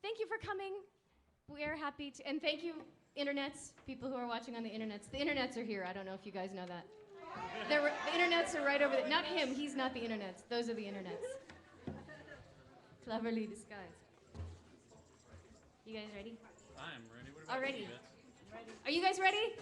thank you for coming. We are happy to, and thank you, internets, people who are watching on the internets. The internets are here. I don't know if you guys know that. The internets are right over there. Not him. He's not the internets. Those are the internets. Cleverly disguised. You guys ready? I'm ready. What about Already. you, Beth? Are you guys ready?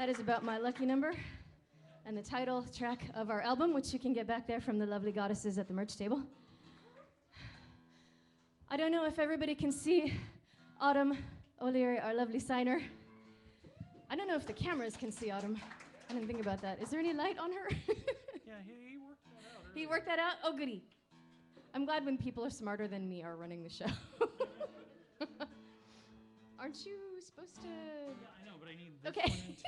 That is about my lucky number and the title track of our album, which you can get back there from the lovely goddesses at the merch table. I don't know if everybody can see Autumn O'Leary, our lovely signer. I don't know if the cameras can see Autumn. I didn't think about that. Is there any light on her? Yeah, he worked that out. He worked that out? Oh, goody. I'm glad when people are smarter than me are running the show. Aren't you supposed to? Yeah, I know, but I need this Okay. Just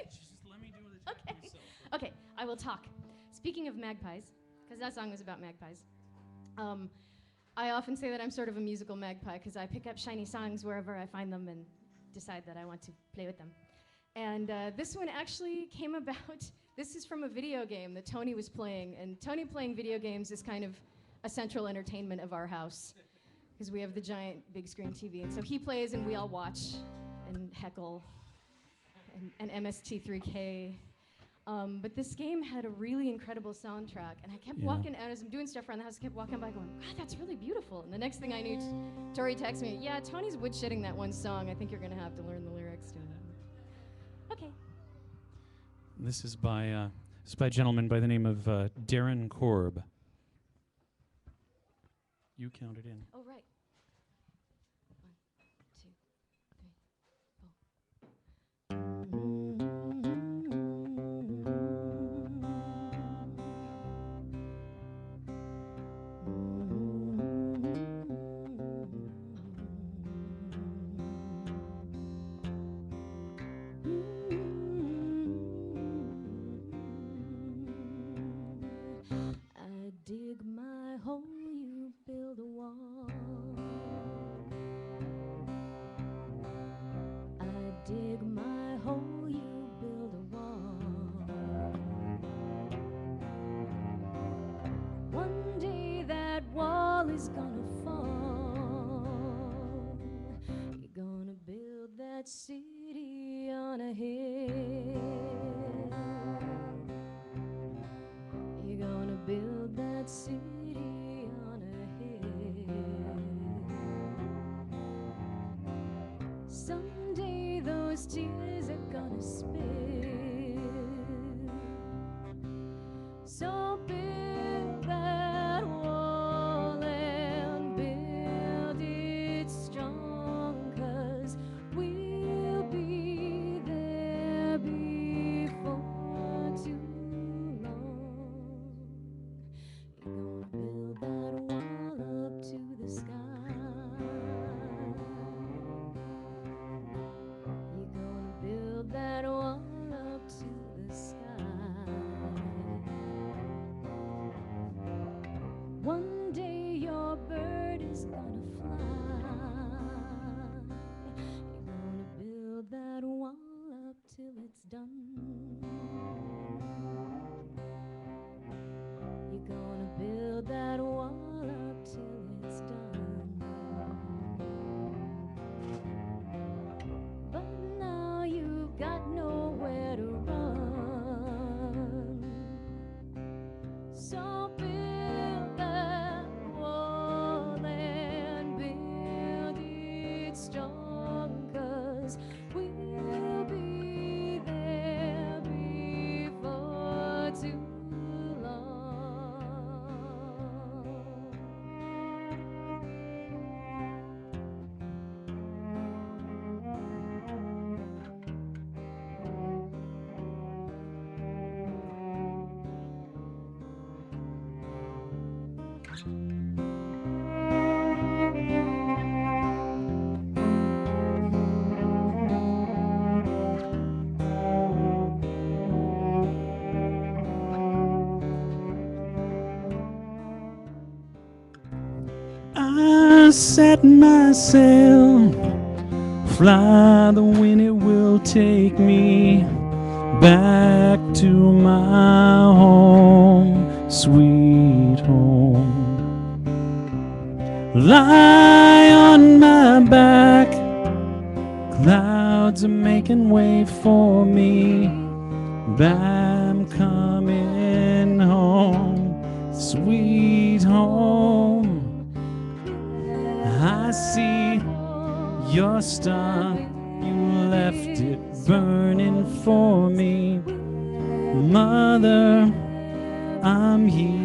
let me do the chat Okay. myself. Okay, I will talk. Speaking of magpies, because that song was about magpies, I often say that I'm sort of a musical magpie because I pick up shiny songs wherever I find them and decide that I want to play with them. And this one actually came about, this is from a video game that Tony was playing, and Tony playing video games is kind of a central entertainment of our house because we have the giant big screen TV, and so he plays and we all watch and heckle and MST3K. But this game had a really incredible soundtrack, and I kept walking out as I'm doing stuff around the house, I kept walking by going, God, that's really beautiful. And the next thing I knew, Tori texted me, yeah, Tony's woodshedding that one song. I think you're going to have to learn the lyrics to it. Okay. This is by a gentleman by the name of Darren Korb. You counted in. Oh, right. 1, 2, 3, 4. I dig my hole, you build a wall. I dig my hole, you build a wall. One day that wall is gonna fall. You're gonna build that city on a hill. You're gonna build that city on a hill. Someday those tears are gonna spill. So build that wall and build it strong, 'cause we'll be there before too long. You're gonna build that wall up to the sky. You're gonna build that wall up to the sky. One day your bird is gonna fly. You're gonna build that wall up till it's done. You're gonna build that wall up till it's done. But now you've got nowhere to run. So build that wall and build it strong, 'cause we'll be there before too long. I set my sail, fly the wind, it will take me back to my home, sweet home. Lie on my back, clouds are making way for me. I'm coming home, sweet home. I see your star, you left it burning for me. Mother, I'm here.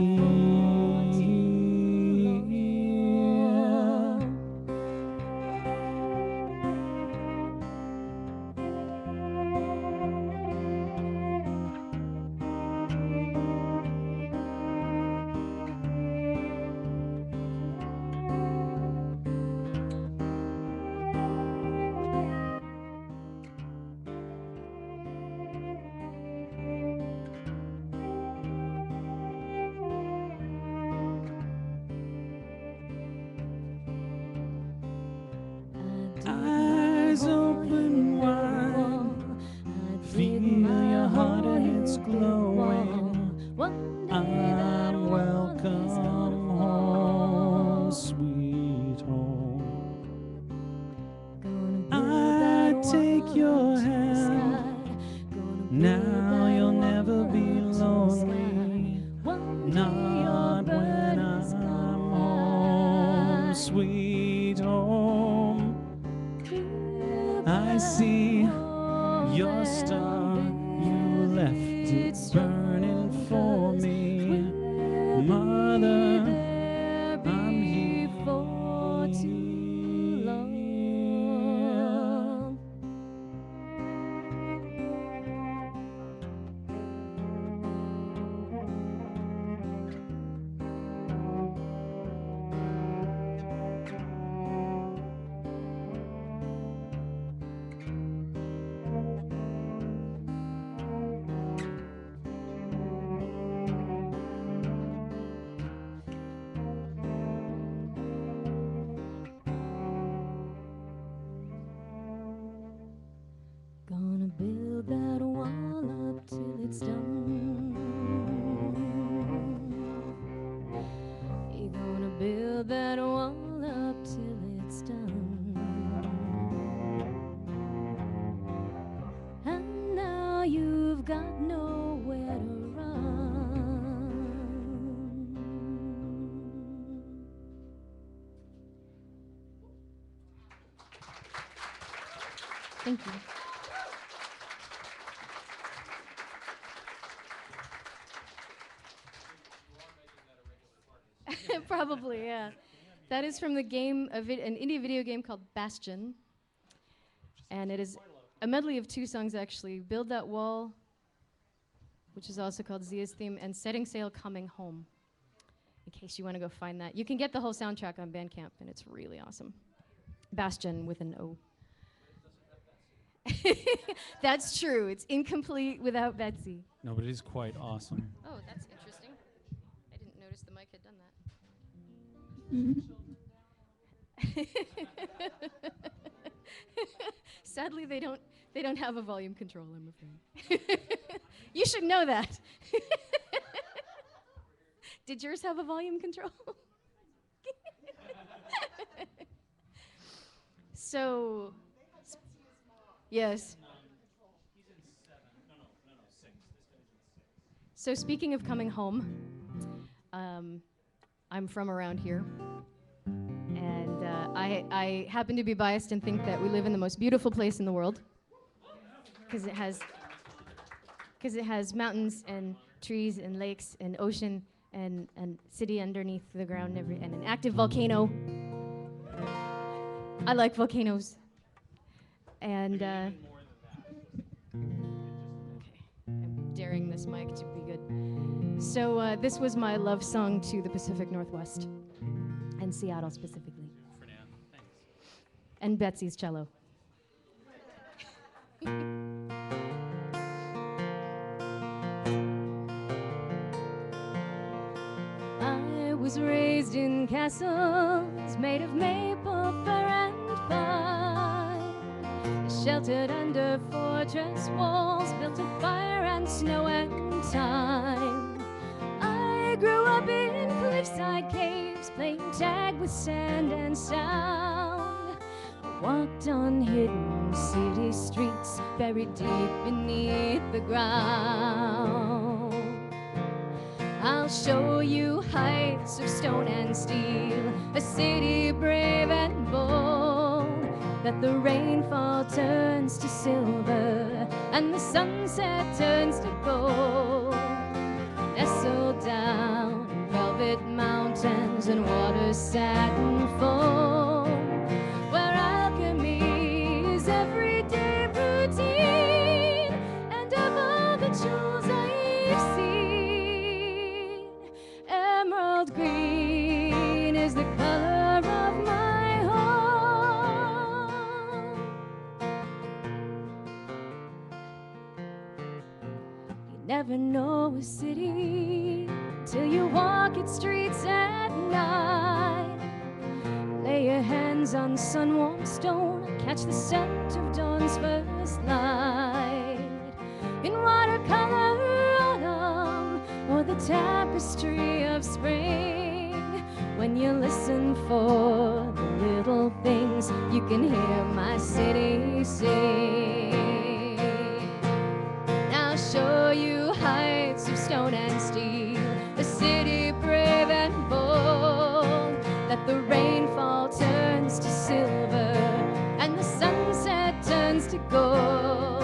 Now you'll never be lonely, not when I'm home, sweet home. I see your star, you left it burning for me. Mother, I'm here for too long. Gonna build that wall up till it's done. You're gonna build that wall up till it's done. And now you've got nowhere to run. Thank you. Probably, yeah. That is from the game, an indie video game called Bastion. And it is a medley of 2 songs, actually. Build That Wall, which is also called Zia's theme, and Setting Sail, Coming Home, in case you want to go find that. You can get the whole soundtrack on Bandcamp, and it's really awesome. Bastion with an O. That's true. It's incomplete without Betsy. No, but it is quite awesome. Oh, that's interesting. I didn't notice the mic had done that. Sadly, they don't have a volume control, I'm afraid. You should know that. Did yours have a volume control? So, yes. So speaking of coming home, I'm from around here, and I happen to be biased and think that we live in the most beautiful place in the world, because it has mountains and trees and lakes and ocean and city underneath the ground and an active volcano. I like volcanoes. And okay, I'm daring this mic to be good. So this was my love song to the Pacific Northwest and Seattle specifically. Thanks. And Betsy's cello. I was raised in castles made of maple, fir, and pine, sheltered under fortress walls built of fire and snow and time. I grew up in cliffside caves, playing tag with sand and sound. I walked on hidden city streets, buried deep beneath the ground. I'll show you heights of stone and steel, a city brave and bold, that the rainfall turns to silver and the sunset turns to gold. Nestled down in velvet mountains and water satin foam, where alchemy is everyday routine, and of all the jewels I've seen, emerald green is the color of my home. You never know a city till you walk its streets at night. Lay your hands on sun-warmed stone, catch the scent of dawn's first light. In watercolor autumn, or the tapestry of spring, when you listen for the little things, you can hear my city sing. Now stone and steel, a city brave and bold, that the rainfall turns to silver and the sunset turns to gold.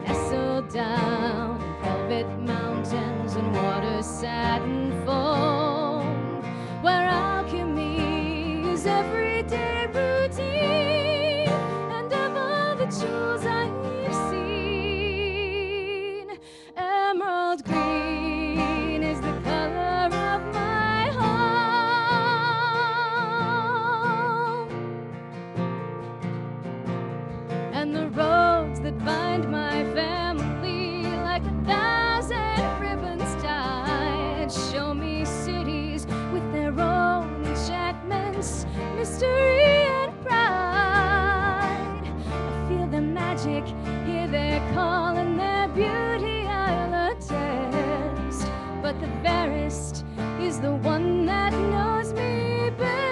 Nestled down in velvet mountains and water satin foam, where alchemy is everyday routine, and of all the jewels I've seen, emerald green is the color of my home. And the roads that bind my family, like 1,000 ribbons tied, show me cities with their own enchantments, mystery and pride. I feel their magic, hear their call, and their beauty I'll attest. But the fairest is the one that knows me best.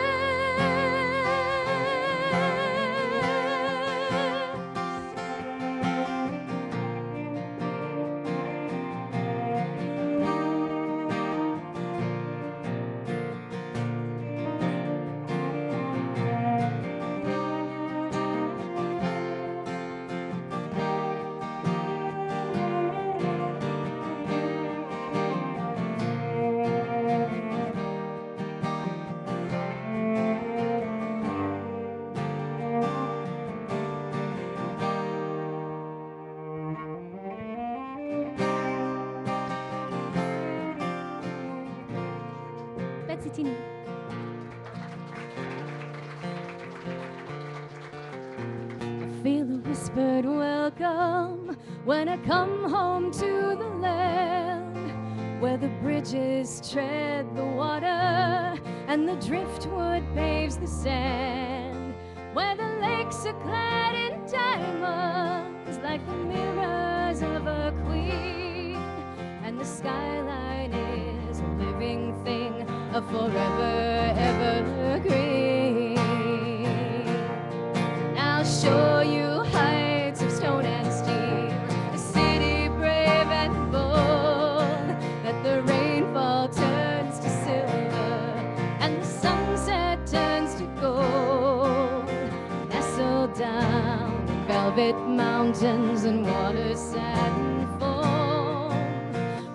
Betsy Tini. I feel a whispered welcome when I come home to the land, where the bridges tread the water and the driftwood paves the sand, where the lakes are clad in diamonds like the mirrors of a queen, and the skyline is a living thing, a forever evergreen. I'll show you heights of stone and steel, a city brave and bold, that the rainfall turns to silver and the sunset turns to gold. Nestled down in velvet mountains and water satin foam,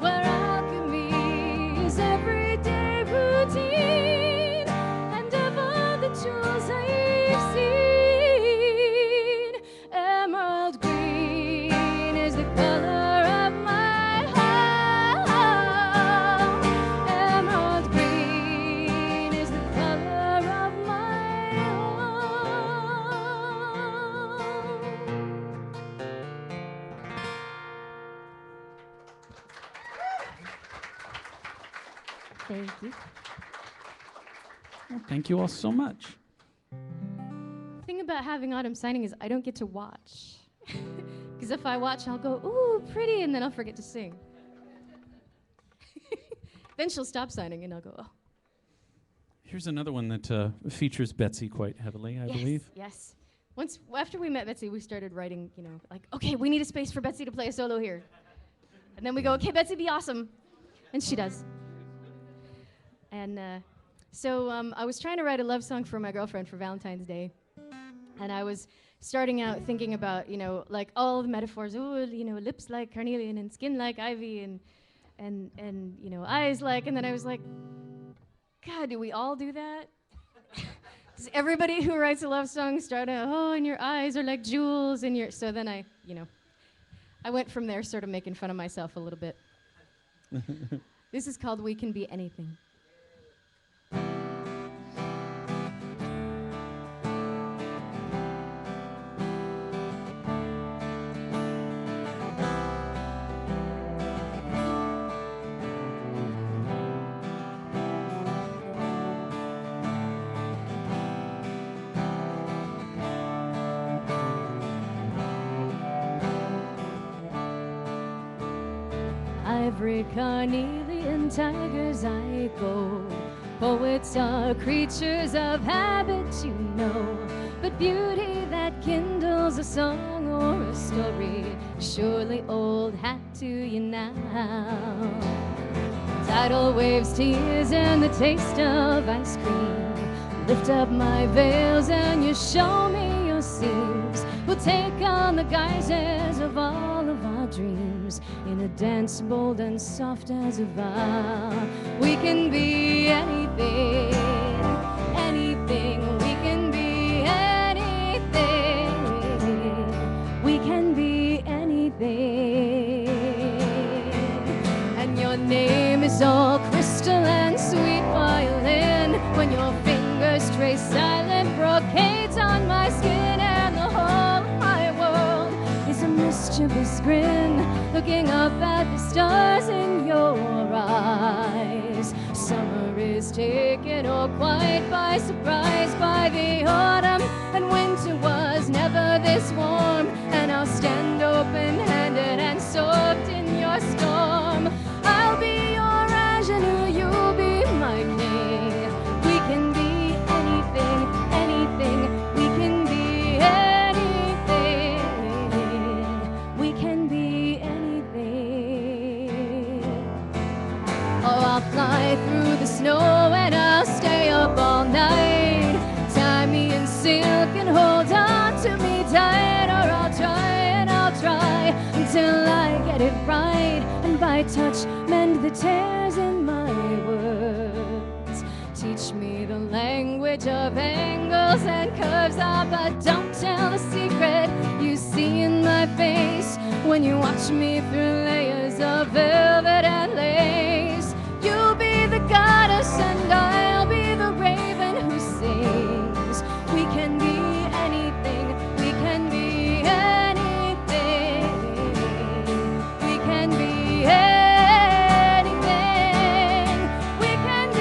where alchemy is everyday routine, and of all the jewels I've seen, emerald green is the color of my home. Emerald green is the color of my home. Thank you. Well, thank you all so much. The thing about having Autumn signing is I don't get to watch. Because if I watch, I'll go, ooh, pretty, and then I'll forget to sing. Then she'll stop signing, and I'll go, oh. Here's another one that features Betsy quite heavily, I believe. Yes. After we met Betsy, we started writing, like, okay, we need a space for Betsy to play a solo here. And then we go, okay, Betsy, be awesome. And she does. And so I was trying to write a love song for my girlfriend for Valentine's Day. And I was starting out thinking about, like all the metaphors, lips like carnelian and skin like ivy and eyes like, and then I was like, God, do we all do that? Does everybody who writes a love song start out, oh, and your eyes are like jewels in your, so then I went from there sort of making fun of myself a little bit. This is called We Can Be Anything. Ivory, carnelian, tiger's eye gold. Poets are creatures of habit, you know. But beauty that kindles a song or a story surely old hat to you now. Tidal waves, tears, and the taste of ice cream lift up my veils and you show me your seams. We'll take on the guises of all of our dreams in a dance bold and soft as a vow. We can be anything, anything. We can be anything. We can be anything. And your name is all crystal and sweet violin when your fingers trace silent brocades on my skin, and the whole wide world is a mischievous grin looking up at the stars in your eyes. Summer is taken all quite by surprise by the autumn, and winter was never this warm, and I'll stand open-handed and soaked in your storm. I'll be your ingenue, you'll be my king. We can be anything, anything. We can be anything. We can be anything. Oh, I'll fly through the snow and I'll stay up all night. Tie me in silk and hold on to me tight, or I'll try and I'll try until I get it right, and by touch mend the tears in my words. Teach me the language of angles and curves, but don't tell the secret you see in my face when you watch me through layers of velvet and lace. You'll be the goddess and I'll be the raven who sings. We can be anything, we can be anything. We can be anything, we can be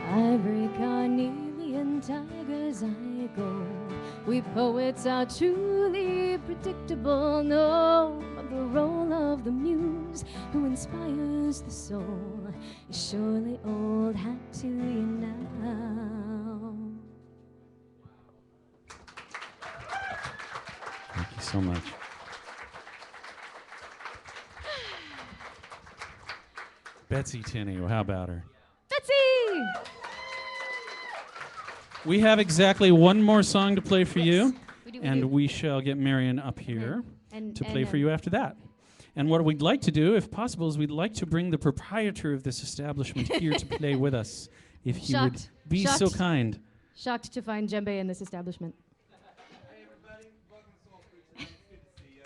ivory carnelian tigers I go. We poets are truly predictable. No, but the role of the muse who inspires the soul is surely old hat to you now. Thank you so much. Betsy Tinney, how about her? Betsy! We have exactly one more song to play for you, We do, and we shall get Marian up here And- to play and, for you after that. And what we'd like to do, if possible, is we'd like to bring the proprietor of this establishment here to play with us, if he would Shocked. be so Shocked. kind. Shocked to find djembe in this establishment. Hey everybody, welcome to SoulFood tonight. It's good to see you.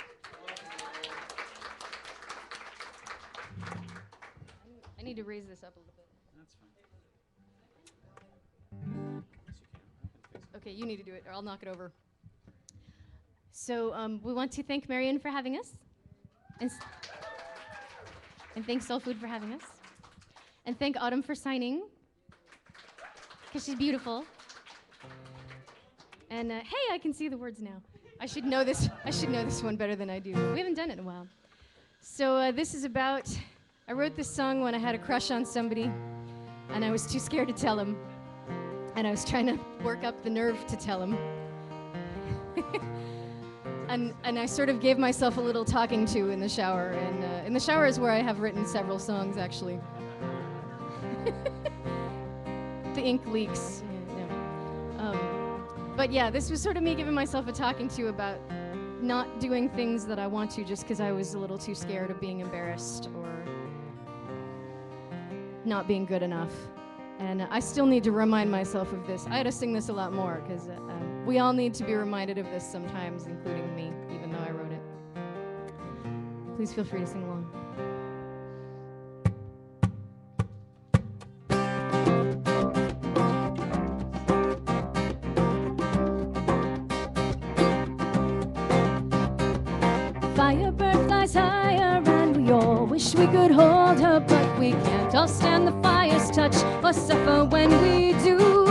I need to raise this up a little bit. That's fine. Okay, you need to do it, or I'll knock it over. So we want to thank Marian for having us, and thank SoulFood for having us, and thank Autumn for signing, because she's beautiful. And hey, I can see the words now. I should know this. I should know this one better than I do. We haven't done it in a while. So this is about. I wrote this song when I had a crush on somebody, and I was too scared to tell him. And I was trying to work up the nerve to tell him. and I sort of gave myself a little talking to in the shower. And in the shower is where I have written several songs, actually. The ink leaks. Yeah. But yeah, this was sort of me giving myself a talking to about not doing things that I want to just because I was a little too scared of being embarrassed or not being good enough. And I still need to remind myself of this. I had to sing this a lot more because we all need to be reminded of this sometimes, including me, even though I wrote it. Please feel free to sing along. fire bird flies higher, and we all wish we could hold her, but we can't all stand the fire's touch or suffer when we do.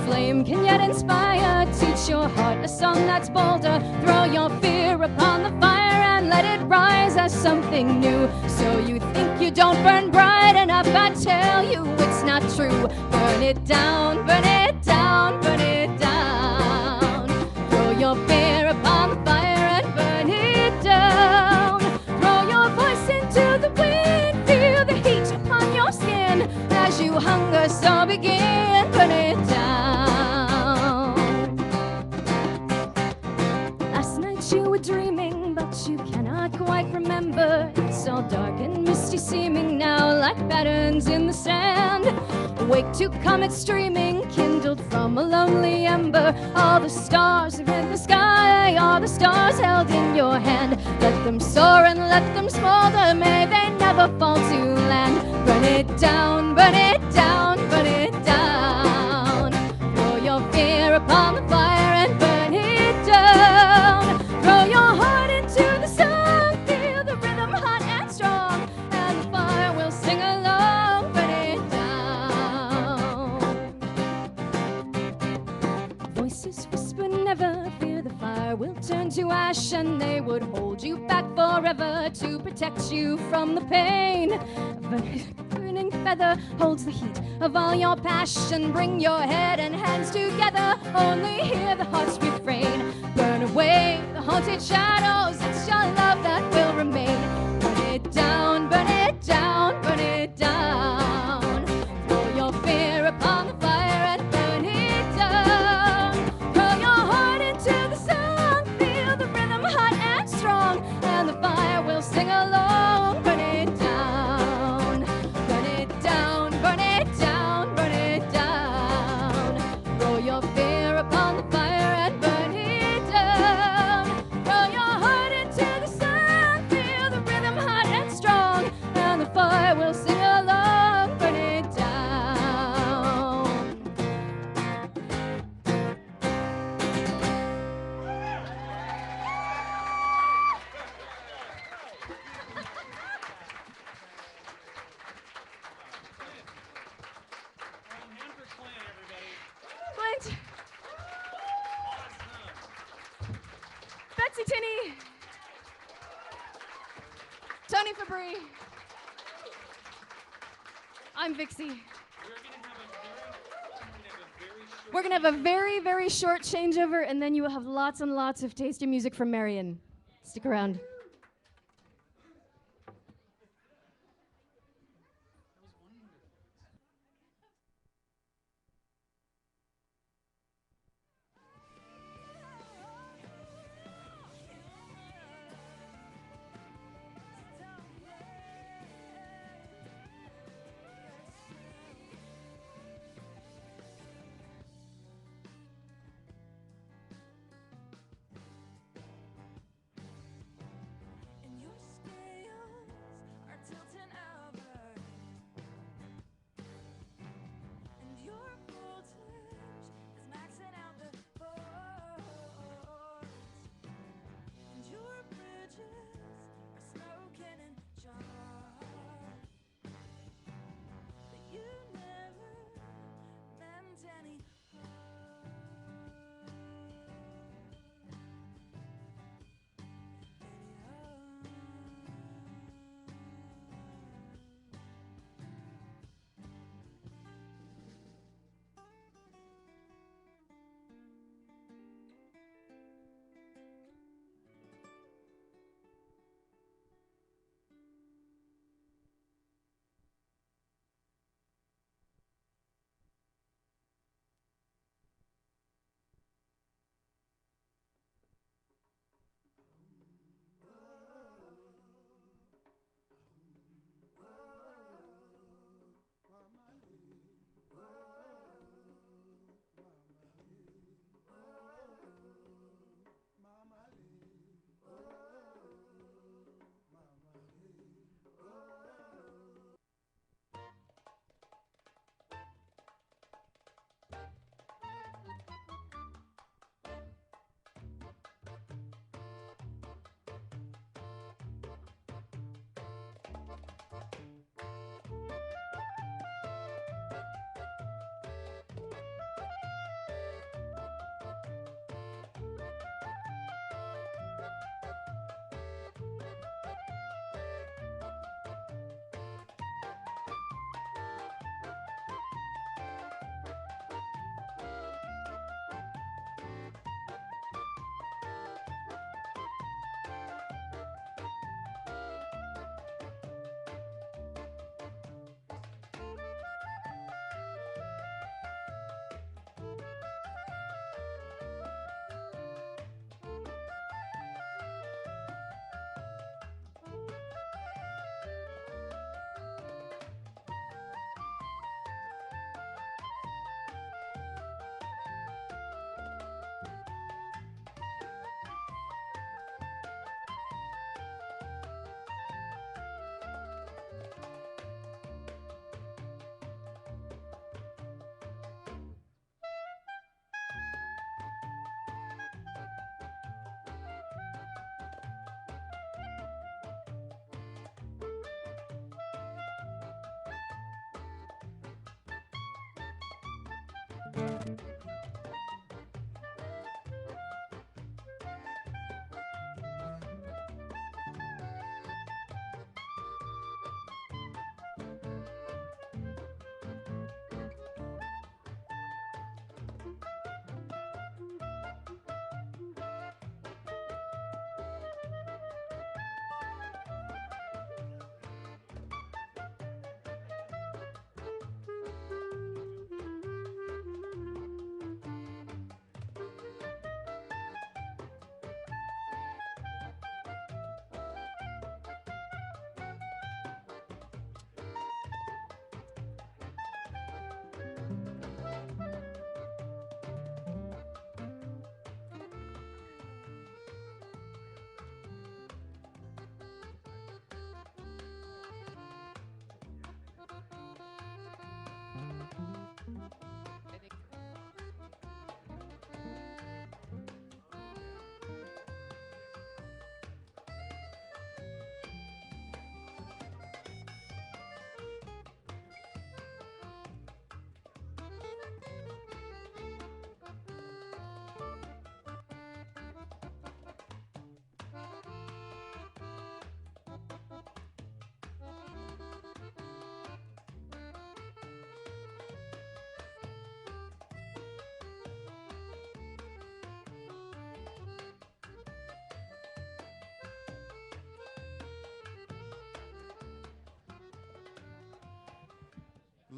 Flame can yet inspire, teach your heart a song that's bolder. Throw your fear upon the fire and let it rise as something new. So you think you don't burn bright enough, I tell you it's not true. Burn it down, burn it down, burn it down. Throw your fear upon the fire and burn it down. Throw your voice into the wind, feel the heat upon your skin. As you hunger, so begin, burn it down. Last night you were dreaming, but you cannot quite remember. It's all dark and misty seeming now, like patterns in the sand. Awake to comets streaming, kindled from a lonely ember. All the stars are in the sky, all the stars held in your hand. Let them soar and let them smolder, may they never fall to land. Burn it down, burn it down, burn it down. Throw your fear upon the fire and burn it down. Throw your heart into the sun, feel the rhythm hot and strong, and the fire will sing along. Burn it down. Voices whisper never, fear the fire will turn to ash, and they would hold you back forever to protect you from the pain. But burning feather holds the heat of all your passion. Bring your head and hands together, only hear the heart's refrain. Burn away the haunted shadows, it's your love that will remain. Burn it down, burn it down, burn it down. Throw your fear upon the fire and burn it down. Throw your heart into the sun, feel the rhythm hot and strong, and the fire will sing along. Burn it down, burn it down, burn it down, burn it down. Throw your fear upon the fire and burn it down. Throw your heart into the sun, feel the rhythm hot and strong, and the fire will sing along. Burn it down. Clint. Betsy Tinney. Tony Fabry. I'm Vixie. We're going to have a very, very short changeover, and then you will have lots and lots of tasty music from Marian. Stick around.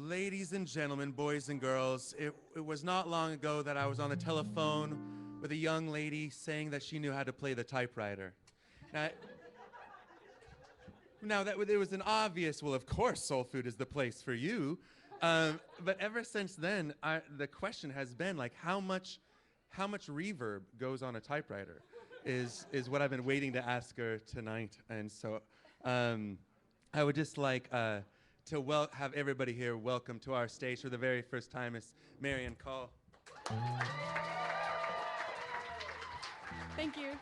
Ladies and gentlemen, boys and girls, it was not long ago that I was on the telephone with a young lady saying that she knew how to play the typewriter. Now that it was an obvious, well, of course SoulFood is the place for you. But ever since then, the question has been like, how much reverb goes on a typewriter is what I've been waiting to ask her tonight. And so I would just like to have everybody here welcome to our stage for the very first time is Marian. Call. Thank you.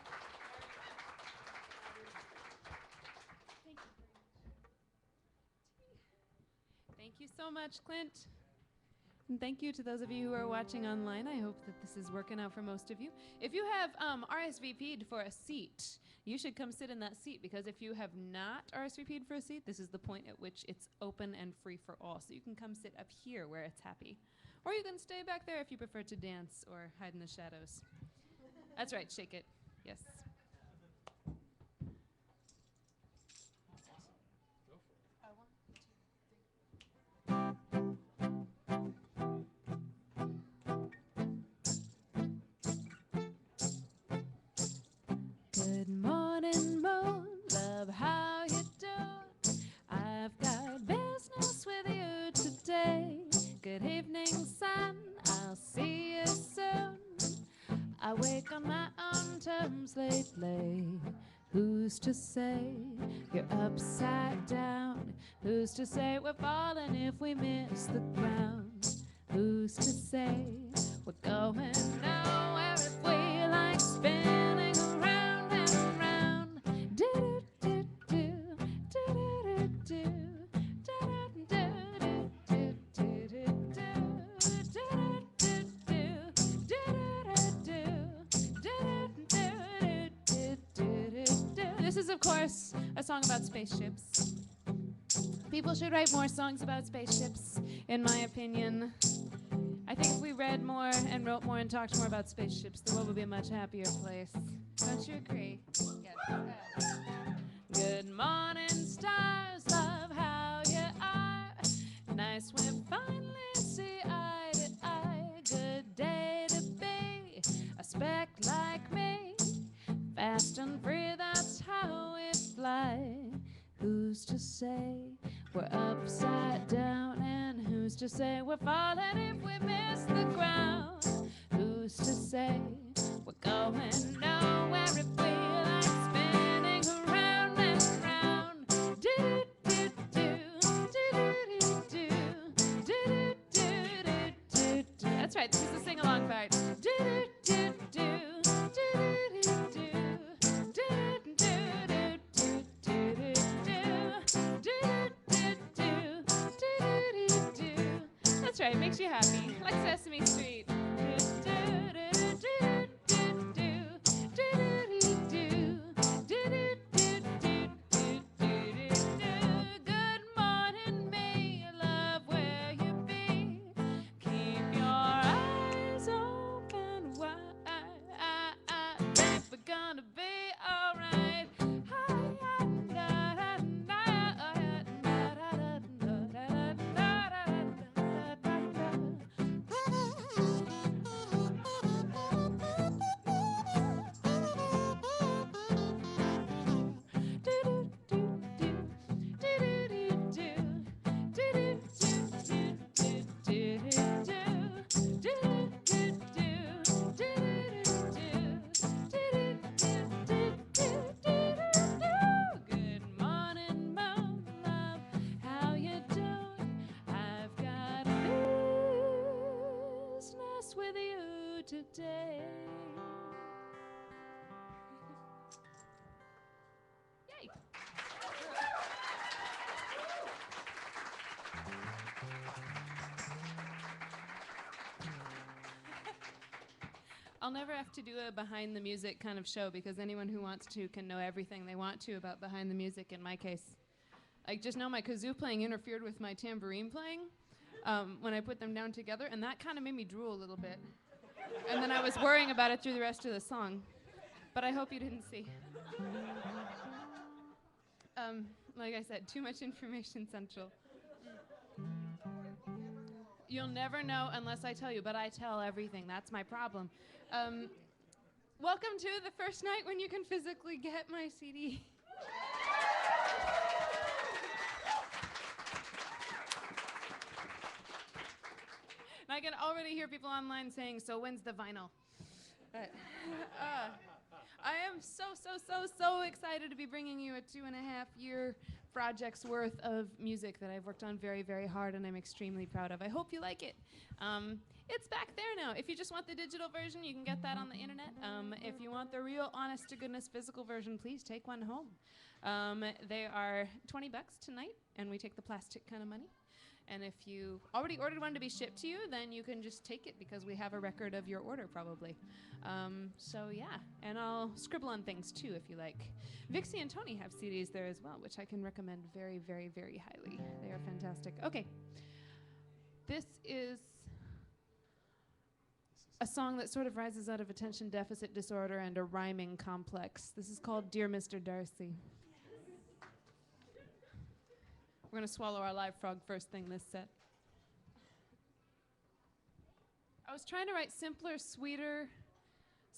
Thank you so much, Clint. And thank you to those of you who are watching online. I hope that this is working out for most of you. If you have RSVP'd for a seat, you should come sit in that seat, because if you have not RSVP'd for a seat, this is the point at which it's open and free for all. So you can come sit up here where it's happy. Or you can stay back there if you prefer to dance or hide in the shadows. That's right, shake it. Yes. Good morning, moon, love, how you doing? I've got business with you today. Good evening, sun, I'll see you soon. I wake on my own terms lately. Who's to say you're upside down? Who's to say we're falling if we miss the ground? Who's to say we're going nowhere if we like spinning around and around? Do-do-do-do, do-do-do-do, This is, of course, a song about spaceships. People should write more songs about spaceships, in my opinion. I think if we read more and wrote more and talked more about spaceships, the world would be a much happier place. Don't you agree? Yes. Good morning, stars, love, how you are. Nice we finally see eye to eye. Good day to be a speck like me. Fast and free, that's how we fly. Who's to say we're upside down? And who's to say we're falling if we miss the ground? Who's to say we're going nowhere if we like spinning around and around? Do-do-do-do, do-do-do-do, do-do-do-do-do. That's right, this is the sing-along part. Do-do-do-do, do-do-do-do. That's right, it makes you happy, like Sesame Street. Good morning, me, love, where you be? Keep your eyes open wide. Think we're gonna be alright. With you today. Yay! I'll never have to do a behind the music kind of show, because anyone who wants to can know everything they want to about behind the music. In my case, I just know my kazoo playing interfered with my tambourine playing when I put them down together, and that kind of made me drool a little bit. And then I was worrying about it through the rest of the song. But I hope you didn't see. Like I said, too much information central. You'll never know unless I tell you, but I tell everything. That's my problem. Welcome to the first night when you can physically get my CD. And I can already hear people online saying, so when's the vinyl? But, I am so excited to be bringing you a 2.5-year project's worth of music that I've worked on very, very hard and I'm extremely proud of. I hope you like it. It's back there now. If you just want the digital version, you can get that on the internet. If you want the real, honest-to-goodness physical version, please take one home. They are $20 tonight, and we take the plastic kind of money. And if you already ordered one to be shipped to you, then you can just take it because we have a record of your order probably. So yeah, and I'll scribble on things too if you like. Vixie and Tony have CDs there as well, which I can recommend very, very, very highly. They are fantastic. Okay, this is a song that sort of rises out of attention deficit disorder and a rhyming complex. This is called Dear Mr. Darcy. We're going to swallow our live frog first thing this set. I was trying to write simpler, sweeter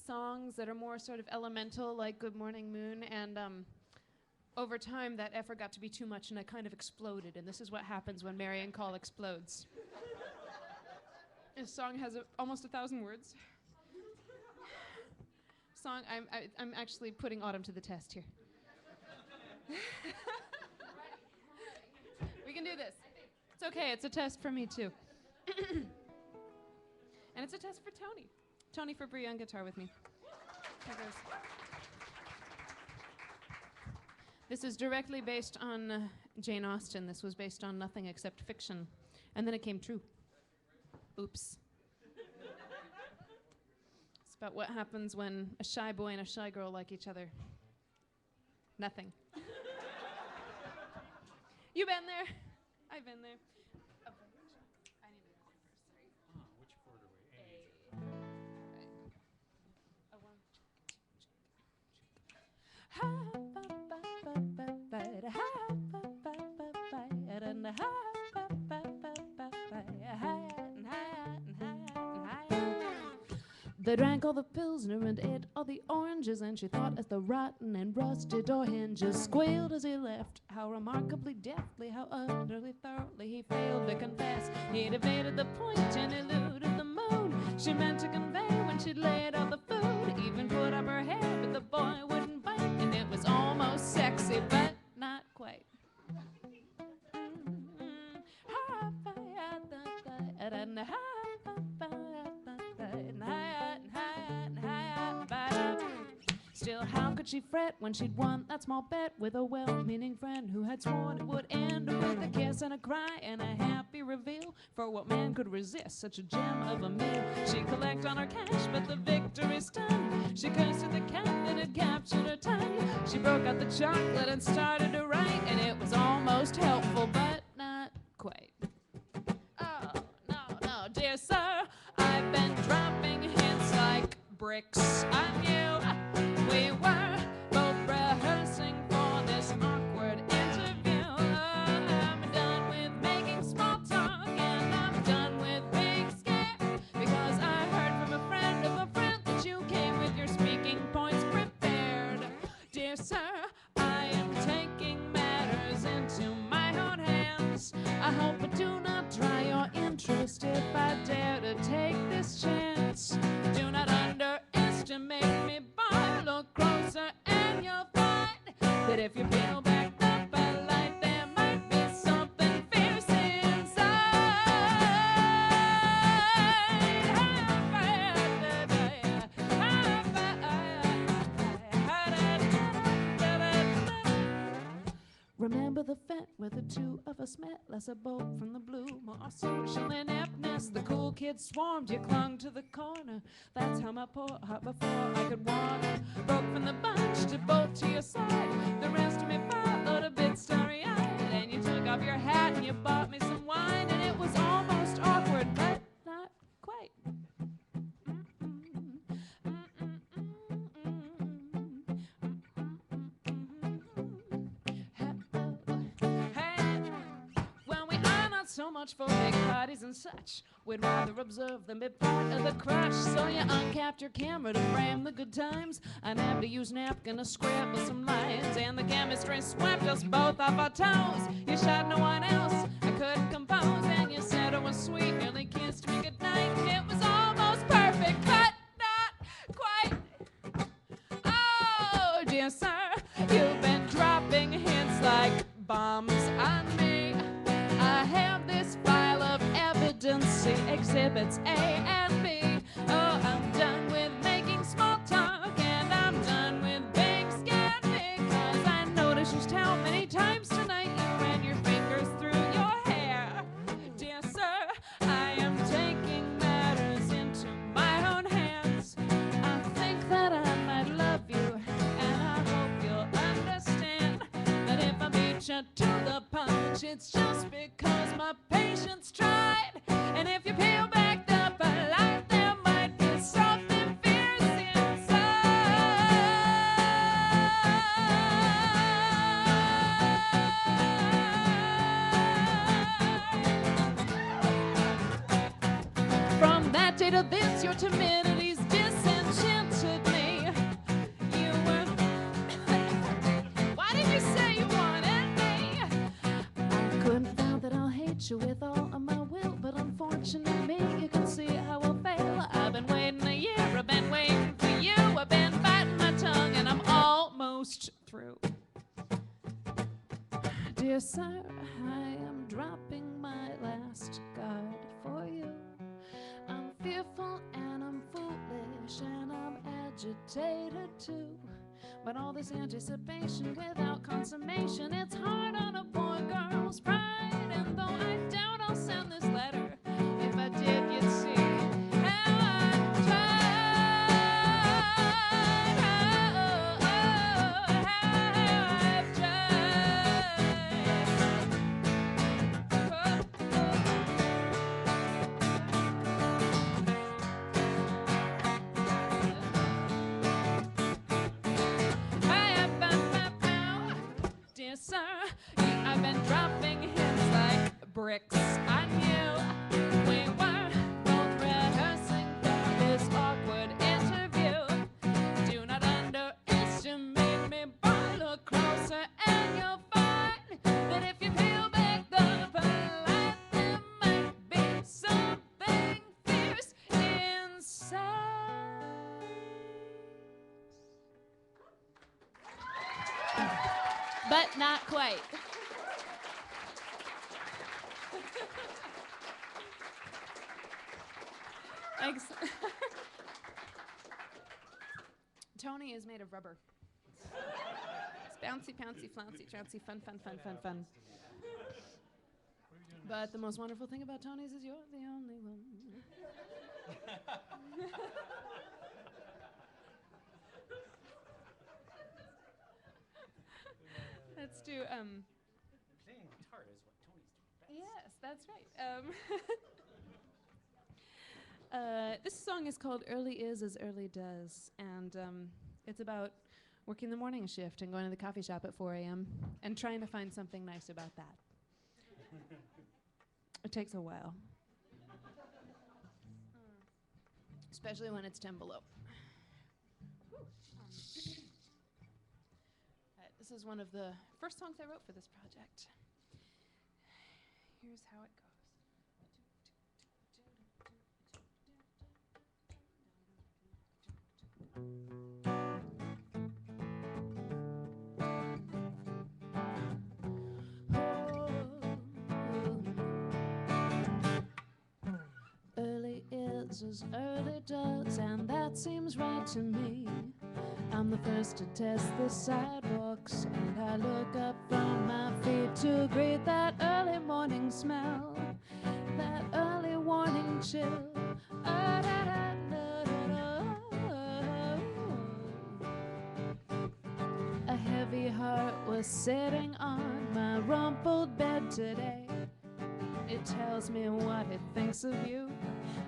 songs that are more sort of elemental, like Good Morning Moon, and over time that effort got to be too much and I kind of exploded, and this is what happens when Marian Call explodes. This song has almost 1,000 words. I'm actually putting Autumn to the test here. We can do this. It's okay, it's a test for me too. And it's a test for Tony. Tony Fabry on guitar with me. Here goes. This is directly based on Jane Austen. This was based on nothing except fiction. And then it came true. Oops. It's about what happens when a shy boy and a shy girl like each other. Nothing. You been there? I've been there. Oh, I need to go first. Sorry. Which chord are we? They drank all the Pilsner and ate all the oranges, and she thought as the rotten and rusted door hinges squealed as he left, how remarkably deftly, how utterly thoroughly he failed to confess. He'd evaded the point and eluded the mood she meant to convey when she'd laid out the food, even put up her hair, but the boy wouldn't bite, and it was almost sexy, but not quite. Still, how could she fret when she'd won that small bet with a well-meaning friend who had sworn it would end with a kiss and a cry and a happy reveal? For what man could resist such a gem of a meal? She'd collect on her cash, but the victory stunned. She cursed at the cat that had captured her tongue. She broke out the chocolate and started to write, and it was almost helpful, but not quite. Oh, no, dear sir, I've been dropping hints like bricks on you. We were both rehearsing for this awkward interview. I'm done with making small talk, and I'm done with being scared, because I heard from a friend of a friend that you came with your speaking points prepared. Dear sir, I am taking matters into my own hands. I hope I do not dry your interest if I dare to take this chance. Do not underestimate me, boy. Look closer and you'll find that if you peel back the light, there might be something fierce inside. Remember the fete where the two of us met, less a bolt from the blue, more social ineptness. The cool kids swarmed, you clung to the corner. That's how my poor heart, before I could warn her, broke from the bunch to bolt to your side. The rest of me followed a bit starry-eyed, and you took off your hat and you bought me some wine, and it was almost awkward, but not quite. so much for big parties and such. We'd rather observe than be part of the crush. So you uncapped your camera to frame the good times. I'd have to use napkin to scribble some lines. And the chemistry swept us both off our toes. You shot no one else, I couldn't compose. And you said it was sweet, nearly kissed me goodnight. It was almost perfect, but not quite. Oh, dear sir, you've been dropping hints like bombs on me. I have this file of evidence, see exhibits A and B. Oh, I'm done with making small talk, and I'm done with being scared because I noticed just how many times tonight you ran your fingers through your hair. Dear sir, I am taking matters into my own hands. I think that I might love you, and I hope you'll understand that if I beat you to the punch, it's just because my patience tried. And if you peel back the light, there might be something fierce inside. From that day to this, your timidity's disenchanted me. You were why did you say you wanted me? I couldn't doubt that I'll hate you with all of my will, but unfortunately you can see how I'll fail. I've been waiting a year, I've been waiting for you, I've been biting my tongue, and I'm almost through. Dear sir, I am dropping my last guard for you. I'm fearful and I'm foolish and I'm agitated too. But all this anticipation without consummation, it's hard on a poor girl's pride. And though I doubt I'll send this letter, if I did, you'd see how I've tried. How I've Dear sir, I've been dropping hints like bricks on you. We were both rehearsing for this awkward interview. Do not underestimate me, but look closer and you'll find that if you peel back the light, there might be something fierce inside. But not quite. Thanks. Tony is made of rubber. It's bouncy, pouncy, flouncy, trouncy, fun, fun, fun, fun, fun. But the most wonderful thing about Tony's is you're the only one. Let's do Playing guitar is what Tony's doing. yes, that's right. This song is called Early Is as Early Does, and it's about working the morning shift and going to the coffee shop at 4 a.m. and trying to find something nice about that. It takes a while. Especially when it's 10 below. This is one of the first songs I wrote for this project. Here's how it goes. Early is as early does, and that seems right to me. I'm the first to test the sidewalks, and I look up from my feet to greet that early morning smell, that early warning chill. A heavy heart was sitting on my rumpled bed today. It tells me what it thinks of you.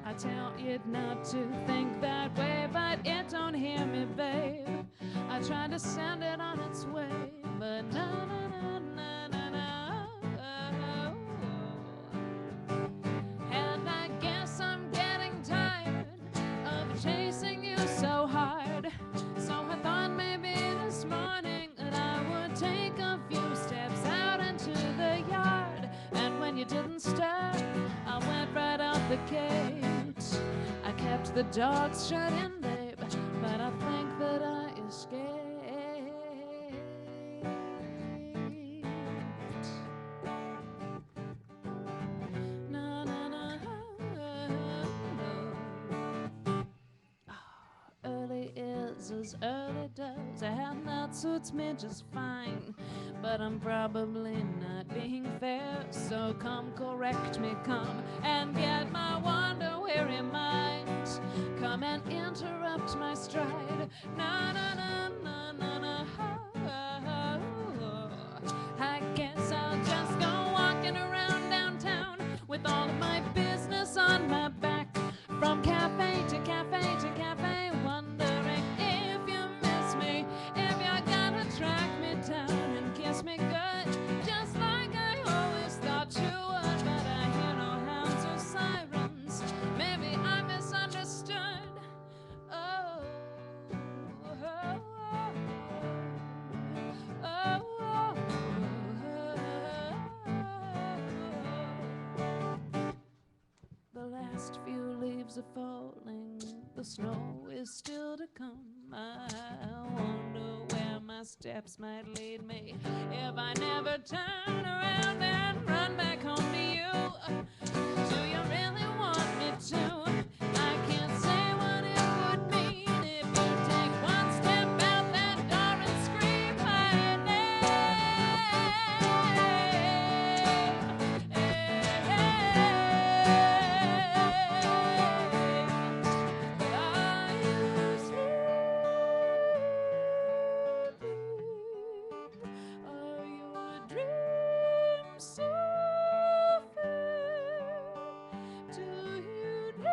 I tell it not to think that way, but it don't hear me, babe. I tried to send it on its way, but no, no, no, no, no, no. suffocate. I kept the dogs shut in, babe, but I think that I escaped. Na, na, na, early is as early does, and that suits me just fine. But I'm probably not being fair, so come correct me, come and get my wander-weary mind. Come and interrupt my stride. Na na na na na na. I guess I'll just go walking around downtown with all of my business on my back, from cafe to cafe to cafe, wondering if you miss me, if you're gonna track me down and kiss me good, just like I always thought you would. But I hear no hounds or sirens. Maybe I misunderstood. Oh, oh, oh, oh, oh, oh. The last few leaves are falling, the snow is still to come. I wonder where my steps might lead me if I never turn around and run back home to you. Do you really want me to? I can't say what it would mean if you take one step out that door and scream my name. But are you sleeping? Are you a dream so fair? Do you need me?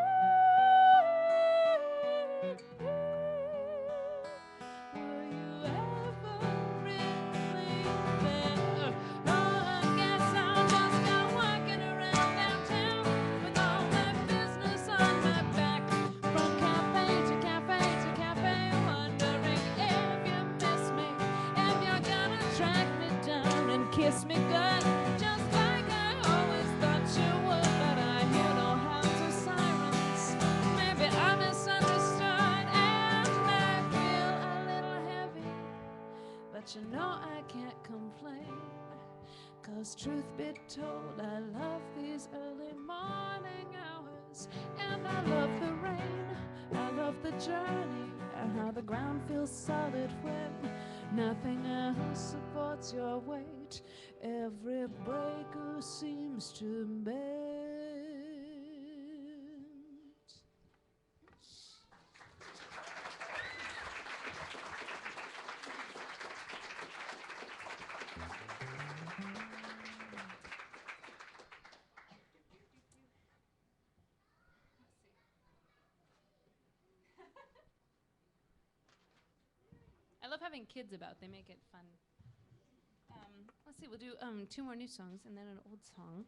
Were you ever really there? Oh, I guess I'll just go walking around downtown with all my business on my back, from cafe to cafe to cafe, wondering if you miss me, if you're gonna track me down and kiss me good, just like I always thought you would. But I hear no hounds or sirens. Maybe I misunderstood, and I feel a little heavy. But you know I can't complain, 'cause truth be told, I love these early morning hours, and I love the rain, I love the journey, and how the ground feels solid when nothing else supports your weight. Every breaker seems to bend. I love having kids about. They make it fun. Let's see, we'll do 2 more new songs and then an old song.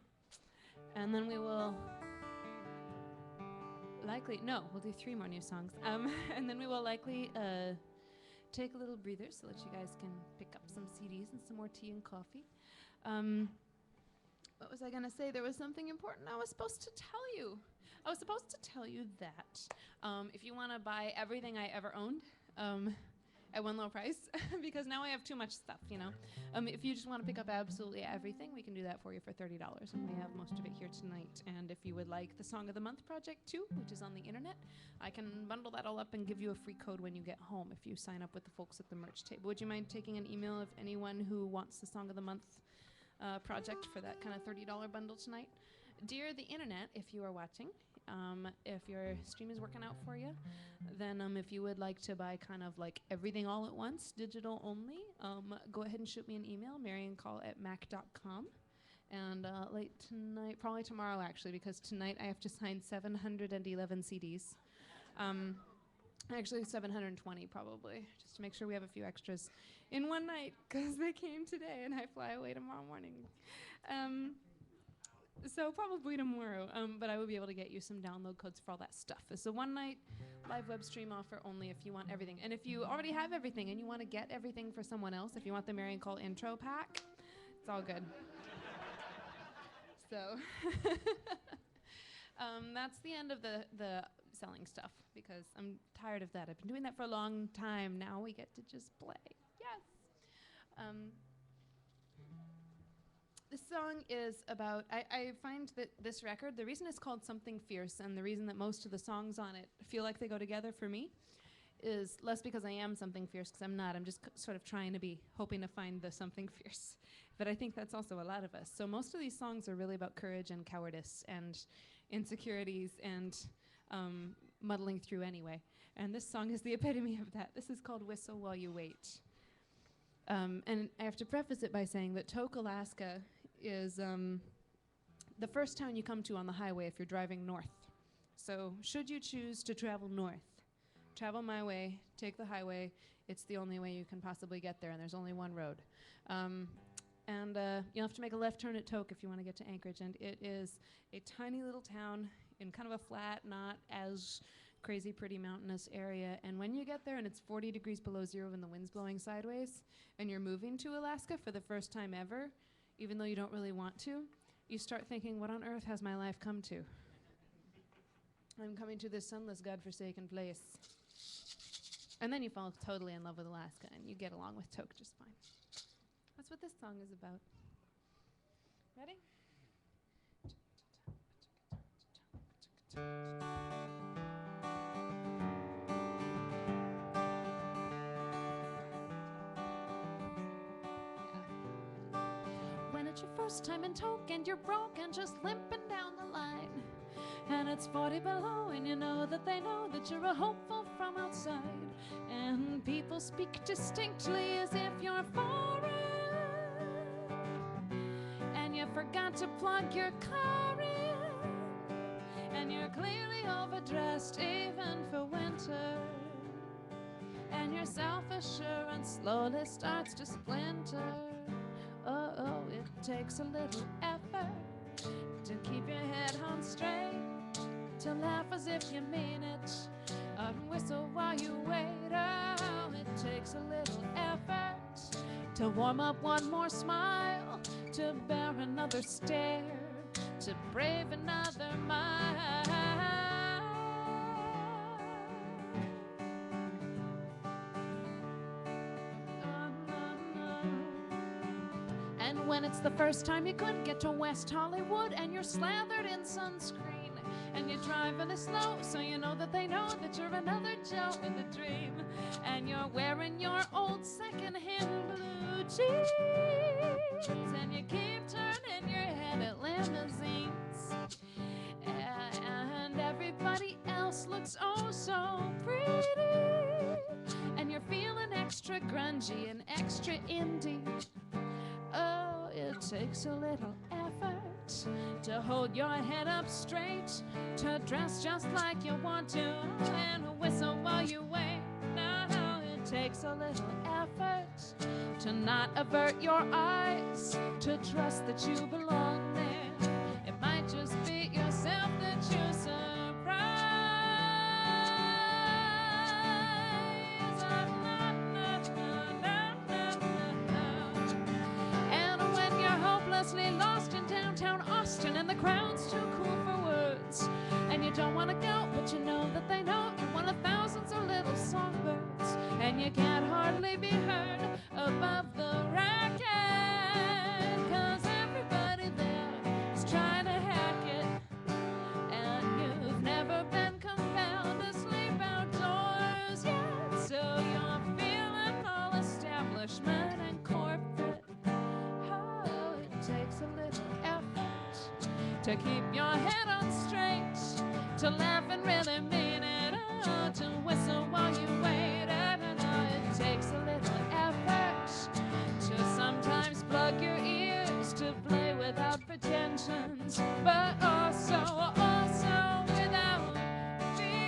And then we will we'll do 3 more new songs. And then we will likely take a little breather so that you guys can pick up some CDs and some more tea and coffee. What was I going to say? There was something important I was supposed to tell you. I was supposed to tell you that if you want to buy everything I ever owned, at one low price, because now I have too much stuff, you know. If you just want to pick up absolutely everything, we can do that for you for $30, and we have most of it here tonight. And if you would like the Song of the Month project too, which is on the internet, I can bundle that all up and give you a free code when you get home if you sign up with the folks at the merch table. Would you mind taking an email of anyone who wants the Song of the Month project for that kind of $30 bundle tonight? Dear the internet, if you are watching, if your stream is working out for you, then if you would like to buy kind of like everything all at once, digital only, go ahead and shoot me an email, mariancall@mac.com. And late tonight, probably tomorrow actually, because tonight I have to sign 711 CDs. Actually 720 probably, just to make sure we have a few extras in one night, because they came today and I fly away tomorrow morning. So probably tomorrow, but I will be able to get you some download codes for all that stuff. It's a one-night live web stream offer only if you want everything. And if you already have everything and you want to get everything for someone else, if you want the Marian Call intro pack, it's all good. So, That's the end of the selling stuff because I'm tired of that. I've been doing that for a long time. Now we get to just play. Yes. This song is about, I find that this record, the reason it's called Something Fierce and the reason that most of the songs on it feel like they go together for me is less because I am something fierce, because I'm not. I'm just sort of trying to be, hoping to find the something fierce. But I think that's also a lot of us. So most of these songs are really about courage and cowardice and insecurities and muddling through anyway. And this song is the epitome of that. This is called Whistle While You Wait. And I have to preface it by saying that Tok, Alaska is the first town you come to on the highway if you're driving north. So should you choose to travel north, travel my way, take the highway. It's the only way you can possibly get there, and there's only one road. You'll have to make a left turn at Tok if you want to get to Anchorage, and it is a tiny little town in kind of a flat, not as crazy pretty mountainous area. And when you get there and it's 40 degrees below zero and the wind's blowing sideways, and you're moving to Alaska for the first time ever, even though you don't really want to, you start thinking, what on earth has my life come to? I'm coming to this sunless, godforsaken place. And then you fall totally in love with Alaska, and you get along with Tok just fine. That's what this song is about. Ready? When it's your first time in Tok and you're broke and just limping down the line, and it's 40 below and you know that they know that you're a hopeful from outside, and people speak distinctly as if you're foreign, and you forgot to plug your car in, and you're clearly overdressed even for winter, and your self-assurance slowly starts to splinter. Oh, it takes a little effort to keep your head on straight, to laugh as if you mean it, and whistle while you wait. Oh, it takes a little effort to warm up one more smile, to bear another stare, to brave another mile. And when it's the first time you couldn't get to West Hollywood and you're slathered in sunscreen and you drive really slow so you know that they know that you're another Joe with a dream, and you're wearing your old secondhand blue jeans and you keep turning your head at limousines, and everybody else looks oh so pretty, and you're feeling extra grungy and extra indie. Oh, it takes a little effort to hold your head up straight, to dress just like you want to, and whistle while you wait. Now it takes a little effort to not avert your eyes, to trust that you belong there. It might just be yourself that you surprise. Lost in downtown Austin and the crowd's too cool for words, and you don't want to go, but you know that they know you're one of thousands of little songbirds, and you can't hardly be heard above the racket, 'cause everybody there is trying to hack it, and you've never been compelled to sleep outdoors yet, so you're feeling all establishment and corporate. Takes a little effort to keep your head on straight, to laugh and really mean it, oh, to whistle while you wait. It takes a little effort to sometimes plug your ears, to play without pretensions, but also without fear.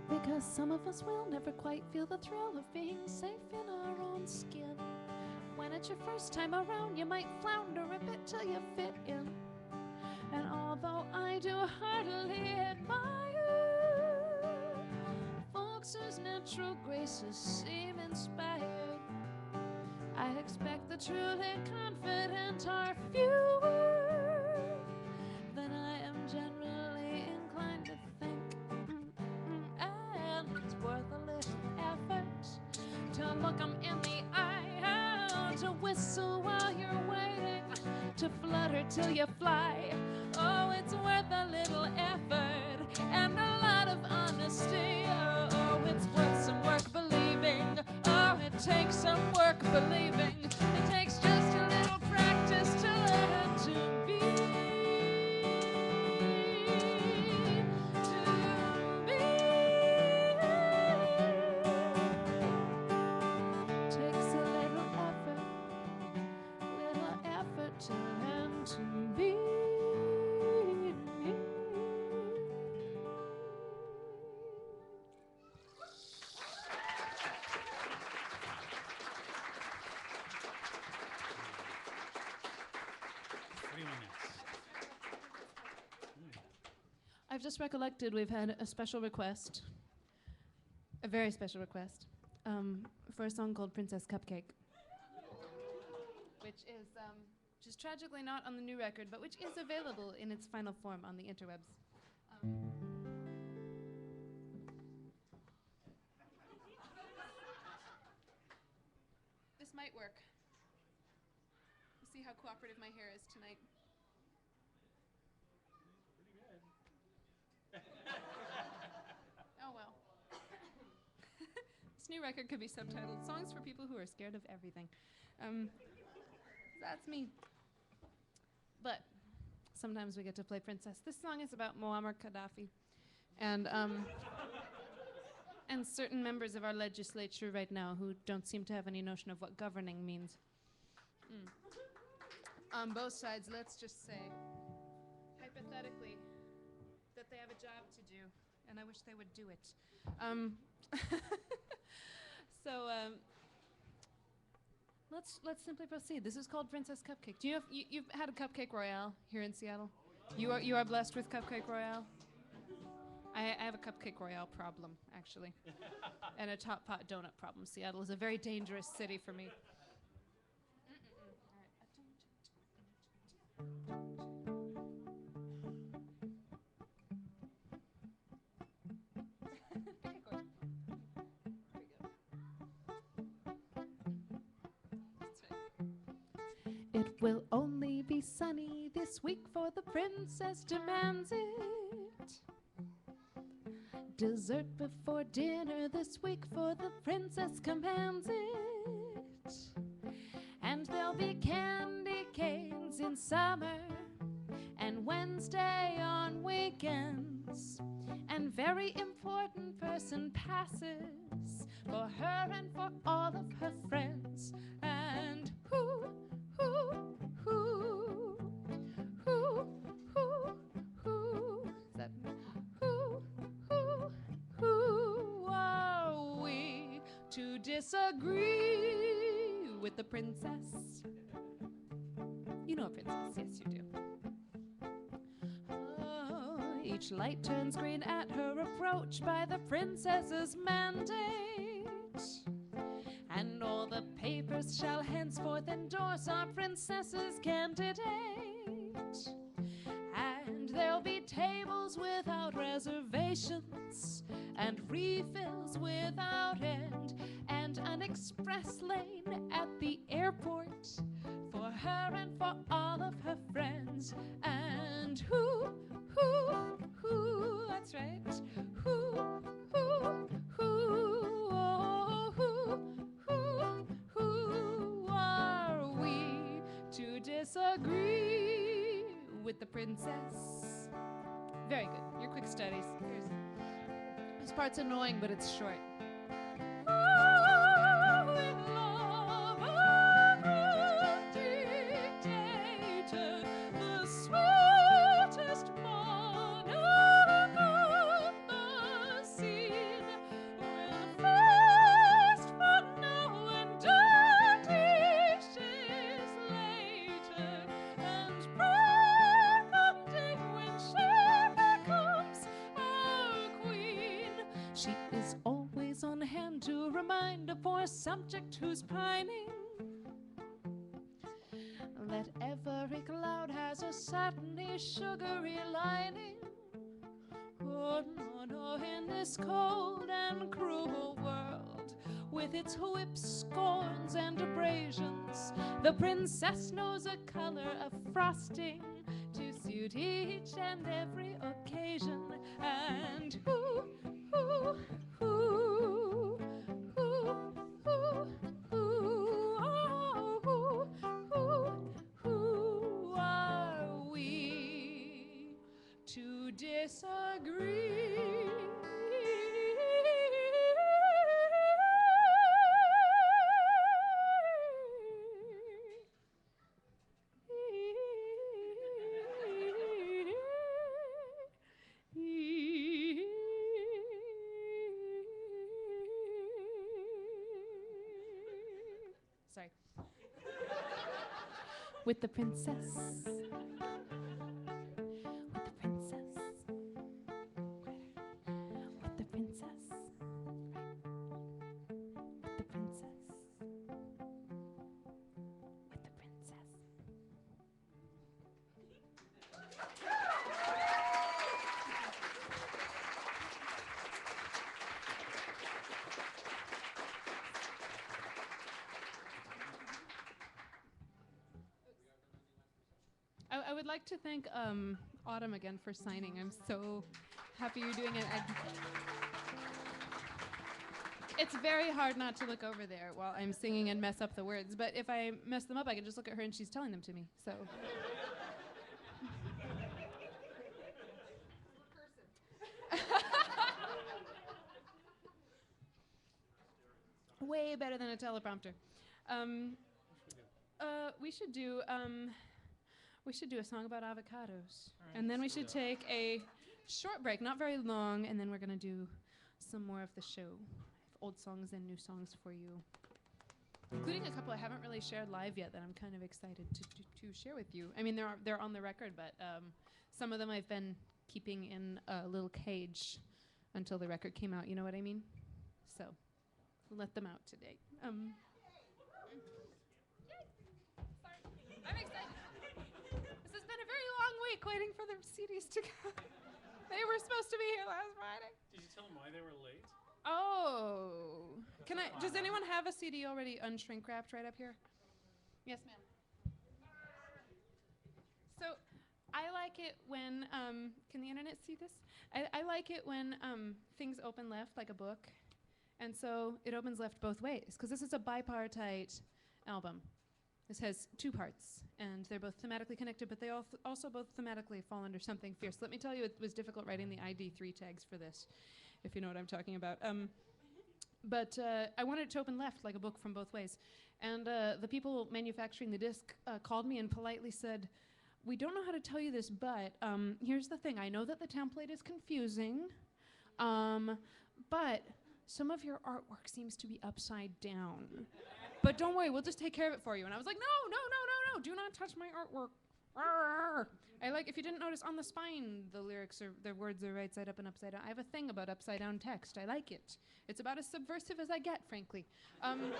Because some of us will never quite feel the thrill of being safe in our own skin. When it's your first time around, you might flounder a bit till you fit in. And although I do heartily admire folks whose natural graces seem inspired, I expect the truly confident are fewer than I am generally inclined to think. And it's worth a little effort to look 'em in the eye, to whistle while you're waiting, to flutter till you fly. Oh, it's worth a little effort and a lot of honesty. Oh, it's worth some work believing. Oh, it takes some work believing. It takes just a little practice to learn to be. Takes a little effort to learn to be. 3 minutes. I've just recollected we've had a special request, a very special request, for a song called Princess Cupcake, which is just tragically not on the new record, but which is available in its final form on the interwebs. This might work. We'll see how cooperative my hair is tonight. Oh well. This new record could be subtitled Songs for People Who Are Scared of Everything. That's me. But sometimes we get to play Princess. This song is about Muammar Gaddafi and certain members of our legislature right now who don't seem to have any notion of what governing means. On both sides, let's just say, hypothetically, that they have a job to do, and I wish they would do it. Let's simply proceed. This is called Princess Cupcake. Do you've had a Cupcake Royale here in Seattle? You are blessed with Cupcake Royale? I have a Cupcake Royale problem, actually, and a Top Pot donut problem. Seattle is a very dangerous city for me. It will only be sunny this week, for the princess demands it. Dessert before dinner this week, for the princess commands it. And there'll be candy canes in summer and Wednesday on weekends. And very important person passes for her and for all of her friends. And who are we to disagree with the princess? You know a princess, yes you do. Oh, each light turns green at her approach by the princess's mandate. And all the papers shall henceforth endorse our princess's candidate. And there'll be tables without reservations, and refills without end, and an express lane at the airport for her and for all of her friends. And who, that's right, who are we to disagree with the princess? Very good. Your quick studies. This part's annoying, but it's short. In love, a cruel dictator, the sweetest monarch on the scene, will fast for now and dirty dishes later, and pretending when she becomes our queen. She is always on hand to remind a poor subject who's pining that every cloud has a satiny, sugary lining. Oh, no, no, in this cold and cruel world, with its whips, scorns, and abrasions, the princess knows a color of frosting to suit each and every occasion. And ooh, ooh, ooh, ooh, ooh, ooh, oh, ooh, who are we to disagree? Sorry. With the princess. With the princess. With the princess. With the princess. With the princess. I would like to thank Autumn again for signing. I'm so happy you're doing it. It's very hard not to look over there while I'm singing and mess up the words, but if I mess them up, I can just look at her and she's telling them to me. So. Way better than a teleprompter. We should do a song about avocados, and then we should take a short break, not very long, and then we're gonna do some more of the show. I have old songs and new songs for you, including a couple I haven't really shared live yet that I'm kind of excited to share with you. I mean, they're on the record, but some of them I've been keeping in a little cage until the record came out. You know what I mean? So, let them out today. I'm excited. This has been a very long week waiting for the CDs to come. They were supposed to be here last Friday. Did you tell them why they were late? Oh. Does anyone have a CD already unshrink wrapped right up here? Yes, ma'am. So, I like it when, can the internet see this? I like it when things open left like a book. And so it opens left both ways, because this is a bipartite album. This has two parts, and they're both thematically connected, but they also both thematically fall under something fierce. Let me tell you, it was difficult writing the ID3 tags for this, if you know what I'm talking about. But I wanted it to open left, like a book from both ways. And the people manufacturing the disc called me and politely said, "We don't know how to tell you this, but here's the thing. I know that the template is confusing, but some of your artwork seems to be upside down. But don't worry, we'll just take care of it for you." And I was like, no, do not touch my artwork. Arr. I like, if you didn't notice, on the spine, the words are right side up and upside down. I have a thing about upside down text. I like it. It's about as subversive as I get, frankly. And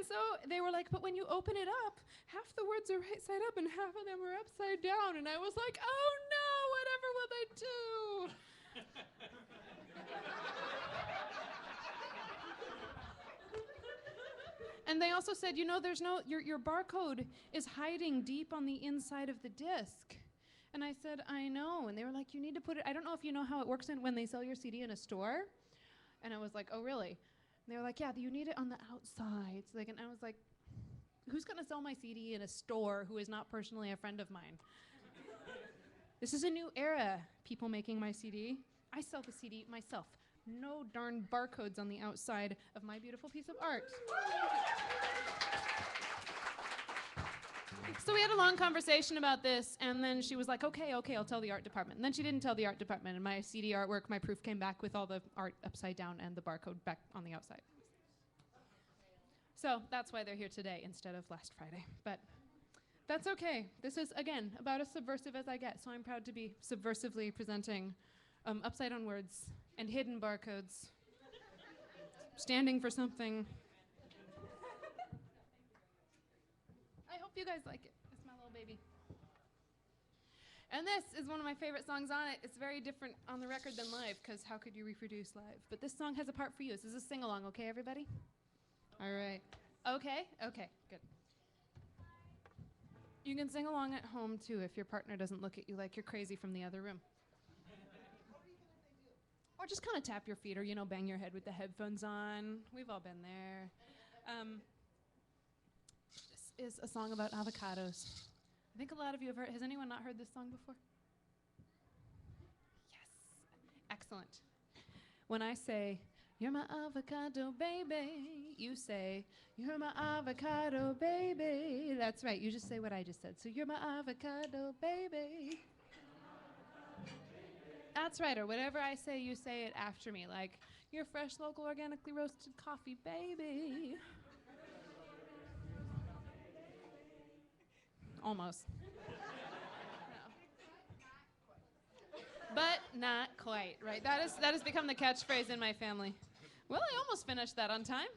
so they were like, but when you open it up, half the words are right side up and half of them are upside down. And I was like, oh no, whatever will they do? And they also said, you know, your barcode is hiding deep on the inside of the disc. And I said, I know. And they were like, you need to put it, I don't know if you know how it works when they sell your CD in a store. And I was like, oh, really? And they were like, yeah, you need it on the outside. So and I was like, who's going to sell my CD in a store who is not personally a friend of mine? This is a new era, people making my CD. I sell the CD myself. No darn barcodes on the outside of my beautiful piece of art. So we had a long conversation about this, and then she was like, okay, I'll tell the art department. And then she didn't tell the art department, and my CD artwork, my proof came back with all the art upside down and the barcode back on the outside. So that's why they're here today instead of last Friday. But that's okay. This is, again, about as subversive as I get, so I'm proud to be subversively presenting upside down words and hidden barcodes, standing for something you guys like it. It's my little baby. And this is one of my favorite songs on it. It's very different on the record than live, because how could you reproduce live? But this song has a part for you. This is a sing-along, okay, everybody? All right. Okay? Okay, good. You can sing along at home, too, if your partner doesn't look at you like you're crazy from the other room. Or just kind of tap your feet or, you know, bang your head with the headphones on. We've all been there. This is a song about avocados. I think a lot of you have heard. Has anyone not heard this song before? Yes. Excellent. When I say, "You're my avocado baby," you say, "You're my avocado baby." That's right. You just say what I just said. So, "You're my avocado baby." That's right. Or whatever I say, you say it after me. Like, "You're fresh, local, organically roasted coffee baby." Almost. No. But not quite, right? That has become the catchphrase in my family. Well, I almost finished that on time,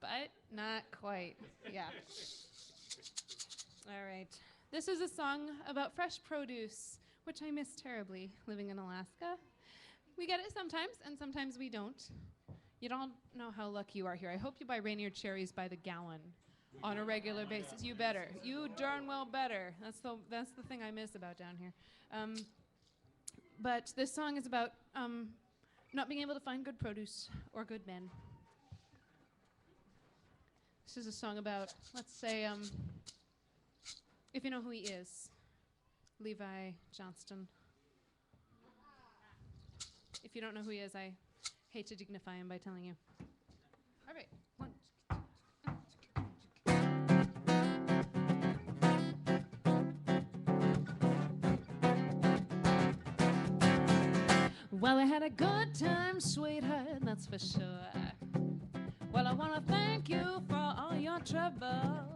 but not quite. Yeah. All right. This is a song about fresh produce, which I miss terribly living in Alaska. We get it sometimes, and sometimes we don't. You don't know how lucky you are here. I hope you buy Rainier cherries by the gallon on a regular basis. You better. You darn well better. That's the thing I miss about down here. But this song is about not being able to find good produce or good men. This is a song about, let's say, if you know who he is, Levi Johnston. If you don't know who he is, I hate to dignify him by telling you. All right. One. Well, I had a good time, sweetheart, that's for sure. Well, I want to thank you for all your trouble.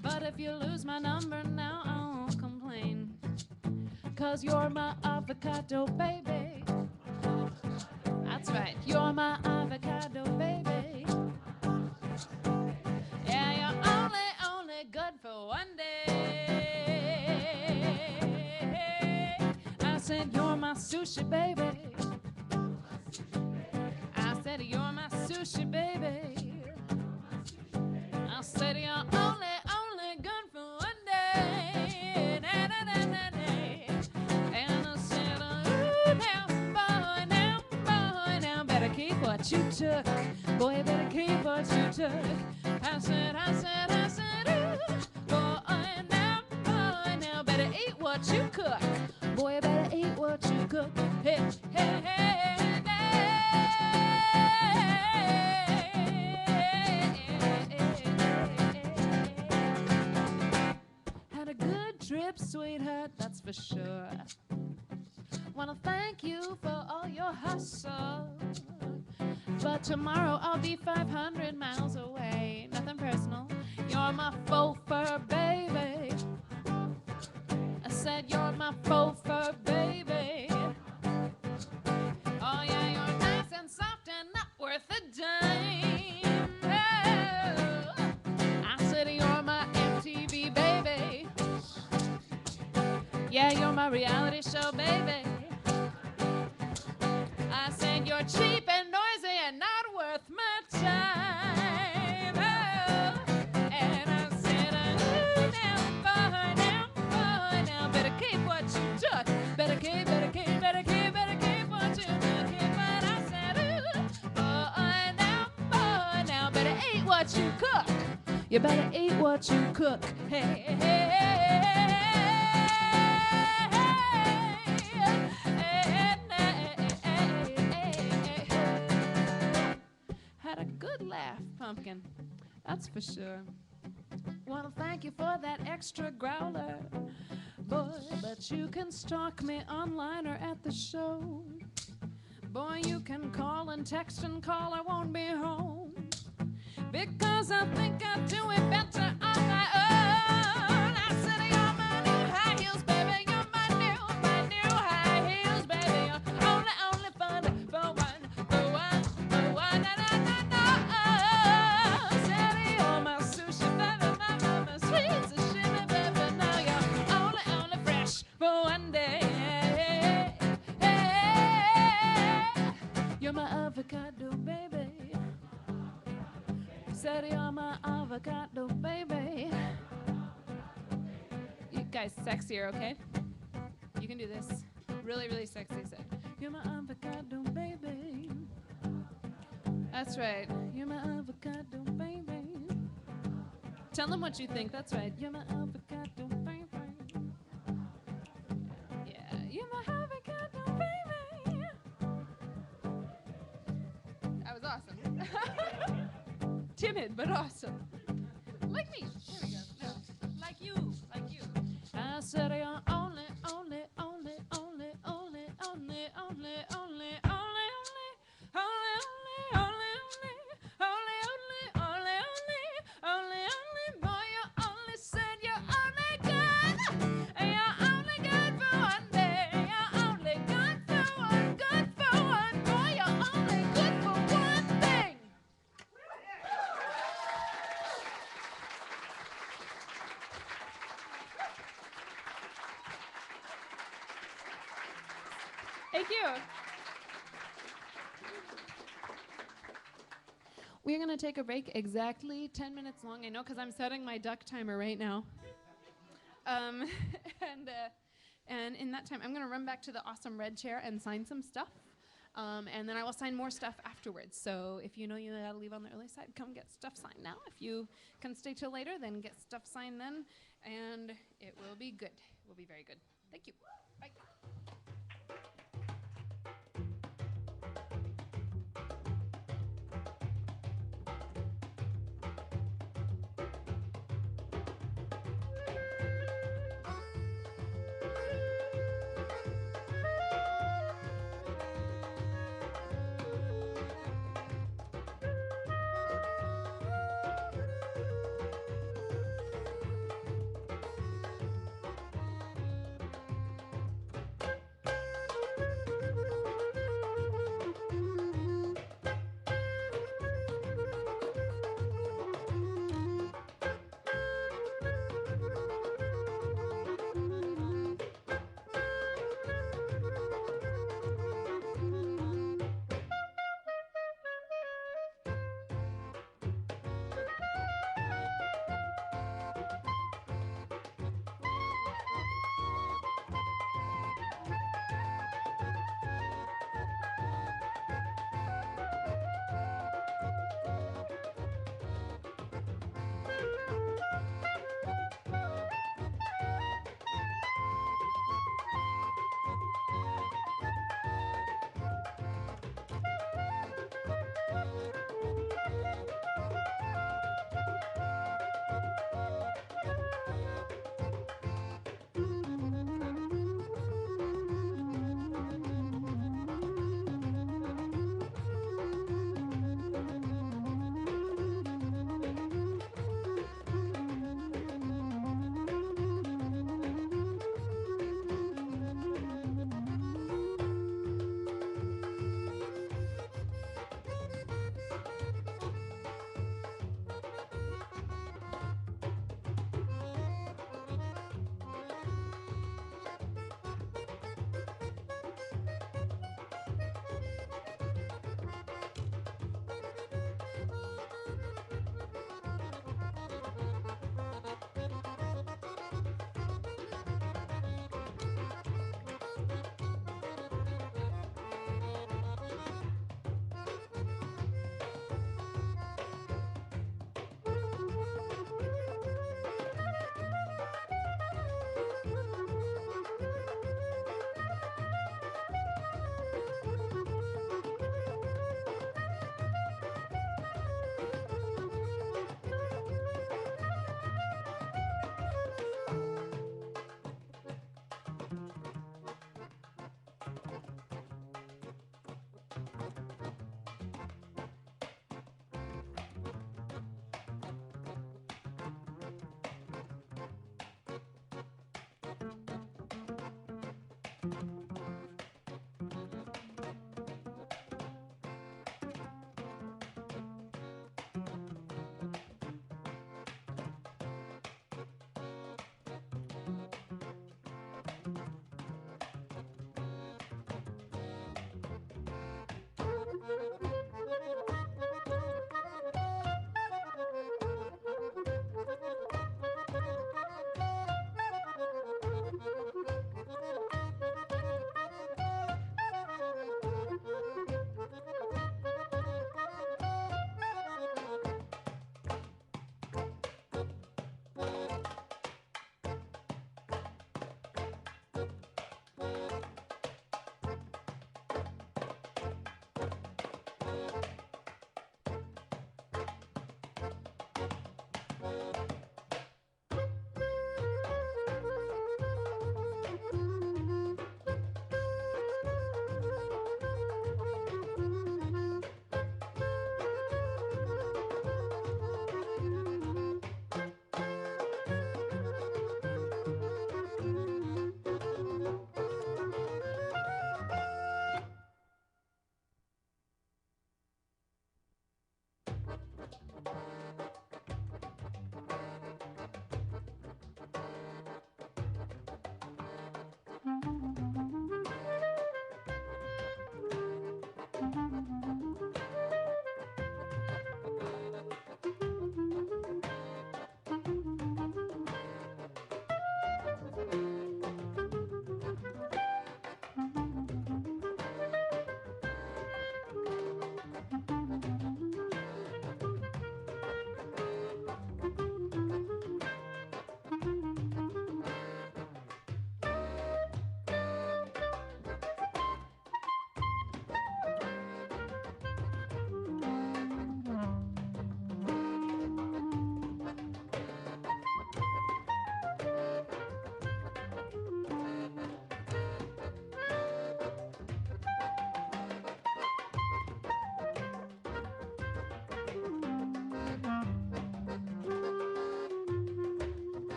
But if you lose my number now, I won't complain. 'Cause you're my avocado baby. That's right, you're my avocado baby. Yeah, you're only good for one day. I said, you're my sushi baby. I said, you're my sushi baby. I said, you're only good for one day. Na, na, na, na, na. And I said, ooh, now, better keep what you took. Boy, better keep what you took. I said, ooh, boy, now, better eat what you cook. Boy, better eat what you cook. Hey, hey, hey, Had a good trip, sweetheart, that's for sure. Wanna thank you for all your hustle. But tomorrow I'll be 500 miles away. Nothing personal. You're my faux fur baby. I said you're my faux fur baby. Oh yeah, you're nice and soft and not worth a dime. Oh, I said you're my MTV baby. Yeah, you're my reality show baby. I said you're cheap and noisy and not worth my time. Oh, and I said, now, better keep what you took. Better keep what you took. But I said, now, better eat what you cook. You better eat what you cook. Hey, hey, hey, Had a good laugh, Pumpkin. That's for sure. Want to thank you for that extra growler. Boy, but you can stalk me online or at the show. Boy, you can call and text and call, I won't be home. Because I think I do it better on my own. I said you're my new high heels, baby. You're my new high heels, baby. You're only fun for one. Na, na, na, na. Said you're my sushi, baby, my sweet said you're my avocado, baby. You guys, sexier, okay? You can do this. Really, really sexy. Said, you're my avocado, baby. That's right. You're my avocado, baby. Tell them what you think. That's right. You're my avocado, baby. Yeah, you're my avocado, baby. That was awesome. Timid, but awesome. Like me. Here we go. No. Like you. Like you. I said you're only, only, only, only, only, only, only, only, only, only, only, only, only, only, only, only, boy, you only said you're only good. You're only good for one day. You're only good for one, boy, you're only good for one thing. Thank you. We're going to take a break exactly 10 minutes long. I know because I'm setting my duck timer right now. And in that time, I'm going to run back to the awesome red chair and sign some stuff. And then I will sign more stuff afterwards. So if you know you got to leave on the early side, come get stuff signed now. If you can stay till later, then get stuff signed then. And it will be good. It will be very good. Thank you. Bye.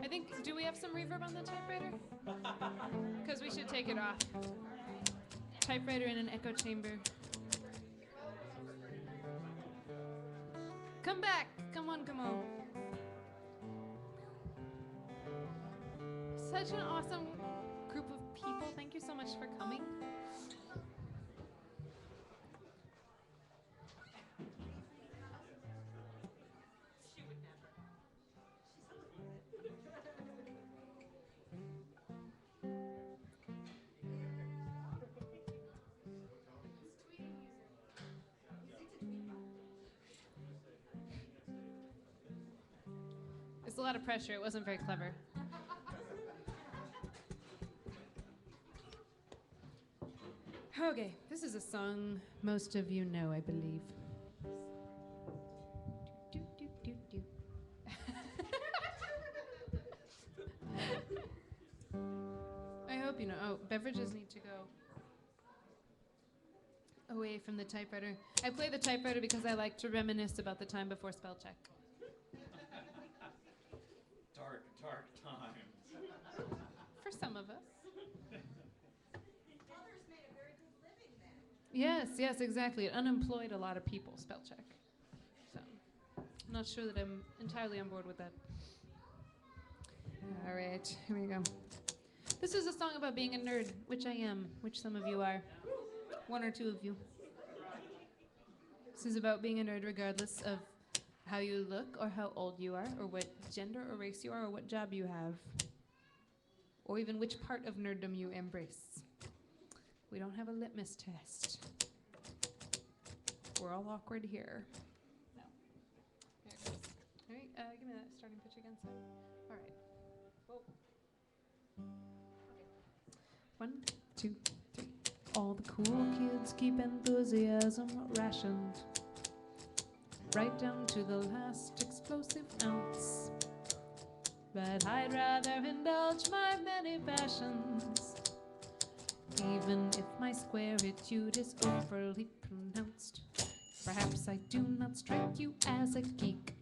I think, do we have some reverb on the typewriter? Because we should take it off. Typewriter in an echo chamber. Come back. Come on, come on. Such an awesome group of people. Thank you so much for coming. a lot of pressure. It wasn't very clever. Okay, this is a song most of you know, I believe. Do, do, do, do. I hope you know. Oh, beverages need to go away from the typewriter. I play the typewriter because I like to reminisce about the time before spell check. Dark, dark times. For some of us. Yes, exactly. It unemployed a lot of people, spell check. So, I'm not sure that I'm entirely on board with that. All right, here we go. This is a song about being a nerd, which I am, which some of you are. One or two of you. This is about being a nerd regardless of how you look or how old you are or what gender or race you are or what job you have or even which part of nerddom you embrace. We don't have a litmus test. We're all awkward here. No. Here it goes. All right, give me that starting pitch again, sir. All right. Whoa. Okay. 1, 2, 3. All the cool kids keep enthusiasm rationed, right down to the last explosive ounce. But I'd rather indulge my many passions, even if my squaritude is overly pronounced. Perhaps I do not strike you as a geek,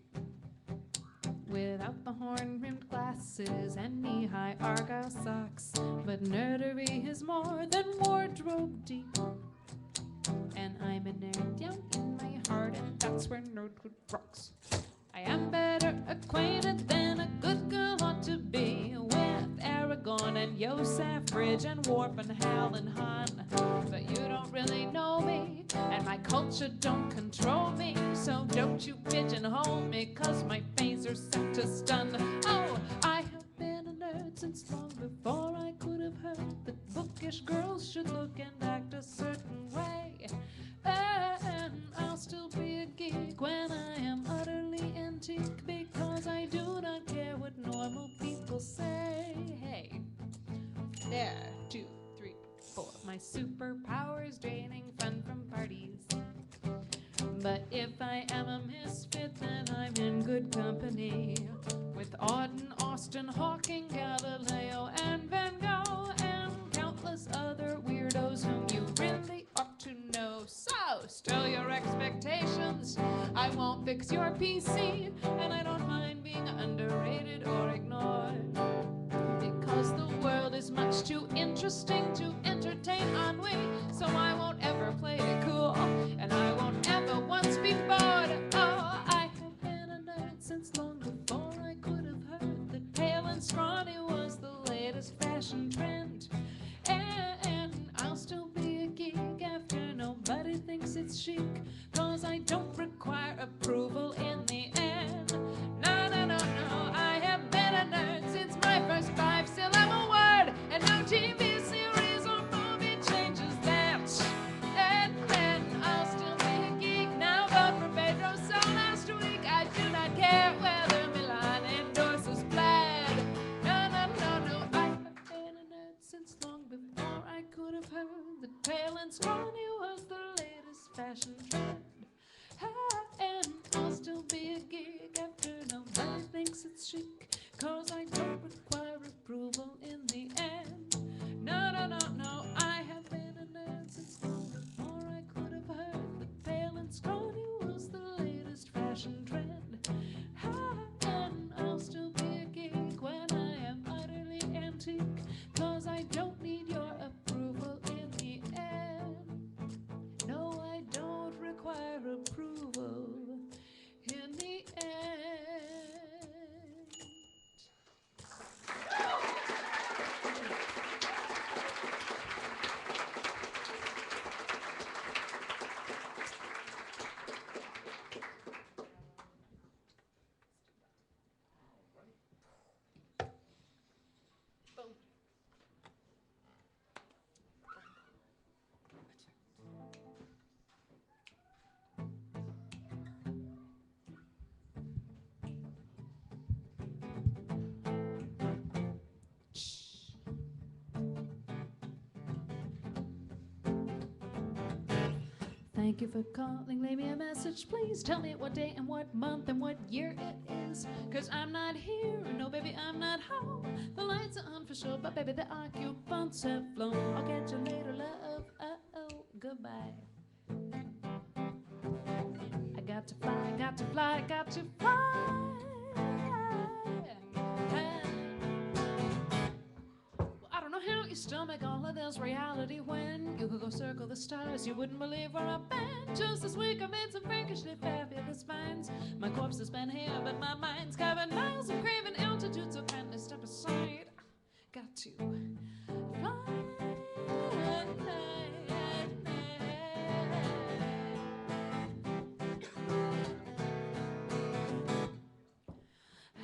without the horn-rimmed glasses and knee-high argyle socks. But nerdery is more than wardrobe deep, and I'm a nerd down in my heart, and that's where nerdhood rocks. I am better acquainted than a good girl ought to be with Aragorn and Yosef Bridge and Worf and Hal and Han. But you don't really know me, and my culture don't control me. So don't you pigeonhole me, 'cause my phaser's set to stun. Oh, I have been a nerd since long before I could have heard that bookish girls should look and act a certain way. And I'll still be a geek when I am utterly antique, because I do not care what normal people say. Hey, there, 2, 3, 4. My superpower is draining fun from parties. But if I am a misfit, then I'm in good company with Auden, Austin, Hawking, Galileo, and Van Gogh, and countless other weirdos whom you really ought to know. So, still your expectations. I won't fix your PC, and I don't mind being underrated or ignored, because the world is much too interesting to entertain ennui. So I won't ever play it cool, and I won't ever once be bored. Oh, I have been a nerd since long before I could have heard that pale and scrawny was the latest fashion trend. And I'll still be a geek after nobody thinks it's chic, 'cause I don't require approval in the end. No, no, no, no, I have been a nerd since my first 5-syllable word, and no TV series or movie changes that. And then I'll still be a geek. Now vote for Pedro so last week. I do not care whether Milan endorses plaid. No, no, no, no, I have been a nerd since long before I could have heard that pale and scrawny was the latest fashion trend. And I'll still be a geek after nobody thinks it's chic, 'cause I don't require approval in the end. No, no, no, no, I have been a nerd since long before I could have heard that pale and scrawny was the latest fashion trend. And I'll still be a geek when I am utterly antique, 'cause I don't need your approval in the end. No, I don't require approval in the end. thank you for calling. Leave me a message, please. Tell me what day and what month and what year it is. 'Cause I'm not here, no baby, I'm not home. The lights are on for sure, but baby, the occupants have flown. I'll catch you later, love. Uh-oh, goodbye. I got to fly, got to fly, got to fly. I don't know how you stomach all of this reality when you could go circle the stars. You wouldn't believe where I've been. Just this week I made some freakishly fabulous finds. My corpse has been here, but my mind's covered miles of craving altitude. So kindly step aside. Got to fly.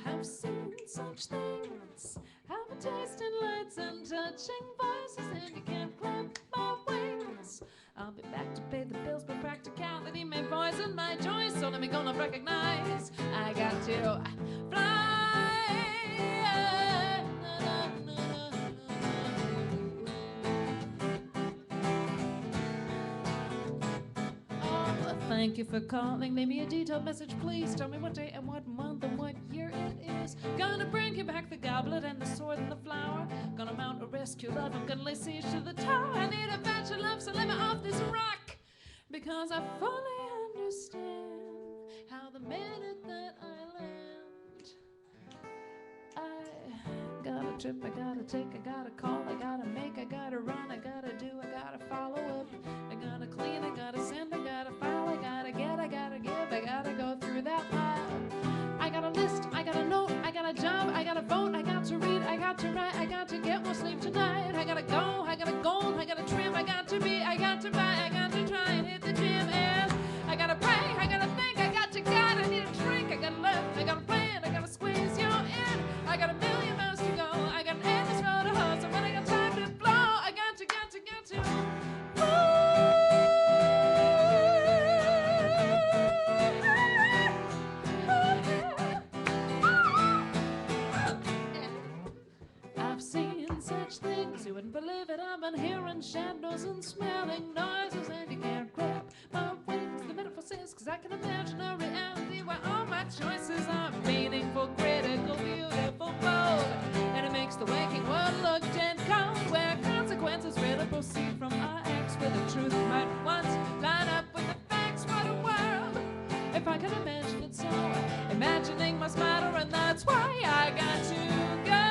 I've seen such things. Have a taste in lights and touching voices, and you can't clap my wings. I'll be back to pay the bills, but practicality may poison my joy. So let me go and recognize I got to fly. Oh, thank you for calling. Leave me a detailed message, please. Tell me what day and what month and what year it is. Gonna bring you back the goblet and the sword and the flower. Gonna mount a rescue love. I'm gonna lay siege to the tower. I need a batch of love, so let me off this rock. Because I fully understand how the minute that I land, I got a trip, I gotta take, I gotta call, I gotta make, I gotta run, I gotta do, I gotta follow up, I gotta clean, I gotta send, I gotta file, I gotta get, I gotta give, I gotta go through that pile. I got a list, I got a note, I got a job, I got a vote, I got to read, I got to write, I got to get more sleep tonight. I gotta go, I got a goal, I got a trim, I got to be, I got to buy, I got to try and hit the gym. And I gotta pray, I gotta think, I got to God, I need a drink, I gotta love, I gotta plan, I gotta squeeze you in. I got a million miles to go, I got an endless road to hustle, but I got time to flow. I got to. I've seen such things you wouldn't believe it. I've been hearing shadows and smelling noises, and you can't grab my wings. The metaphor says, 'cause I can imagine a reality where all my choices are meaningful, critical, beautiful, bold, and it makes the waking world look dead cold, where consequences really proceed from our acts, where the truth might once line up with the facts. What a world if I could imagine it so. Imagining must matter, and that's why I got to go.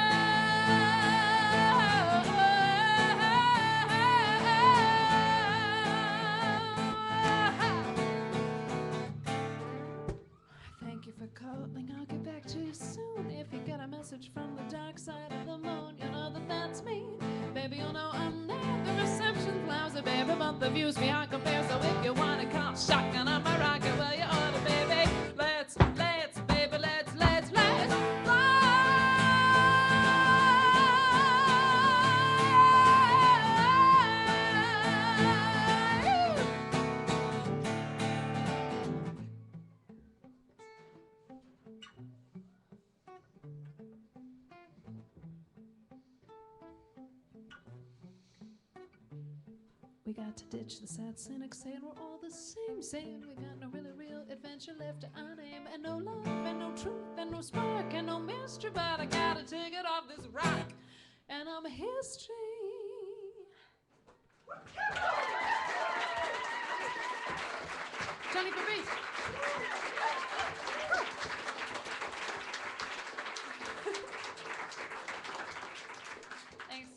Thank you for calling. I'll get back to you soon. If you get a message from the dark side of the moon, you know that that's me. Baby, you know I'm there. The reception lousy, baby, but the views beyond compare. So if you wanna call shotgun on my rocket, well, you ought to, baby. Let's, baby, let's fly. We got to ditch the sad cynics saying we're all the same, saying we got no really real adventure left to our name, and no love and no truth and no spark and no mystery, but I gotta take it off this rock, and I'm a history. Johnny Fabrice. Thanks.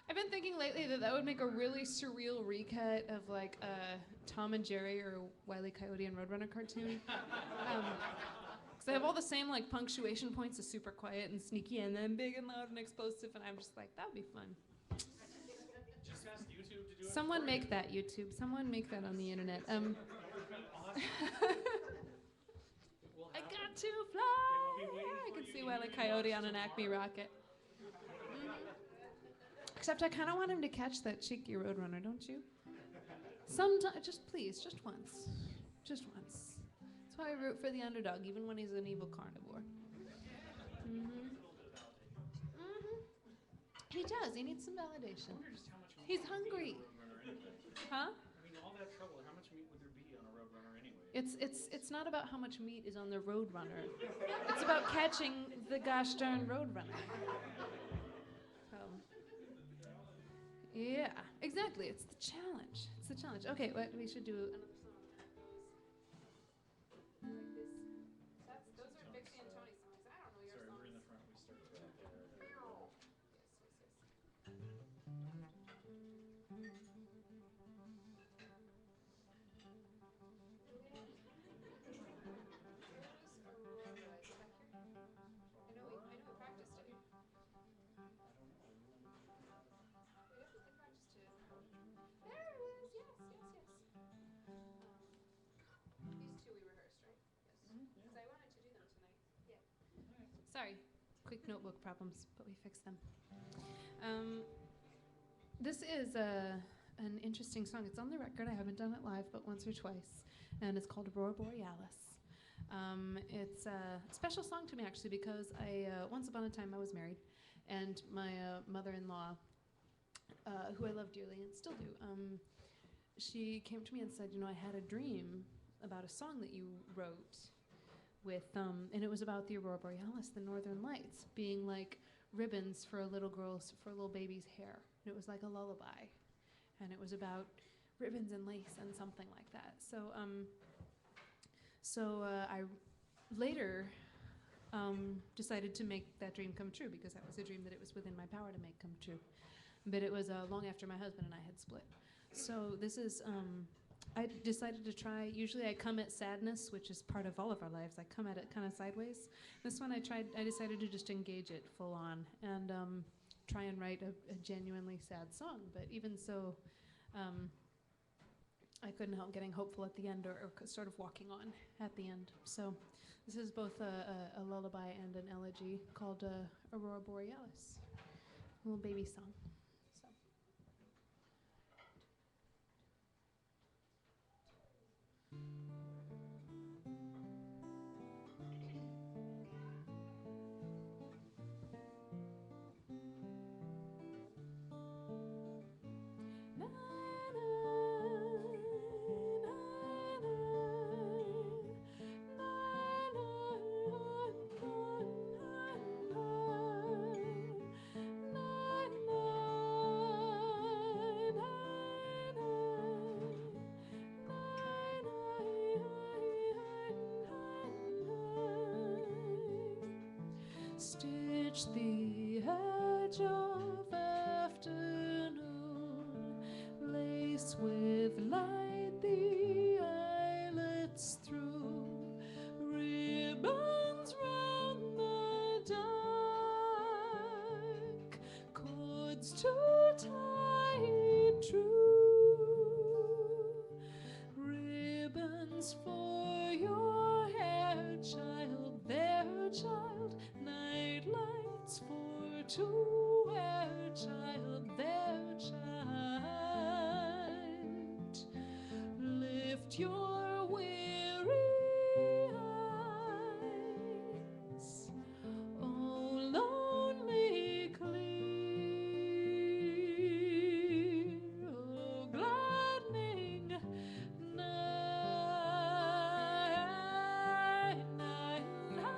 I've been thinking lately that would make a really surreal recut of like a Tom and Jerry or Wile E. Coyote and Roadrunner cartoon. Because they have all the same like punctuation points, is super quiet and sneaky and then big and loud and explosive, and I'm just like, that would be fun. Just ask YouTube to do it. Someone make that YouTube. Someone make that on the internet. I got to fly. I can see Wile E. Coyote on an Acme rocket. Except I kind of want him to catch that cheeky Roadrunner, don't you? Sometimes, just please, just once. Just once. That's why I root for the underdog, even when he's an evil carnivore. He does. He needs some validation. He's hungry. Huh? I mean, all that trouble, how much meat would there be? It's not about how much meat is on the Roadrunner. It's about catching the gosh darn Roadrunner. Yeah, exactly. It's the challenge. It's the challenge. Okay, what we should do another song. Those are Vixie and Tony songs. I don't know your songs. We're in the front. We start right there. Sorry, quick notebook problems, but we fixed them. This is an interesting song. It's on the record. I haven't done it live, but once or twice, and it's called Aurora Borealis. It's a special song to me, actually, because once upon a time I was married, and my mother-in-law, who I love dearly and still do, she came to me and said, I had a dream about a song that you wrote with, and it was about the Aurora Borealis, the Northern Lights, being like ribbons for a little baby's hair. And it was like a lullaby, and it was about ribbons and lace and something like that. So I later decided to make that dream come true, because that was a dream that it was within my power to make come true. But it was long after my husband and I had split. So this is, I decided to try, usually I come at sadness, which is part of all of our lives. I come at it kind of sideways. This one I decided to just engage it full on and try and write a genuinely sad song. But even so, I couldn't help getting hopeful at the end, or sort of walking on at the end. So this is both a lullaby and an elegy called Aurora Borealis, a little baby song. So. Stitch the edge of afternoon, lace with light the eyelets through, ribbons round the dark, cords to tie it true, ribbons for your hair, child, their child, night lights for to wear, child, their child. Lift your weary eyes, oh lonely clear, oh gladdening night, night, night, night.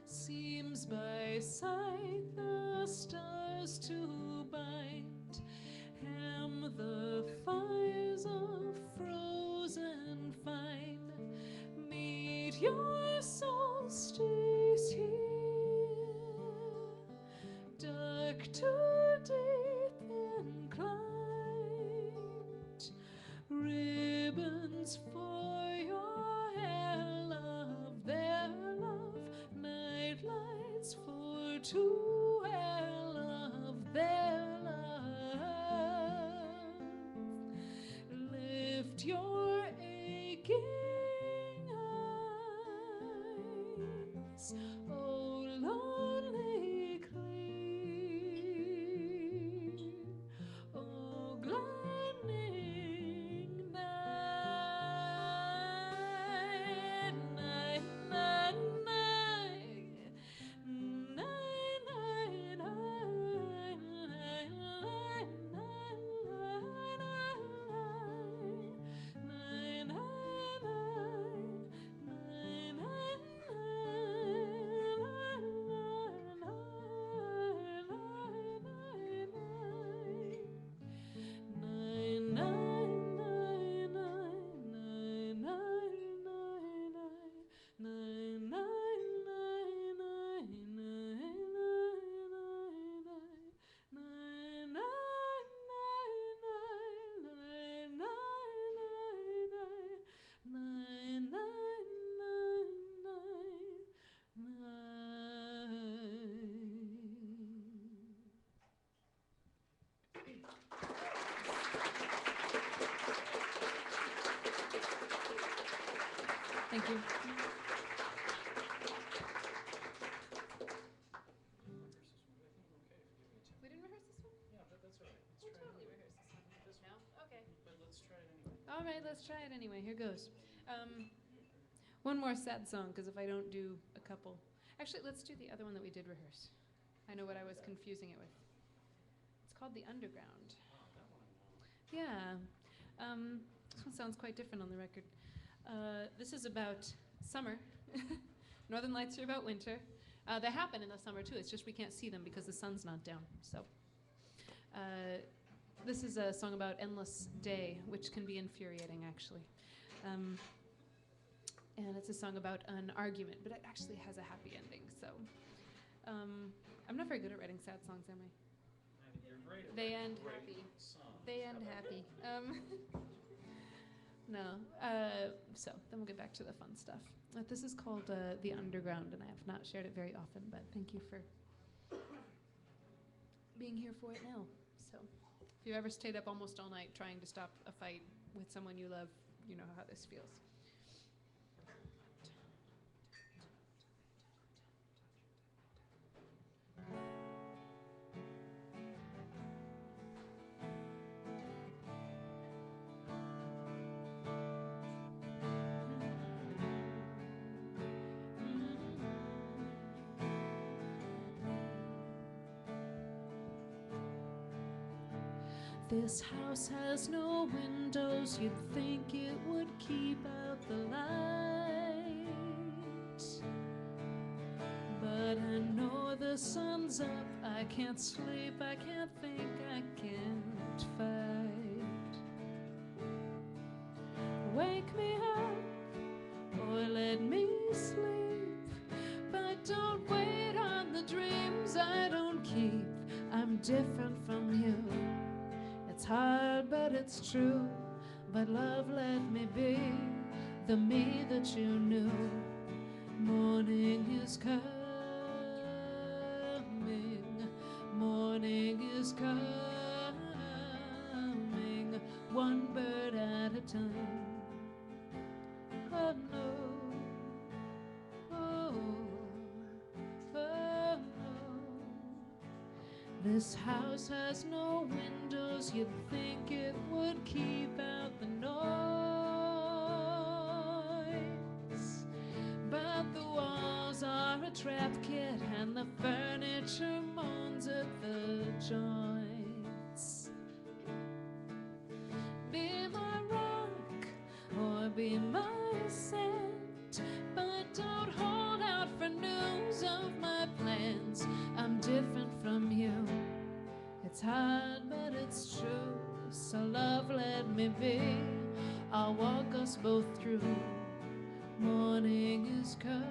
Seems by sight the stars to bind, hem the fires of frozen fine, meet your solstice here, dark to death inclined, ribbons for your hair, love, their love, night lights for to wear, love, their love. Lift your aching eyes, oh lonely clear, you. We didn't rehearse this one? Yeah, but that's all right. We'll totally rehearse this one. No? Okay. But let's try it anyway. All right, let's try it anyway. Here goes. One more sad song, because if I don't do a couple... Actually, let's do the other one that we did rehearse. I know what I was confusing it with. It's called The Underground. Yeah. This one sounds quite different on the record. This is about summer. Northern Lights are about winter. They happen in the summer, too. It's just we can't see them because the sun's not down. So, this is a song about endless day, which can be infuriating, actually. And it's a song about an argument, but it actually has a happy ending. So, I'm not very good at writing sad songs, am I? You're great at They writing end great happy. songs. They end happy. No. So then we'll get back to the fun stuff. This is called The Underground, and I have not shared it very often, but thank you for being here for it now. So if you've ever stayed up almost all night trying to stop a fight with someone you love, you know how this feels. This house has no windows, you'd think it would keep out the light. But I know the sun's up, I can't sleep, I can't think, I can't fight. Wake me up, or let me sleep, but don't wait on the dreams I don't keep. I'm different from you. It's hard, but it's true. But love, let me be the me that you knew. Morning is coming, morning is coming, one bird at a time. Oh no, oh, oh no. This house has no windows, you'd think it would keep out the noise. But the walls are a trap, kid, and the furniture moans at the joints. Be my rock, or be my scent, but don't hold out for news of my plans. I'm different from you. It's hard, but it's true. So love, let me be. I'll walk us both through. Morning is coming,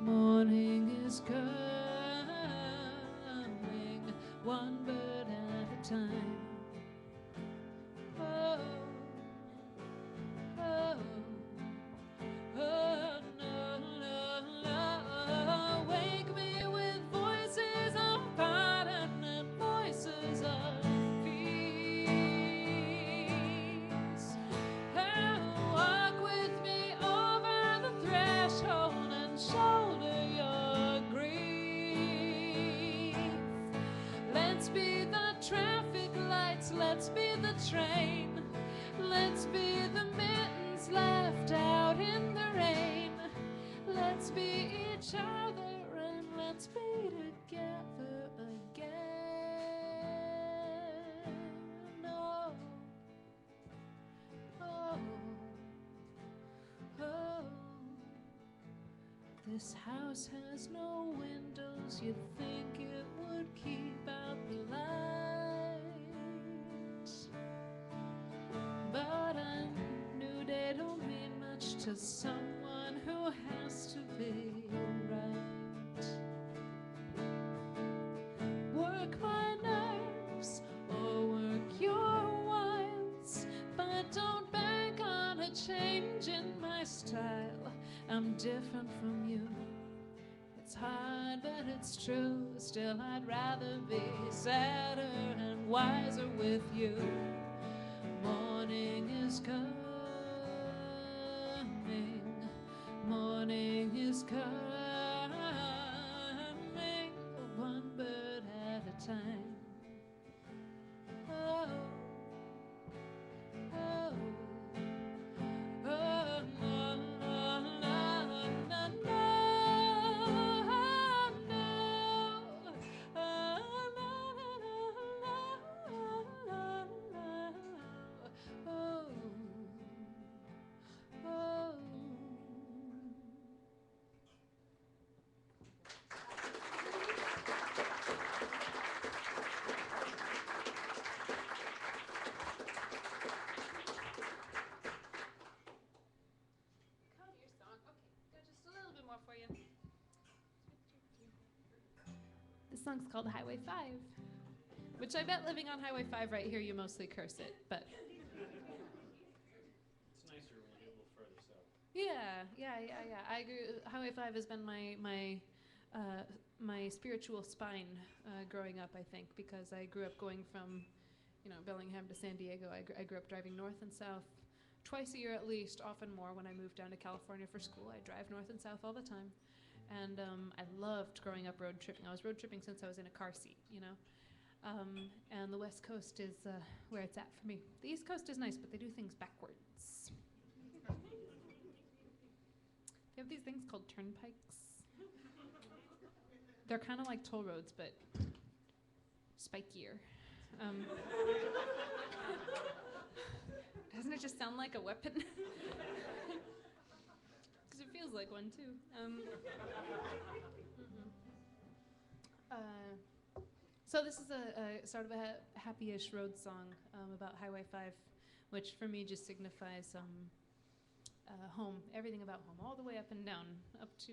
morning is coming, one bird at a time. Oh, oh, oh, no, no, no. Wake me with voices of pardon and voices of peace. Oh, walk with me over the threshold and shoulder your grief. Let's be the traffic lights, let's be the train. Let's be the mittens left out in the rain. Let's be each other and let's be together again. Oh, oh, oh. This house has no windows, you'd think it would keep out the light. But a new day don't mean much to someone who has to be right. Work my nerves or work your wilds, but don't bank on a change in my style. I'm different from you. It's hard, but it's true. Still, I'd rather be sadder and wiser with you. Morning is coming, coming, one bird at a time. Oh, oh, oh, no, no, no, no, no, no. Oh, no, no, no, no, no. Oh, oh. Call your song. Okay, got just a little bit more for you. This song's called Highway 5, which I bet living on Highway 5 right here, you mostly curse it, but It's nicer when you get a little further south. yeah. I agree. Highway 5 has been my spiritual spine growing up, I think, because I grew up going from, Bellingham to San Diego. I grew up driving north and south twice a year at least, often more when I moved down to California for school. I drive north and south all the time. And I loved growing up road tripping. I was road tripping since I was in a car seat, and the West Coast is where it's at for me. The East Coast is nice, but they do things backwards. They have these things called turnpikes. They're kind of like toll roads, but spikier. Doesn't it just sound like a weapon? Because it feels like one, too. So this is a sort of a happy-ish road song about Highway 5, which for me just signifies home, everything about home, all the way up and down, up to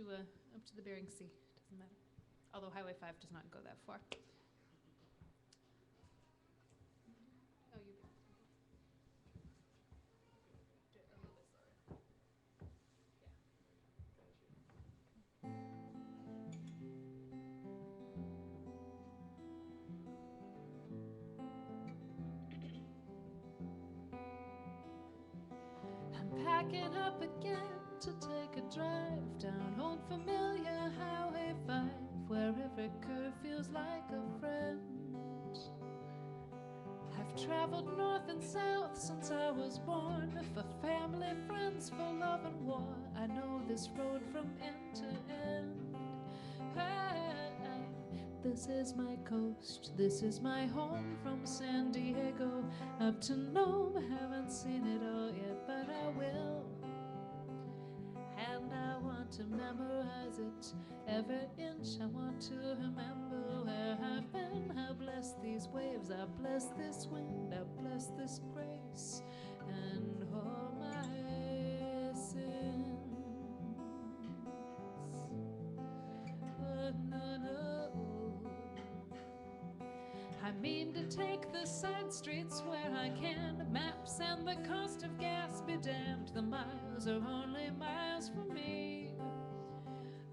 the Bering Sea. Doesn't matter. Although Highway 5 does not go that far. Oh, you. Do it a little bit slower. I'm packing up again to take a drive down old familiar Highway 5, where every curve feels like a friend. I've traveled north and south since I was born, for family, friends, for love and war. I know this road from end to end. This is my coast, this is my home, from San Diego up to Nome. Haven't seen it all yet, but I will. And I want to memorize it, every inch. I want to remember where I've been. I bless these waves, I bless this wind, I bless this grace, and all my sins. But no, I mean to take the side streets where I can. Maps and the cost of gas be damned. The miles are only miles for me.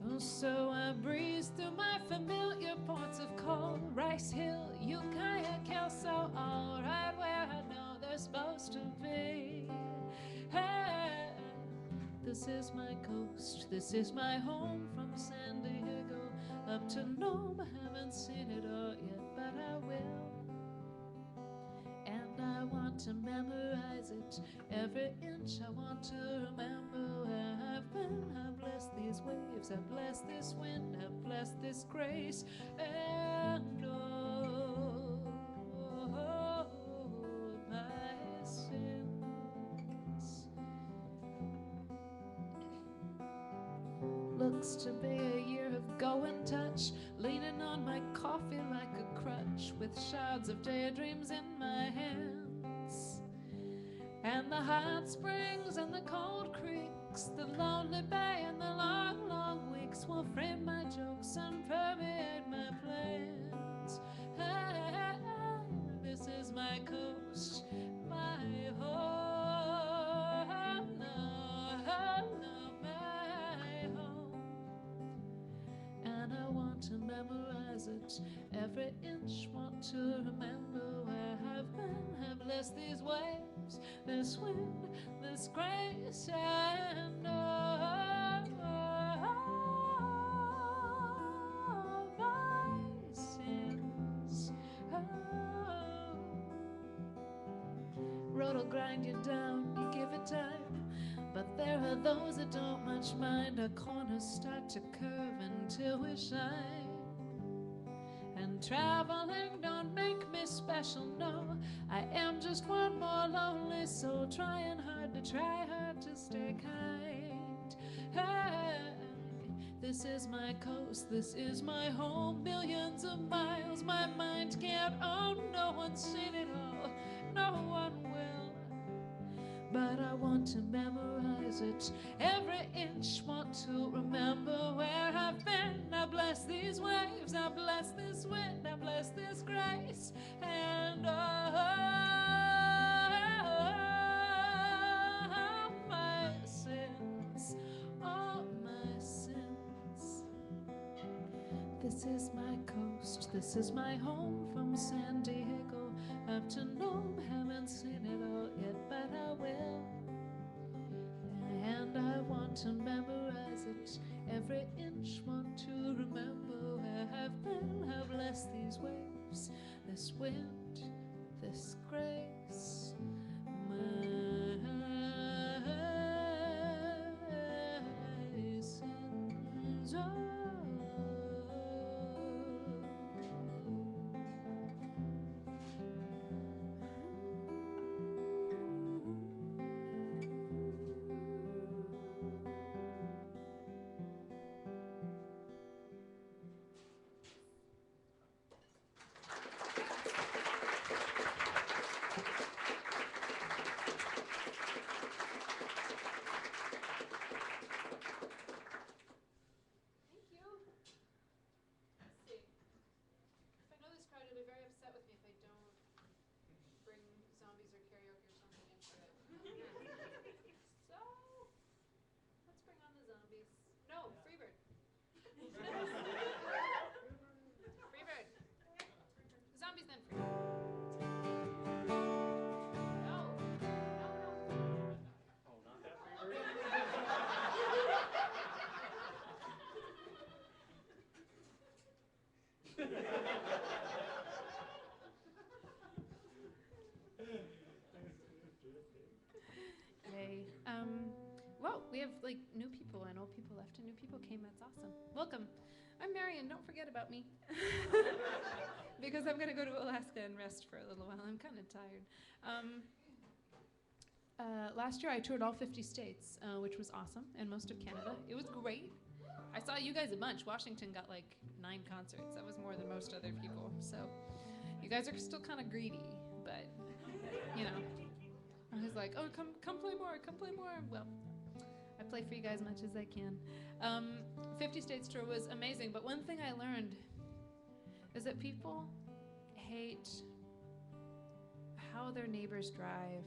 Oh, so I breeze through my familiar ports of call. Rice Hill, Ukiah, Kelso, all right where I know they're supposed to be. Hey, this is my coast, this is my home, from San Diego up to Nome. I haven't seen it all yet, but I will. And I want to memorize it, every inch. I want to remember where I've been. I bless these waves, I bless this wind, I bless this grace, and all my sins. Looks to be a year of go and touch, leaning on my coffee like a crutch, with shards of daydreams in my hands. And the hot springs and the cold creeks, the lonely bay and the long, long weeks will frame my jokes and permeate my plans. This is my coast, my home, my home. And I want to memorize it, every inch. Want to remember where I've been. I bless these waves, this wind, this grace, and all it'll grind you down, you give it time. But there are those that don't much mind. Our corners start to curve until we shine. And traveling don't make me special, no. I am just one more lonely soul, trying hard to stay kind. Hey, this is my coast, this is my home, millions of miles my mind can't own. No one's seen it all, no one will. But I want to memorize it, every inch want to remember where I've been. I bless these waves, I bless this wind, I bless this grace, and all my sins, all my sins. This is my coast, this is my home, from San Diego up to Nome. Haven't seen it all yet, but I will. And I want to memorize it, every inch want to remember where I've been. I bless these waves, this wind, this grace, my sins. Well, we have like new people and old people left and new people came. That's awesome. Welcome. I'm Marian. Don't forget about me. Because I'm going to go to Alaska and rest for a little while. I'm kind of tired. Last year I toured all 50 states, which was awesome, and most of Canada. It was great. I saw you guys a bunch. Washington got like 9 concerts. That was more than most other people. So you guys are still kind of greedy, but you know. I was like, oh, come play more, come play more. Well, I play for you guys as much as I can. 50 States tour was amazing, but one thing I learned is that people hate how their neighbors drive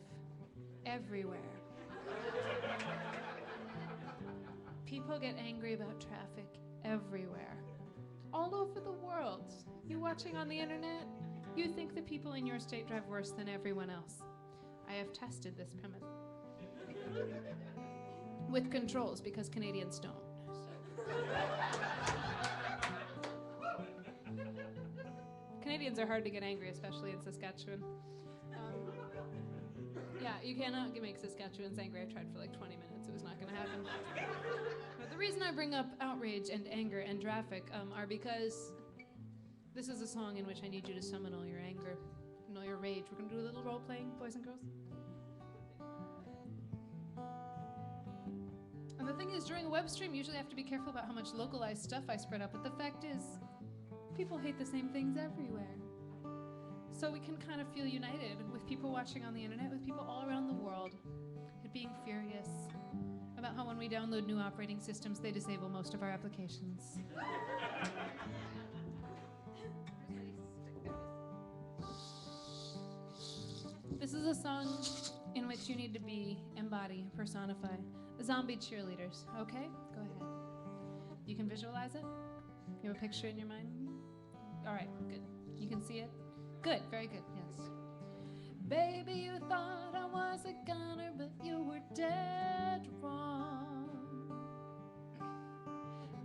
everywhere. People get angry about traffic everywhere, all over the world. You watching on the internet, you think the people in your state drive worse than everyone else. I have tested this premise with controls because Canadians don't. Canadians are hard to get angry, especially in Saskatchewan. Yeah, you cannot make Saskatchewans angry. I tried for like 20 minutes. It was not going to happen. But the reason I bring up outrage and anger and traffic are because this is a song in which I need you to summon all your anger and all your rage. We're going to do a little role-playing, boys and girls. And the thing is, during a web stream, usually I have to be careful about how much localized stuff I spread out, but the fact is, people hate the same things everywhere. So we can kind of feel united with people watching on the internet, with people all around the world, being furious about how when we download new operating systems, they disable most of our applications. This is a song in which you need to embody, personify. The zombie cheerleaders, okay? Go ahead. You can visualize it? You have a picture in your mind? All right, good. You can see it? Good, very good, yes. Baby, you thought I was a gunner, but you were dead wrong.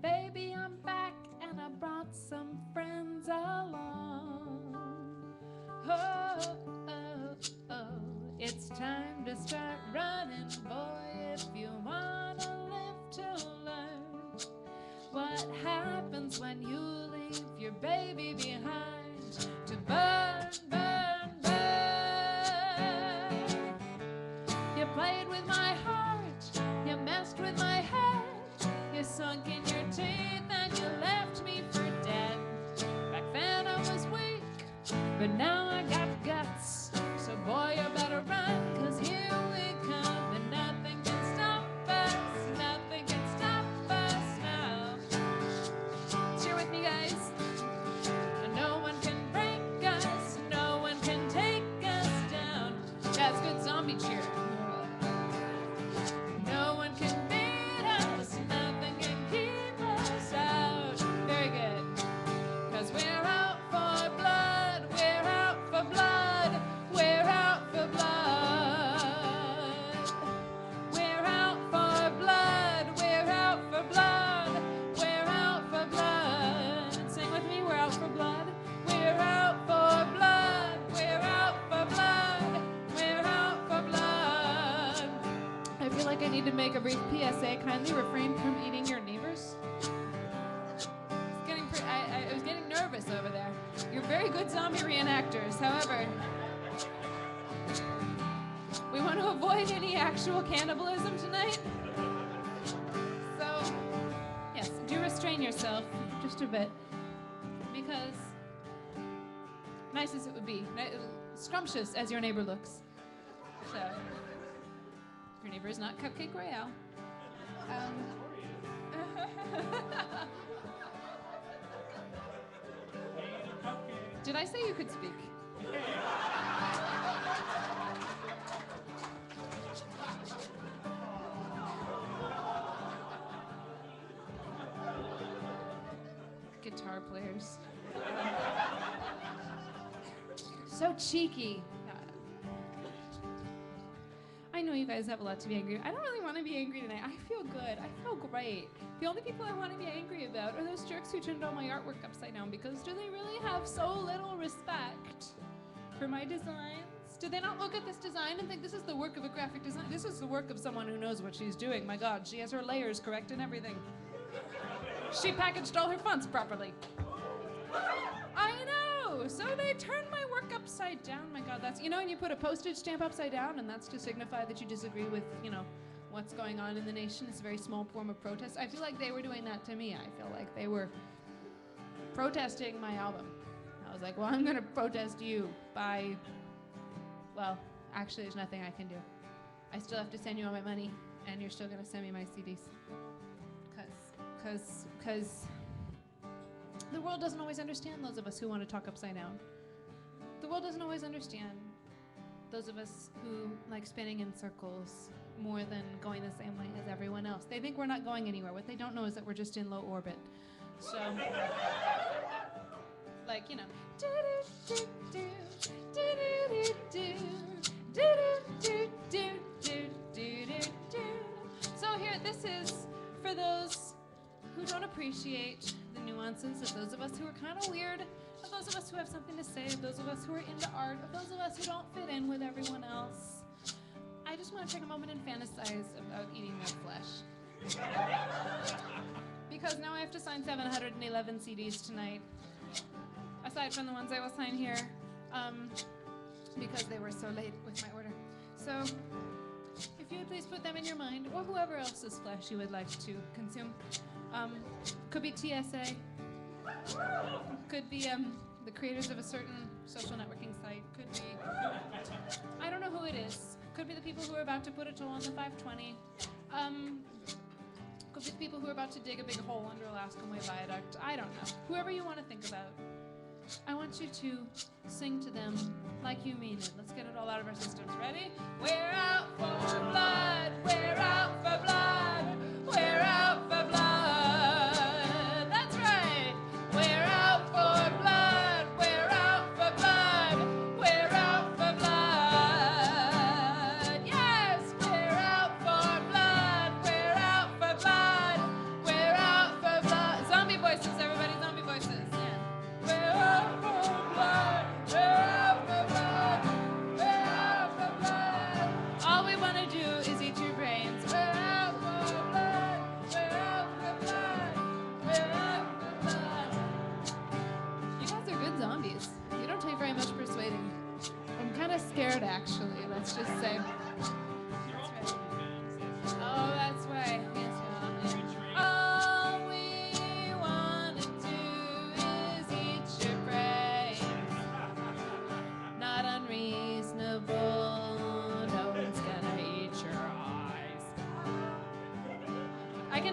Baby, I'm back and I brought some friends along. Oh, oh, oh, it's time to start running, boy, if you wanna live to learn what happens when you leave your baby behind to burn, burn, burn. You played with my heart, you messed with my head, you sunk in your teeth and you left me for dead. Back then I was weak, but now I got guts. So boy, you better run, 'cause here we come, and nothing can stop us, nothing can stop us now. Cheer with me, guys. No one can break us, no one can take us down. That's good zombie cheer. No one can beat us, nothing can keep us out. Very good. 'Cause we're out for blood, we're out for blood, we're out for blood. We're out for blood, we're out for blood, we're out for blood. Sing with me, we're out for blood. We're out for blood, we're out for blood, we're out for blood. I feel like I need to make a brief PSA. Kindly refrain from eating your neighbors. I was getting nervous over there. You're very good zombie reenactors. However, we want to avoid any actual cannibalism tonight. So, yes, do restrain yourself just a bit. Because, nice as it would be, scrumptious as your neighbor looks. So, your neighbor is not Cupcake Royale. Did I say you could speak? Guitar players. So cheeky. I know you guys have a lot to be angry. I don't really want to be angry tonight. I feel good. I feel great. The only people I want to be angry about are those jerks who turned all my artwork upside down, because do they really have so little respect for my designs? Do they not look at this design and think this is the work of a graphic designer? This is the work of someone who knows what she's doing. My God, she has her layers correct and everything. She packaged all her fonts properly. I know! So they turned my work upside down. My God, that's, and you put a postage stamp upside down, and that's to signify that you disagree with, what's going on in the nation. It's a very small form of protest. I feel like they were doing that to me. I feel like they were protesting my album. I was like, well, I'm gonna protest you by, well, actually there's nothing I can do. I still have to send you all my money, and you're still gonna send me my CDs. Because the world doesn't always understand those of us who want to talk upside down. The world doesn't always understand those of us who like spinning in circles more than going the same way as everyone else. They think we're not going anywhere. What they don't know is that we're just in low orbit. So, like, So here, this is for those who don't appreciate the nuances of those of us who are kind of weird, of those of us who have something to say, of those of us who are into art, of those of us who don't fit in with everyone else. I just want to take a moment and fantasize about eating their flesh. Because now I have to sign 711 CDs tonight, aside from the ones I will sign here, because they were so late with my order. So, if you would please put them in your mind, or whoever else's flesh you would like to consume. Could be TSA, could be the creators of a certain social networking site, could be, I don't know who it is, could be the people who are about to put a toll on the 520, could be the people who are about to dig a big hole under Alaskan Way Viaduct, I don't know. Whoever you want to think about, I want you to sing to them like you mean it. Let's get it all out of our systems. Ready? We're out for blood, we're out for blood, we're out for blood. That's right. We're out for blood, we're out for blood, we're out for blood. Yes, we're out for blood, we're out for blood, we're out for blood. Zombie voices, everybody, zombie voices. Yeah. We're out for blood, we're out for blood, we're out for blood.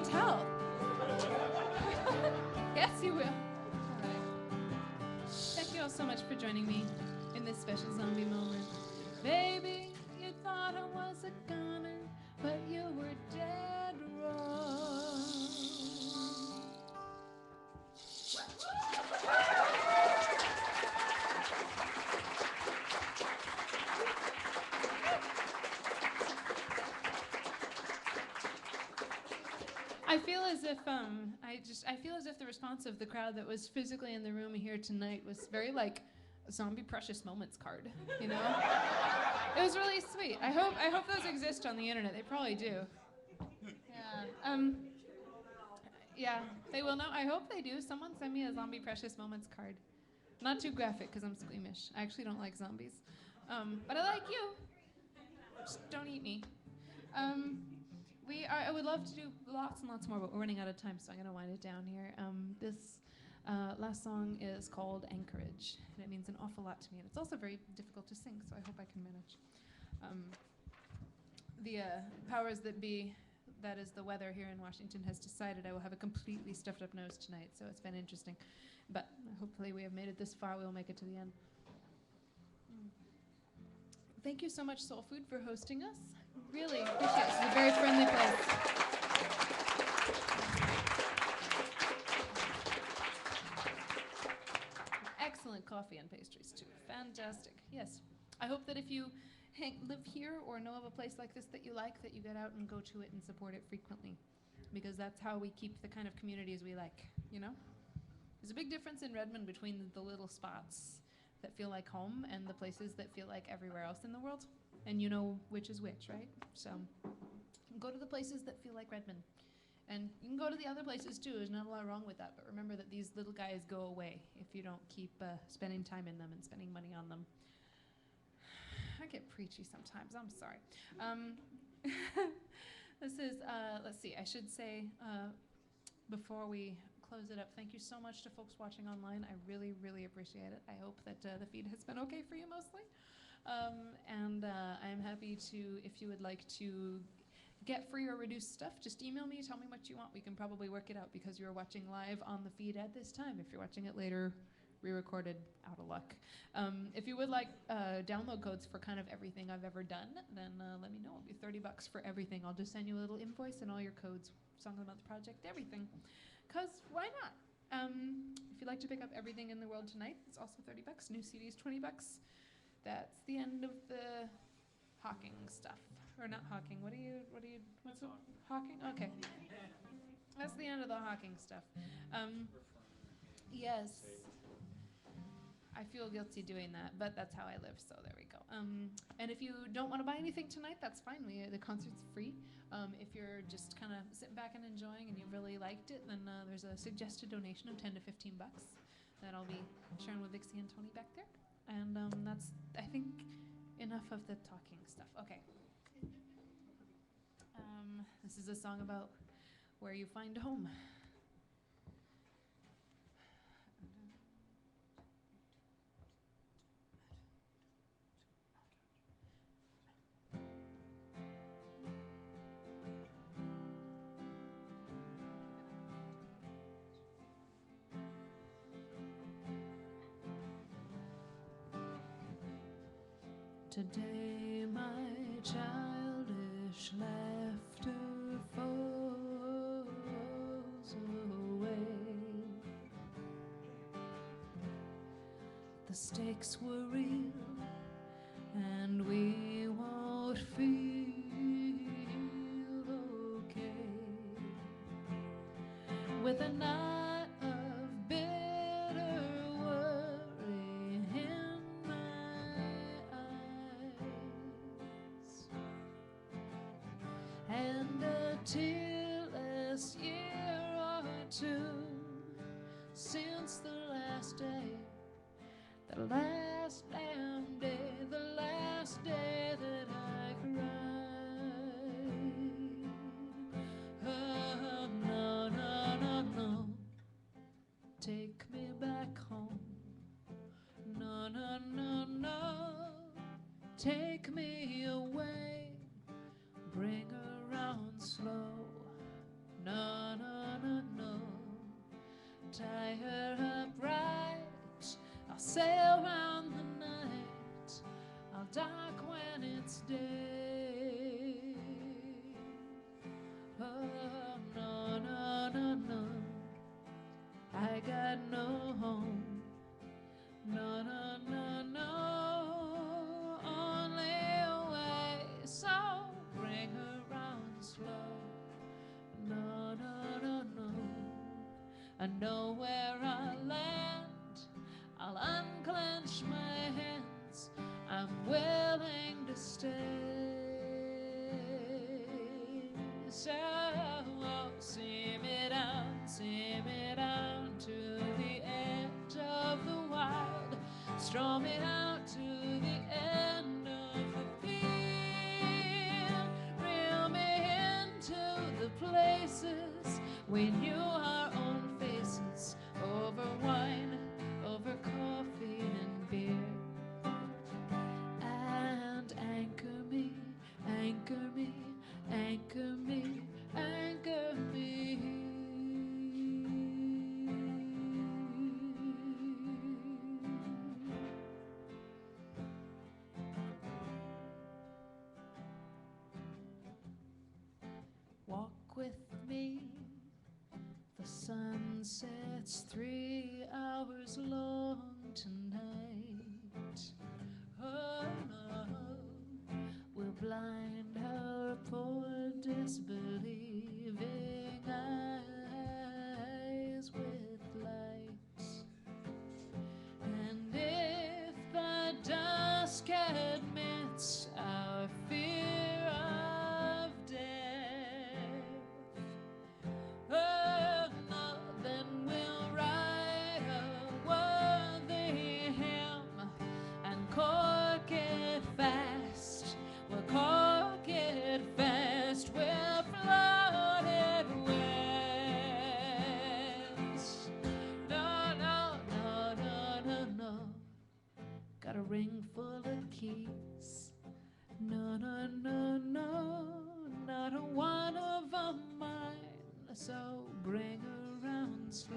can tell. Yes, you will. All right. Thank you all so much for joining me in this special zombie moment. Baby, you thought I was a goner, but you were dead wrong. I feel as if the response of the crowd that was physically in the room here tonight was very like a zombie precious moments card, you know? It was really sweet. I hope those exist on the internet. They probably do. Yeah. Yeah, they will now. I hope they do. Someone send me a zombie precious moments card. Not too graphic because I'm squeamish. I actually don't like zombies. But I like you. Just don't eat me. I would love to do lots and lots more, but we're running out of time, so I'm going to wind it down here. This last song is called Anchorage, and it means an awful lot to me, and it's also very difficult to sing, so I hope I can manage. The powers that be, that is the weather here in Washington, has decided I will have a completely stuffed up nose tonight, so it's been interesting. But hopefully we have made it this far, we will make it to the end. Thank you so much, SoulFood, for hosting us. Really appreciate it. It's a very friendly place. Excellent coffee and pastries, too. Fantastic. Yes. I hope that if you live here or know of a place like this that you like, that you get out and go to it and support it frequently. Because that's how we keep the kind of communities we like, you know? There's a big difference in Redmond between the little spots that feel like home and the places that feel like everywhere else in the world. And you know which is which, right? So go to the places that feel like Redmond. And you can go to the other places too. There's not a lot wrong with that. But remember that these little guys go away if you don't keep spending time in them and spending money on them. I get preachy sometimes. I'm sorry. This is, let's see, I should say before we close it up, thank you so much to folks watching online. I really, really appreciate it. I hope that the feed has been okay for you mostly. And I'm happy to, if you would like to get free or reduced stuff, just email me, tell me what you want. We can probably work it out because you're watching live on the feed at this time. If you're watching it later, re-recorded, out of luck. If you would like download codes for kind of everything I've ever done, then let me know. It'll be $30 for everything. I'll just send you a little invoice and all your codes, Song of the Month project, everything. Because why not? If you'd like to pick up everything in the world tonight, it's also $30. New CDs, $20. That's the end of the hawking stuff. Or not hawking, what's it? Hawking? Okay. That's the end of the hawking stuff. Yes. I feel guilty doing that, but that's how I live, so there we go. And if you don't want to buy anything tonight, that's fine. The concert's free. If you're just kind of sitting back and enjoying and you really liked it, then there's a suggested donation of $10 to $15 that I'll be sharing with Vixie and Tony back there. And that's, I think, enough of the talking stuff. Okay. This is a song about where you find home. Today my childish laughter falls away. The stakes were real and we won't feel okay. With a night of bitter worry in my eyes, and a tearless year or two since the last day, the last damn day, the last day that I cried. Oh, no, no, no, no, take me back home. No, no, no, no, take me away, bring her round slow. no, no, no, no. Tie her up right, I'll sail round the night, I'll dock when it's day. Oh, no, no, no, no, I got no home. No, no, no, no, only a way, so bring her round slow. No, no, no, no, I know where I'll land, I'll unclench my hands, I'm willing to stay. So, see me down to the edge of the wild, stroll me out to the end of the field, reel me into the places we knew our own faces, over wine, over coffee and beer, and anchor me, anchor me, anchor me, anchor me. Walk with me, the sun sets 3 hours long tonight. Oh no, we'll blind our poor disbelieving eyes with light. And if the dusk admits our fear of death, oh no, then we'll write a worthy hymn and cork it fast. We'll cork it fast, we'll float it west. No, no, no, no, no, no, got a ring full of keys. No, no, no, no, not a one of them mine, so bring her round slow.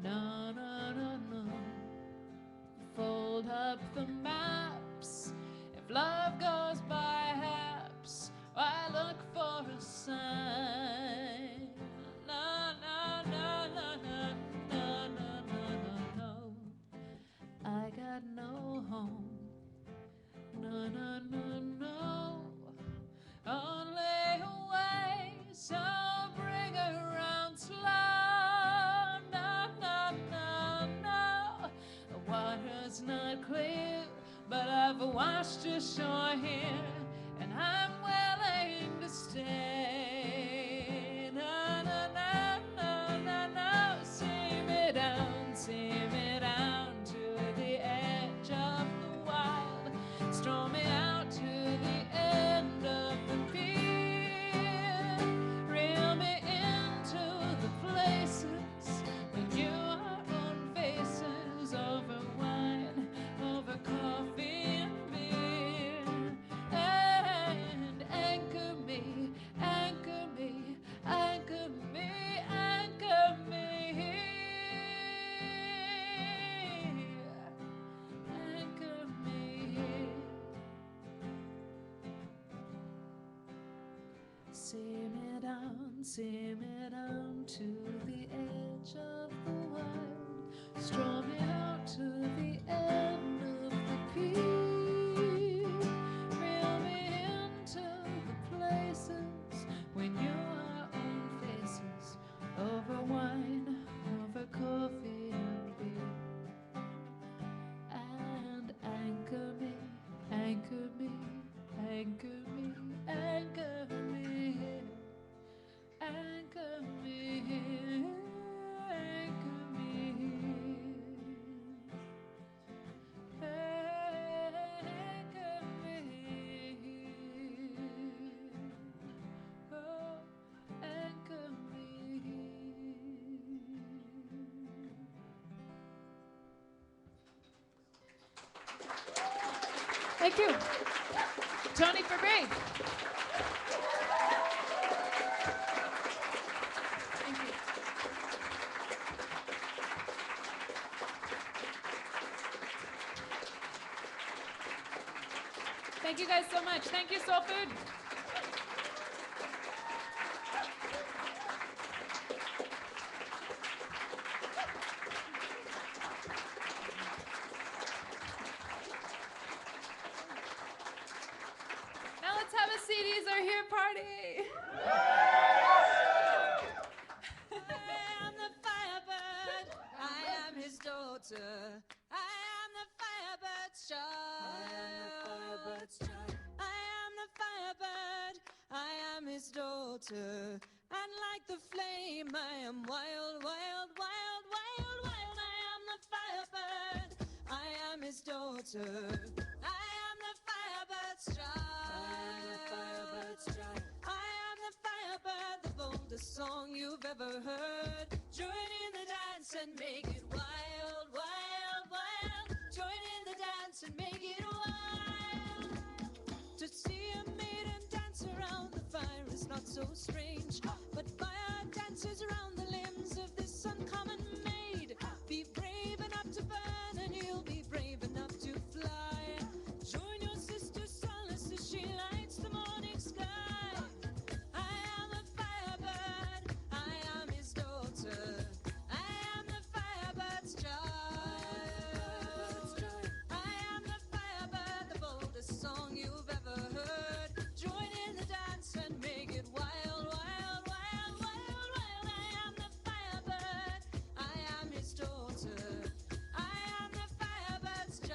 No, no, no, no, fold up the maps, if love goes by haps, I look for a sign. No, no, no, no, no, no, no, no, no, no, I got no home. No, no, no, no, only a way, so bring her round slow. No, no, no, no, the water's not clear, but I've washed ashore here, and I'm willing to stay. No, no, no, no, no, no, see me down to the edge of the wild, stroll me out to the end of the field, reel me into the places we knew our own faces, over wine, over coffee and beer, and anchor me, anchor me, anchor me, anchor me. Anchor me. See me down to the edge of the wild, stroll me out to the end of the pier, reel me into the places we knew our own faces, over wine, over coffee and beer, and anchor me, anchor me, anchor me, anchor me. Anchor me, anchor me, anchor me, oh, anchor me. Thank you, Tony Fabry. Thank you guys so much. Thank you, SoulFood. Now let's have a CDs Are Here party. I am the firebird, I am his daughter. I am the firebird's child. I am the firebird, I am his daughter. And like the flame, I am wild, wild, wild, wild, wild. I am the firebird, I am his daughter. I am the firebird's child. I am the firebird, the boldest song you've ever heard. Join in the dance and make it wild, wild, wild. Join in the dance and make it wild. To see a maiden dance around the fire is not so strange, but fire dances around the limbs of this uncommon maid. Be brave enough to burn and you'll be brave enough to fly. Join your sister Solace as she lights the morning sky. I am a firebird, I am his daughter. I am the firebird's child. I am the firebird, the boldest song you've ever heard. Join in the dance and make it wild, wild, wild, wild, wild. I am the firebird, I am his daughter. I am the firebird's child.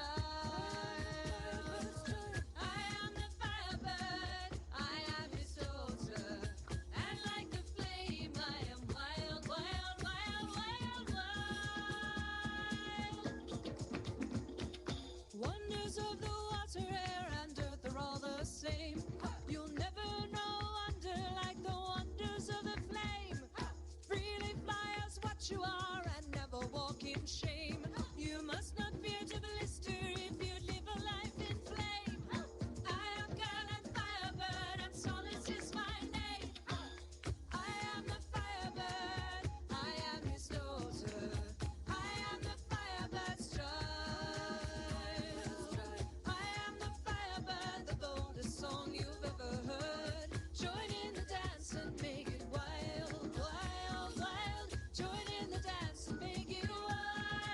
I am the firebird, I am his daughter. And like the flame, I am wild, wild, wild, wild, wild. Wonders of the water, air, and earth are all the same. You'll never know wonder like the wonders of the flame. Freely fly as what you are and never walk in shame. You must not fear to blister if you live a life in flame. I am girl and firebird, and Solace is my name. I am the firebird, I am his daughter. I am the firebird's child. I am the firebird, the boldest song you've ever heard. Join in the dance and make it wild, wild, wild. Join in the dance and make it wild.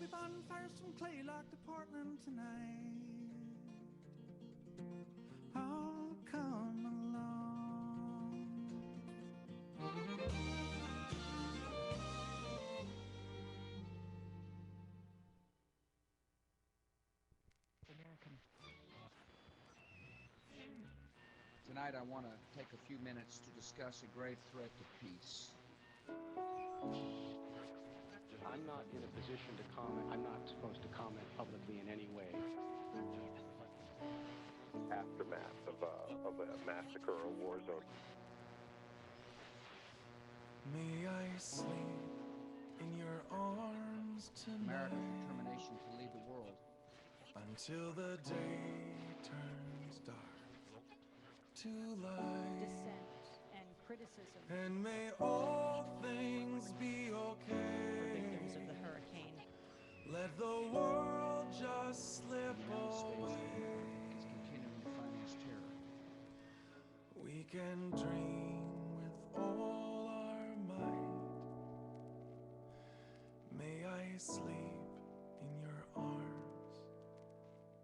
Maybe bonfires from clay like the Portland tonight. Oh, come along. Tonight I want to take a few minutes to discuss a grave threat to peace. I'm not in a position to comment. I'm not supposed to comment publicly in any way. Aftermath of a massacre or war zone. May I sleep in your arms tonight America's determination to lead the world. until the day turns dark to light. Dissent and criticism And may all things be for okay. victims of the hurricane. Let the world just slip The United States away. is continuing to finance terror. We can dream with all our might. May I sleep in your arms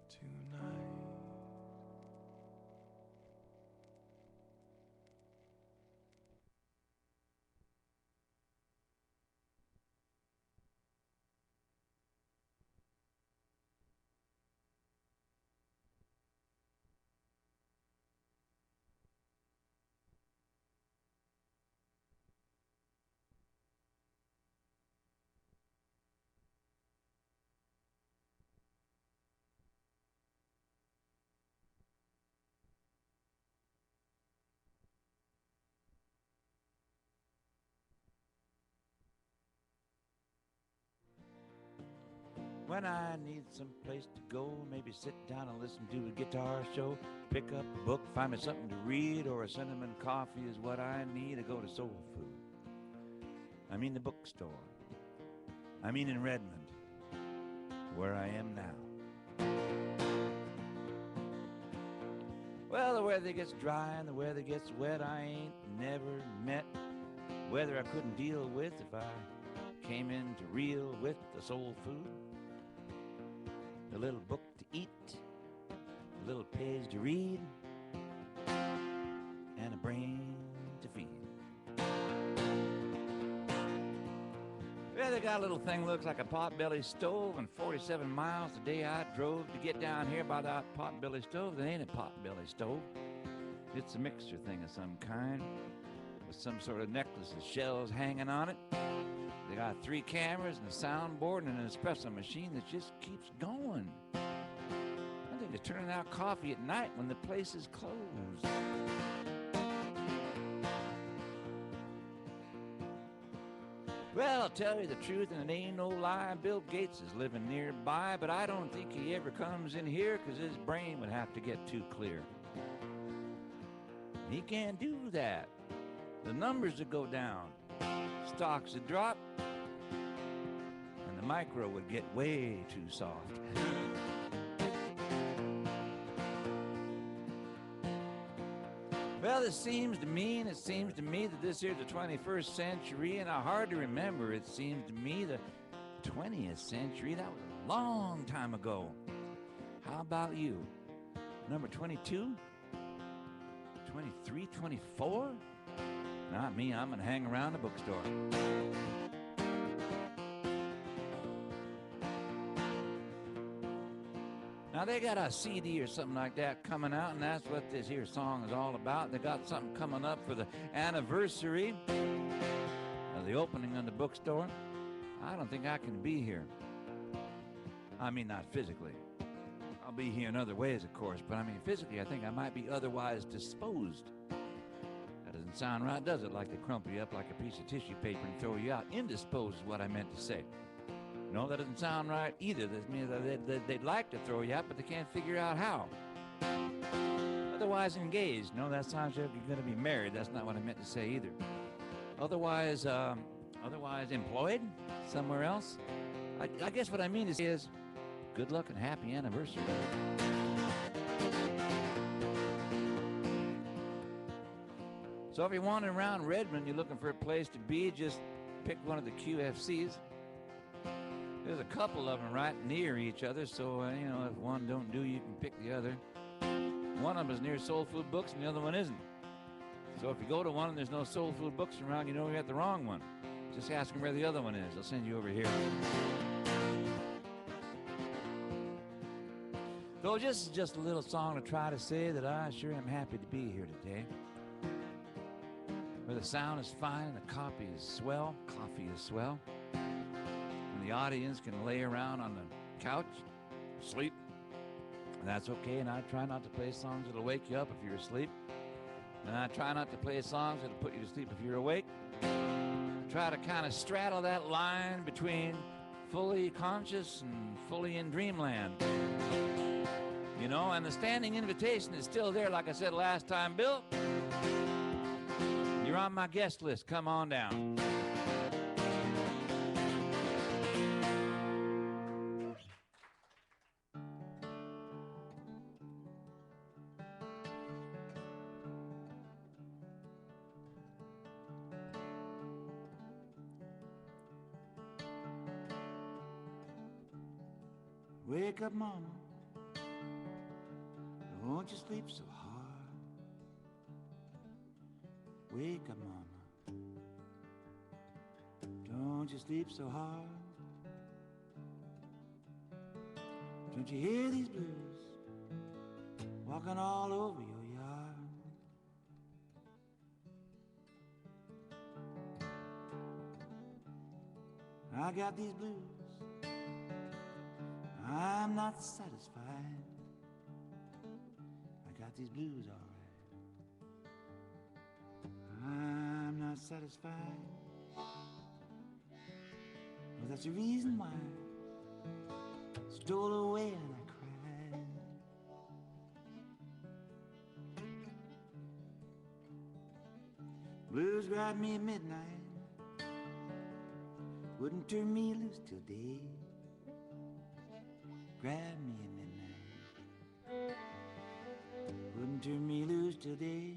tonight. When I need some place to go, maybe sit down and listen to a guitar show, pick up a book, find me something to read, or a cinnamon coffee is what I need. I go to SoulFood. I mean the bookstore. I mean in Redmond, where I am now. Well, the weather gets dry and the weather gets wet. I ain't never met weather I couldn't deal with if I came in to reel with the soul food. A little book to eat, a little page to read, and a brain to feed. Well, they got a little thing looks like a potbelly stove, and 47 miles the day I drove to get down here by that potbelly stove. That ain't a potbelly stove. It's a mixture thing of some kind, with some sort of necklace of shells hanging on it. They got 3 cameras and a soundboard and an espresso machine that just keeps going. I think they're turning out coffee at night when the place is closed. Well, I'll tell you the truth, and it ain't no lie. Bill Gates is living nearby, but I don't think he ever comes in here because his brain would have to get too clear. He can't do that. The numbers would go down, stocks would drop, and the micro would get way too soft. Well, it seems to me that this here's the 21st century, and hard to remember, it seems to me, the 20th century. That was a long time ago. How about you? Number 22? 23, 24? Not me, I'm gonna hang around the bookstore. Now they got a CD or something like that coming out, and that's what this here song is all about. They got something coming up for the anniversary of the opening of the bookstore. I don't think I can be here. I mean, not physically. I'll be here in other ways, of course, but I mean, physically, I think I might be otherwise disposed. That doesn't sound right, does it? Like they crumple you up like a piece of tissue paper and throw you out. Indisposed is what I meant to say. No, that doesn't sound right either. That means that they'd like to throw you out, but they can't figure out how. Otherwise engaged. No, that sounds like you're going to be married. That's not what I meant to say either. Otherwise employed somewhere else. I guess what I mean to say is good luck and happy anniversary. So if you're wandering around Redmond, you're looking for a place to be, just pick one of the QFCs. There's a couple of them right near each other, so, you know, if one don't do, you can pick the other. One of them is near Soul Food Books and the other one isn't. So if you go to one and there's no Soul Food Books around, you know you're at the wrong one. Just ask them where the other one is. They'll send you over here. So this is just a little song to try to say that I sure am happy to be here today. Where the sound is fine, the coffee is swell, and the audience can lay around on the couch, sleep. And that's okay, and I try not to play songs that'll wake you up if you're asleep. And I try not to play songs that'll put you to sleep if you're awake. I try to kind of straddle that line between fully conscious and fully in dreamland. You know, and the standing invitation is still there, like I said last time. Bill, you're on my guest list. Come on down. Wake up, mama. Don't you sleep so hard. Wake up, mama. Don't you sleep so hard. Don't you hear these blues walking all over your yard? I got these blues. I'm not satisfied. I got these blues all right. I'm not satisfied. Well, that's the reason why I stole away and I cried. Blues grabbed me at midnight, wouldn't turn me loose till day. Grab me at midnight, wouldn't turn me loose till day.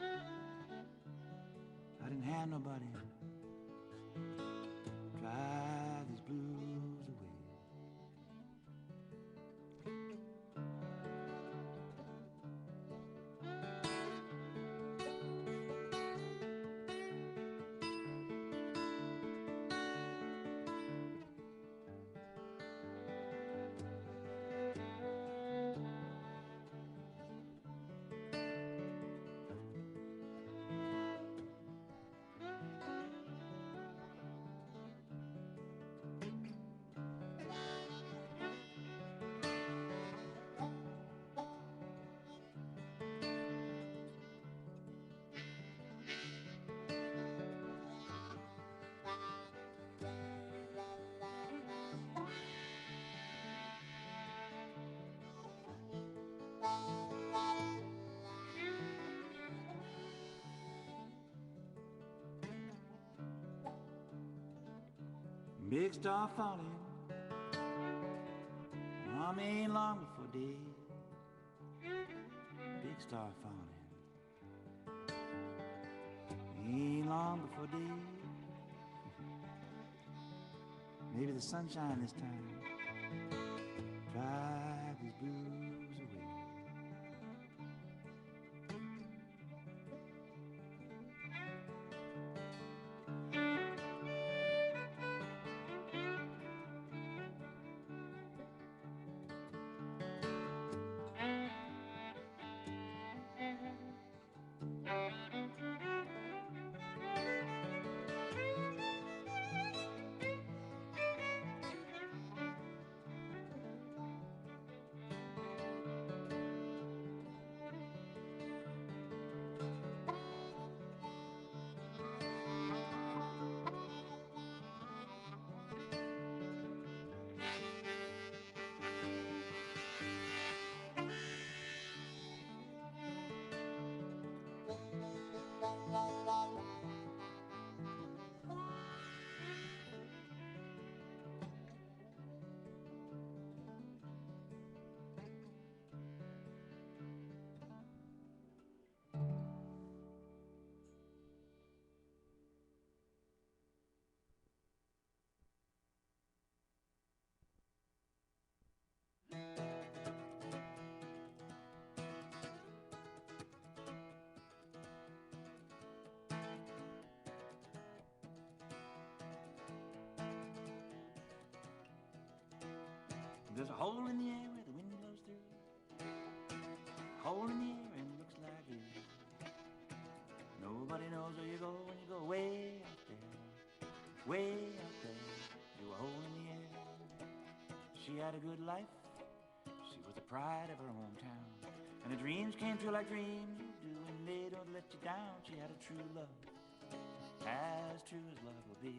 I didn't have nobody drive these blues away. Big star falling, Mom ain't long before day. Big star falling, ain't long before day. Maybe the sunshine this time drive these blues away. There's a hole in the air where the wind blows through. Hole in the air and it looks like you. Nobody knows where you go when you go way out there. Way out there, through a hole in the air. She had a good life. She was the pride of her hometown. And her dreams came true like dreams you do, and they don't let you down. She had a true love, as true as love will be.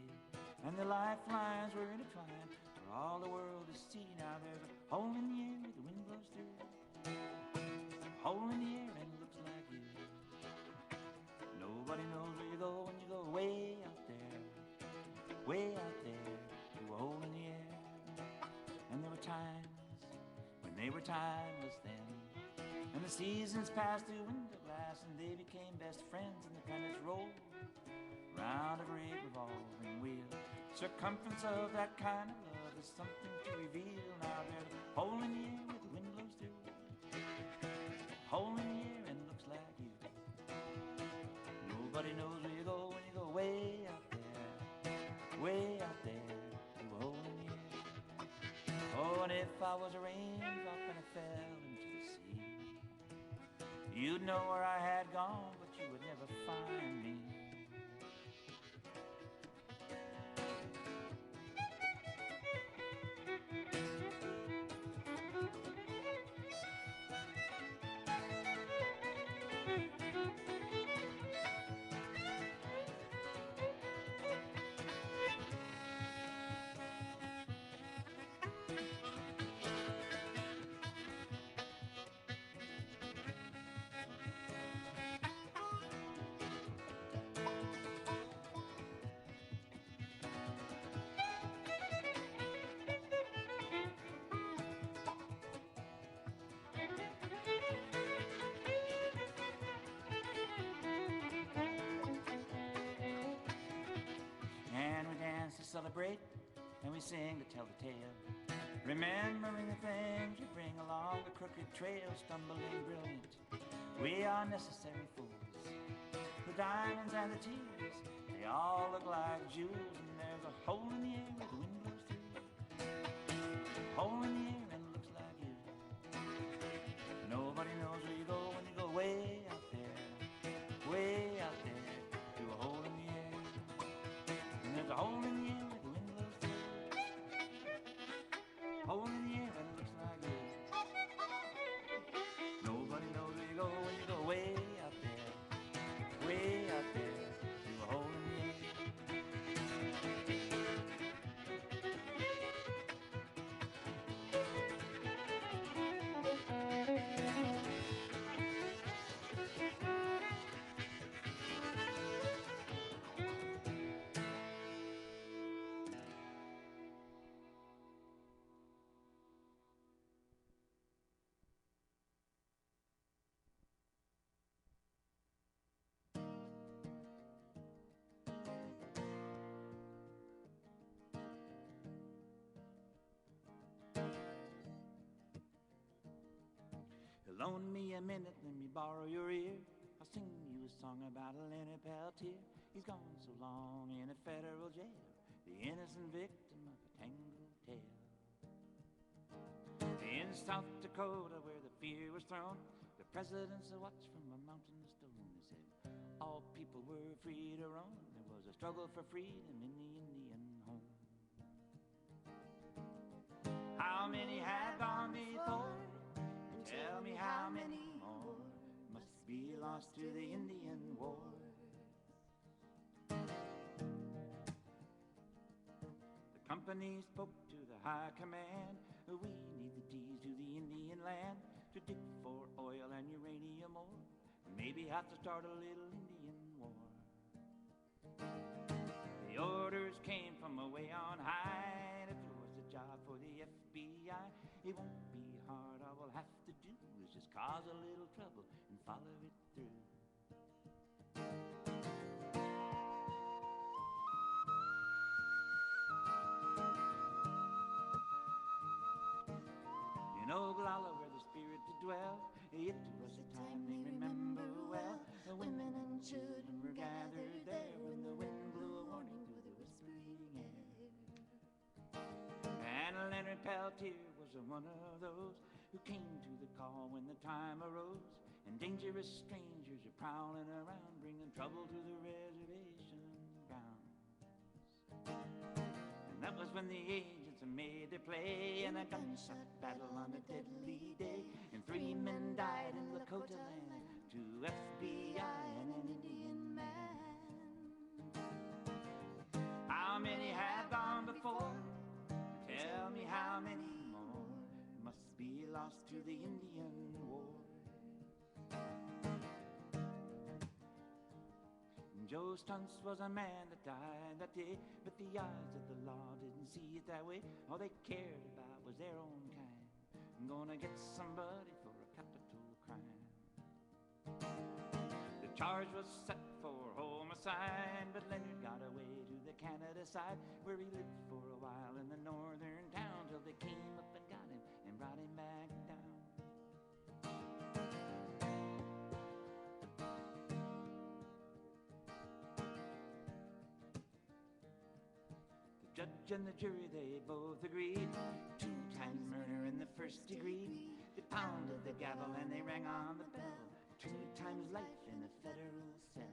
And the lifelines were intertwined for all the world to see. Now there's a hole in the air where the wind blows through. A hole in the air and it looks like you. Nobody knows where you go when you go way out there. Way out there, through a hole in the air. And there were times when they were timeless then. And the seasons passed through window glass, and they became best friends, and the planets rolled round a great revolving wheel. Circumference of that kind of love is something to reveal. Now there's a hole in the air where the wind blows through. A hole in the air and it looks like you. Nobody knows where you go when you go way out there. Way out there, through a hole in the air. Oh, and if I was a raindrop and I fell into the sea, you'd know where I had gone, but you would never find me. Celebrate, and we sing to tell the tale, remembering the things we bring along the crooked trail, stumbling brilliant. We are necessary fools. The diamonds and the tears, they all look like jewels, and there's a hole in the air where the wind blows through. A hole in the air and it looks like you. Nobody knows where you go when you go way out there, way out there, through a hole in the air. And there's a hole in the air. Hole in the air and it looks like you. Nobody knows where you go when you go way out there, way out there, through a hole in the air. Loan me a minute, let me borrow your ear. I'll sing you a song about a Lenny Peltier. He's gone so long in a federal jail, the innocent victim of a tangled tale. In South Dakota, where the fear was thrown, the presidents watched from a mountain stone. They said all people were free to roam. There was a struggle for freedom in the Indian home. How many had gone before? Tell me how many more must be lost to the Indian war. The company spoke to the high command. We need the deeds to the Indian land to dig for oil and uranium ore. Maybe have to start a little Indian war. The orders came from away on high. If it was a job for the FBI, it won't be hard. All we'll have to do is just cause a little trouble and follow it through. In Oglala, where the spirit did dwell, it was a time they remember well. The women and children were gathered there when the wind blew a warning through the whispering air. And Leonard Peltier was one of those who came to the call when the time arose, and dangerous strangers are prowling around, bringing trouble to the reservation grounds. And that was when the agents made their play in a gunshot battle on a deadly day, and 3 men died in Lakota land, 2 FBI and an Indian man. How many have gone before? Tell me how many more must be lost to the Indian War. Joe Stunts was a man that died that day, but the eyes of the law didn't see it that way. All they cared about was their own kind. I'm gonna get somebody for a capital crime. The charge was set for homicide, but Leonard got away to the Canada side, where he lived for a while in the northern town, till they came up and got him and brought him back down. The judge and the jury, they both agreed, 2 times murder in the first degree. They pounded the gavel and they rang on the bell, 2 times life in a federal cell.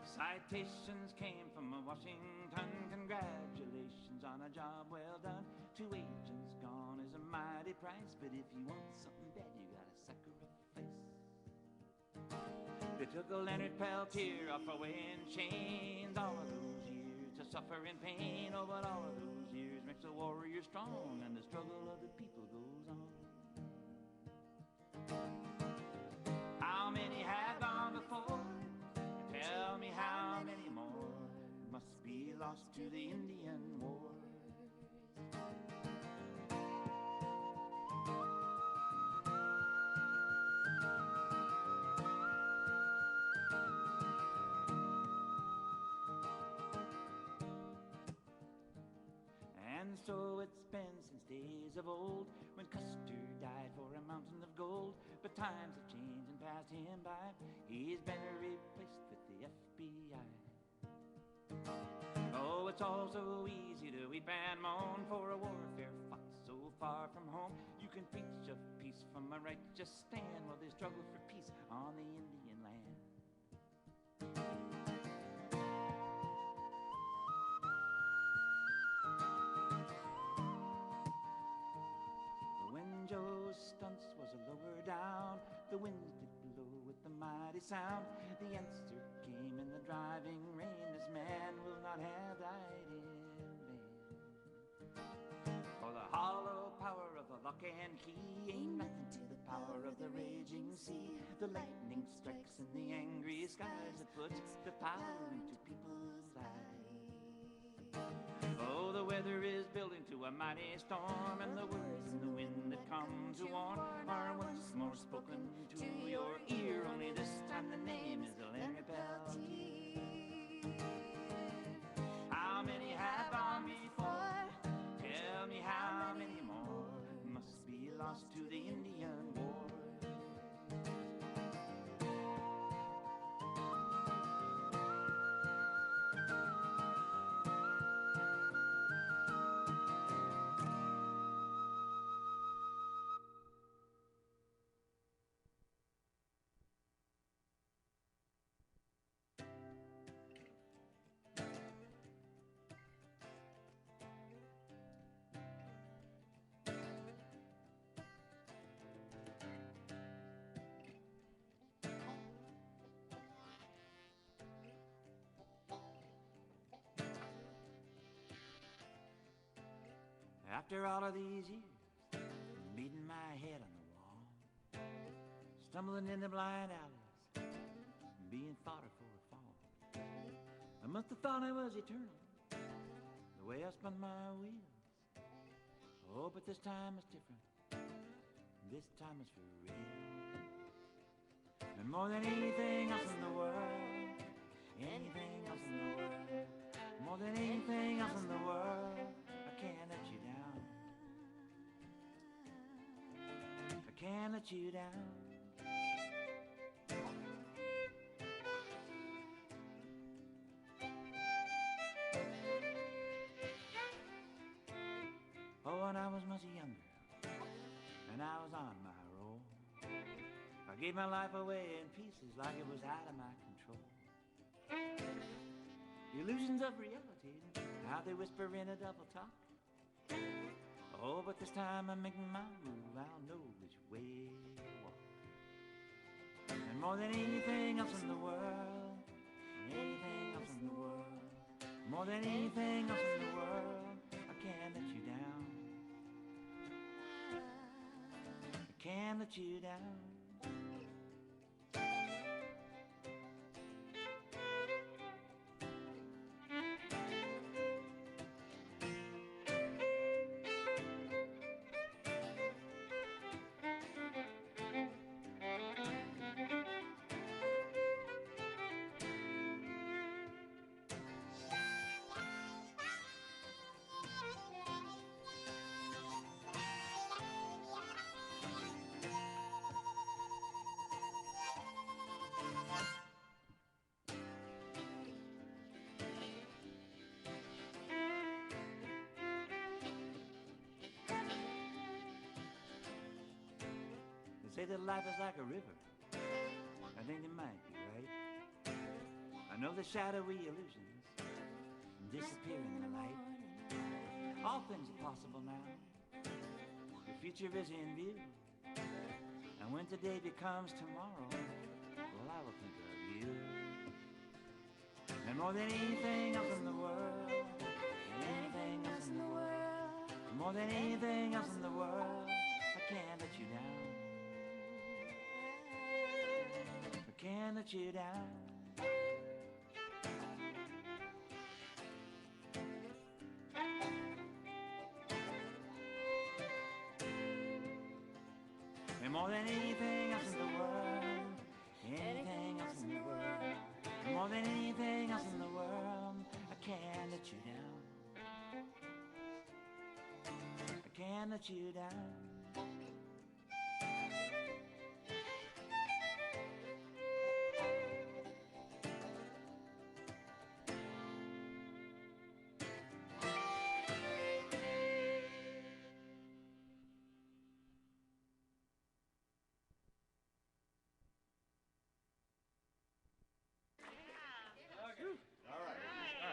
Citations came from Washington, congratulations on a job well done. 2 agents gone is a mighty price, but if you want something bad, you gotta sacrifice. They took a Leonard Peltier off away in chains, all of those years to suffer in pain. Oh, but all of those years makes a warrior strong, and the struggle of the people goes on. How many have gone before? Tell me how many more must be lost to the Indian War. And so it's been since days of old, when Custer died for a mountain of gold. But times have changed and passed him by. He's been replaced with the FBI. Oh, it's all so easy to weep and moan for a warfare fought so far from home. You can preach of peace from a righteous stand while they struggle for peace on the Indian land. When Joe Stunts was lower down, the winds did blow with a mighty sound. The answer came in the driving rain, this man will not have died in vain. For the hollow power of the lock and key ain't nothing to the power of the raging sea. The lightning strikes in the angry skies, it puts the power into people's eyes. Oh, the weather is building to a mighty storm, and the words in the wind that come to warn are once more spoken to your ear. Only this time the name is Leonard Peltier. How many have gone before? Tell me how many more must be lost to the Indian War. After all of these years, beating my head on the wall, stumbling in the blind alleys, being fodder for a fall. I must have thought I was eternal, the way I spun my wheels. Oh, but this time is different. This time is for real. And more than anything else in the world, anything else in the world, more than anything else in the world, I can't let you down. I can't let you down. and I was on my roll. I gave my life away in pieces like it was out of my control. Illusions of reality, how they whisper in a double talk. Oh, but this time I'm making my move, I'll know which way to walk. And more than anything else in the world, anything else in the world, more than anything else in the world, I can't let you down. I can't let you down. Say that life is like a river. I think it might be right. I know the shadowy illusions disappear in the light. All things are possible now. The future is in view. And when today becomes tomorrow, well, I will think of you. And more than anything else in the world, anything else in the world, more than anything else in the world, I can't let you down. Can't let you down. And more than anything else in the world, anything else in the world, more than anything else in the world, I can't let you down. I can't let you down.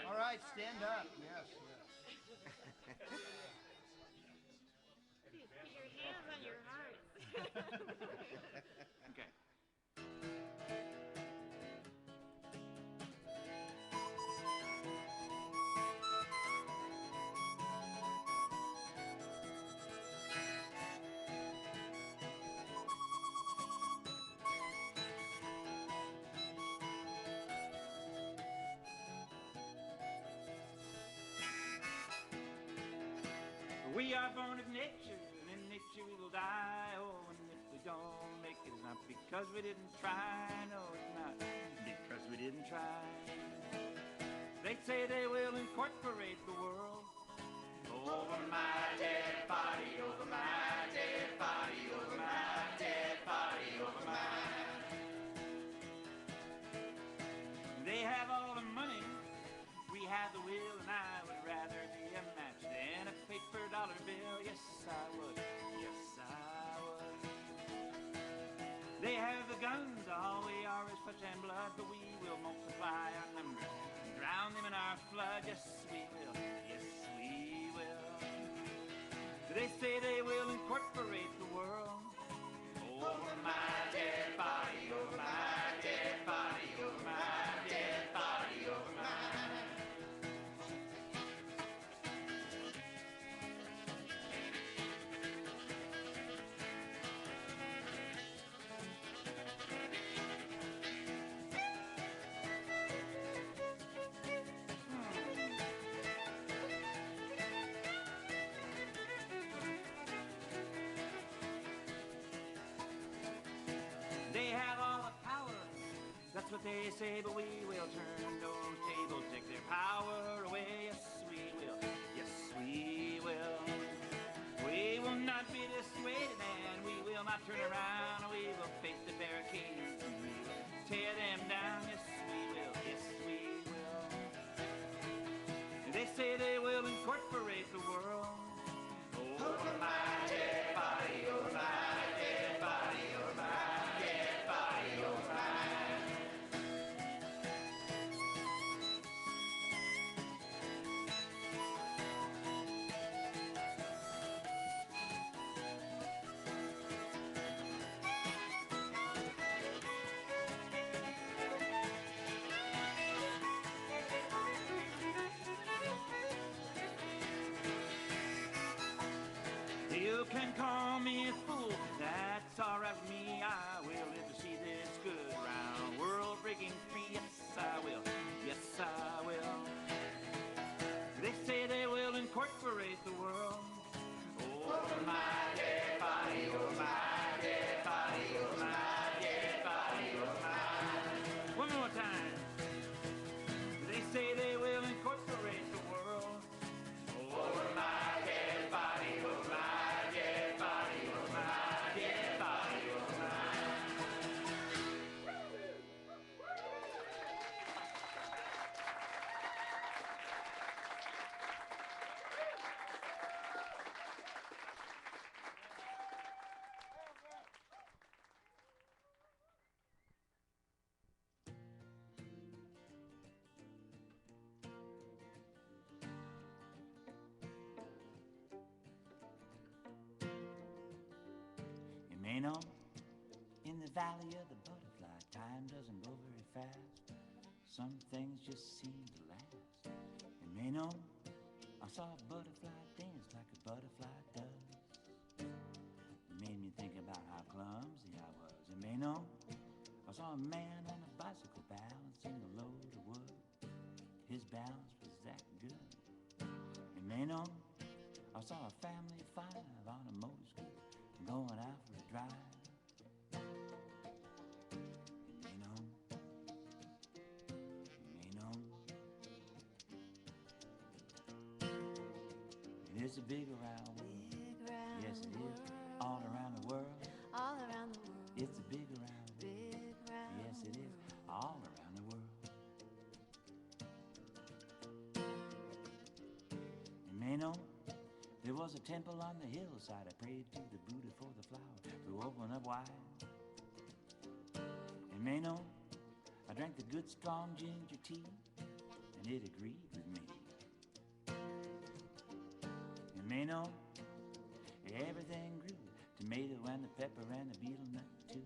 All right, stand up. Yes, yes. Put your hands on your heart. Okay. We are born of nature, and in nature we will die. Oh, and if we don't make it, it's not because we didn't try. No, it's not because we didn't try. They say they will incorporate the world over my dead body, over my dead body, over my dead body, over mine. They have all the money, we have the will, and I would rather be a match than a paper dollar bill. Yes, I would. Yes, I would. They have the guns, all we are is flesh and blood, but we will multiply our numbers and drown them in our flood. Yes, we will. Yes, we will. They say they will incorporate the world over my dead body, over my dead body, over my dead body, over mine. They have all the power, that's what they say, but we will turn those tables, take their power away. Yes, we will. Yes, we will. We will not be dissuaded, and we will not turn around. We will face the barricades and we will tear them down. Yes, we will. Yes, we will. They say they will incorporate the world over my dead body, over my a fool. That's alright with me, I will live to see this good round world breaking free. Yes, I will. Yes, I will. They say they will incorporate the world. Oh, my dead body, oh, my dead body, oh, my dead body, oh, my. One more time. They say they will incorporate the world. Oh, my dead body, oh, my dead body, oh, my dead body, oh, my. You may know, in the valley of the butterfly, time doesn't go very fast. Some things just seem to last. You may know, I saw a butterfly dance like a butterfly does. It made me think about how clumsy I was. You may know, I saw a man on a bicycle balancing a load of wood. His balance was that good. You may know, I saw a family of 5 on a motor scooter going out for a drive. You may know, you may know. And it's a big around world. Yes, it is. All around the world. All around the world. It's a big around world. Big round Yes, it is. All around the world. You may know, there was a temple on the hillside. I prayed to the Buddha for the flower to open up wide. You may know, I drank the good strong ginger tea, and it agreed with me. You may know, everything grew, tomato and the pepper and the beetle nut too.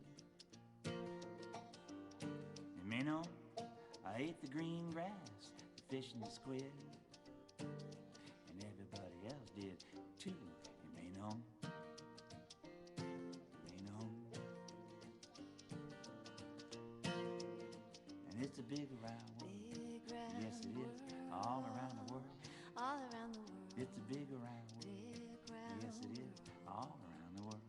You may know, I ate the green grass, the fish and the squid, and everybody else did too. You may know, you may know. And it's a big around world. Big round Yes, it is. All around the world. all around the world. It's a big around world. Big round Yes, it is. All around the world.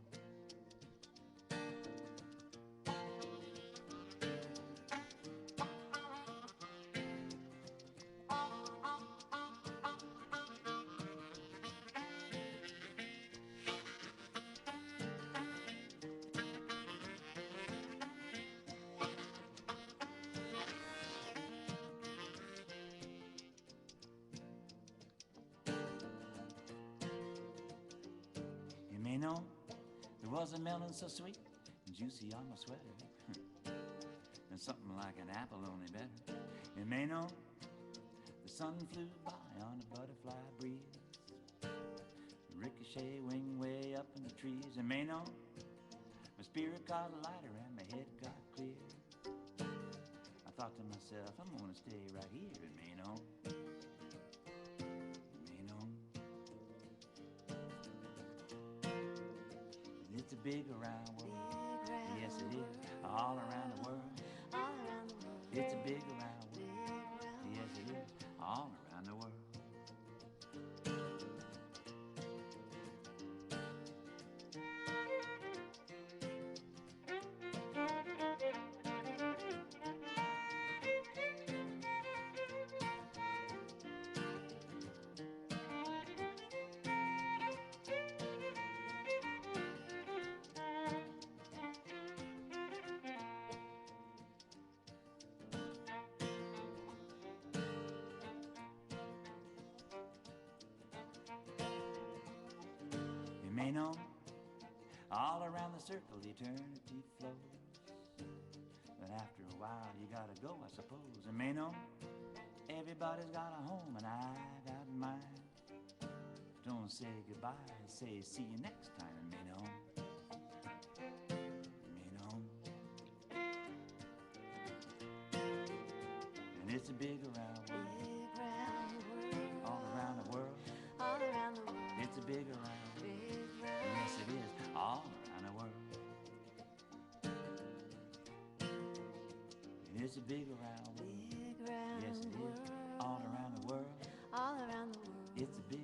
You may know, there was a melon so sweet and juicy on my sweater. And something like an apple, only better. You may know, the sun flew by on a butterfly breeze. Ricochet wing way up in the trees. You may know, my spirit got lighter and my head got clear. I thought to myself, I'm gonna stay right here. You may know. You may know. And it's a big around world. Big round Yes, it is. All around the world. all around the world. It's a big around world. Big round Yes, it is. All around the world. You may know, all around the circle eternity flows. But after a while you gotta go, I suppose. You may know, everybody's got a home and I got mine. Don't say goodbye, say see you next time. You may know. You may know. And it's a big around world. Big round world. All around the world. All around the world. It's a big around. Big round Yes, it is. All It's a big around world. Big round Yes, it world. is. All around the world. All around the world. It's a big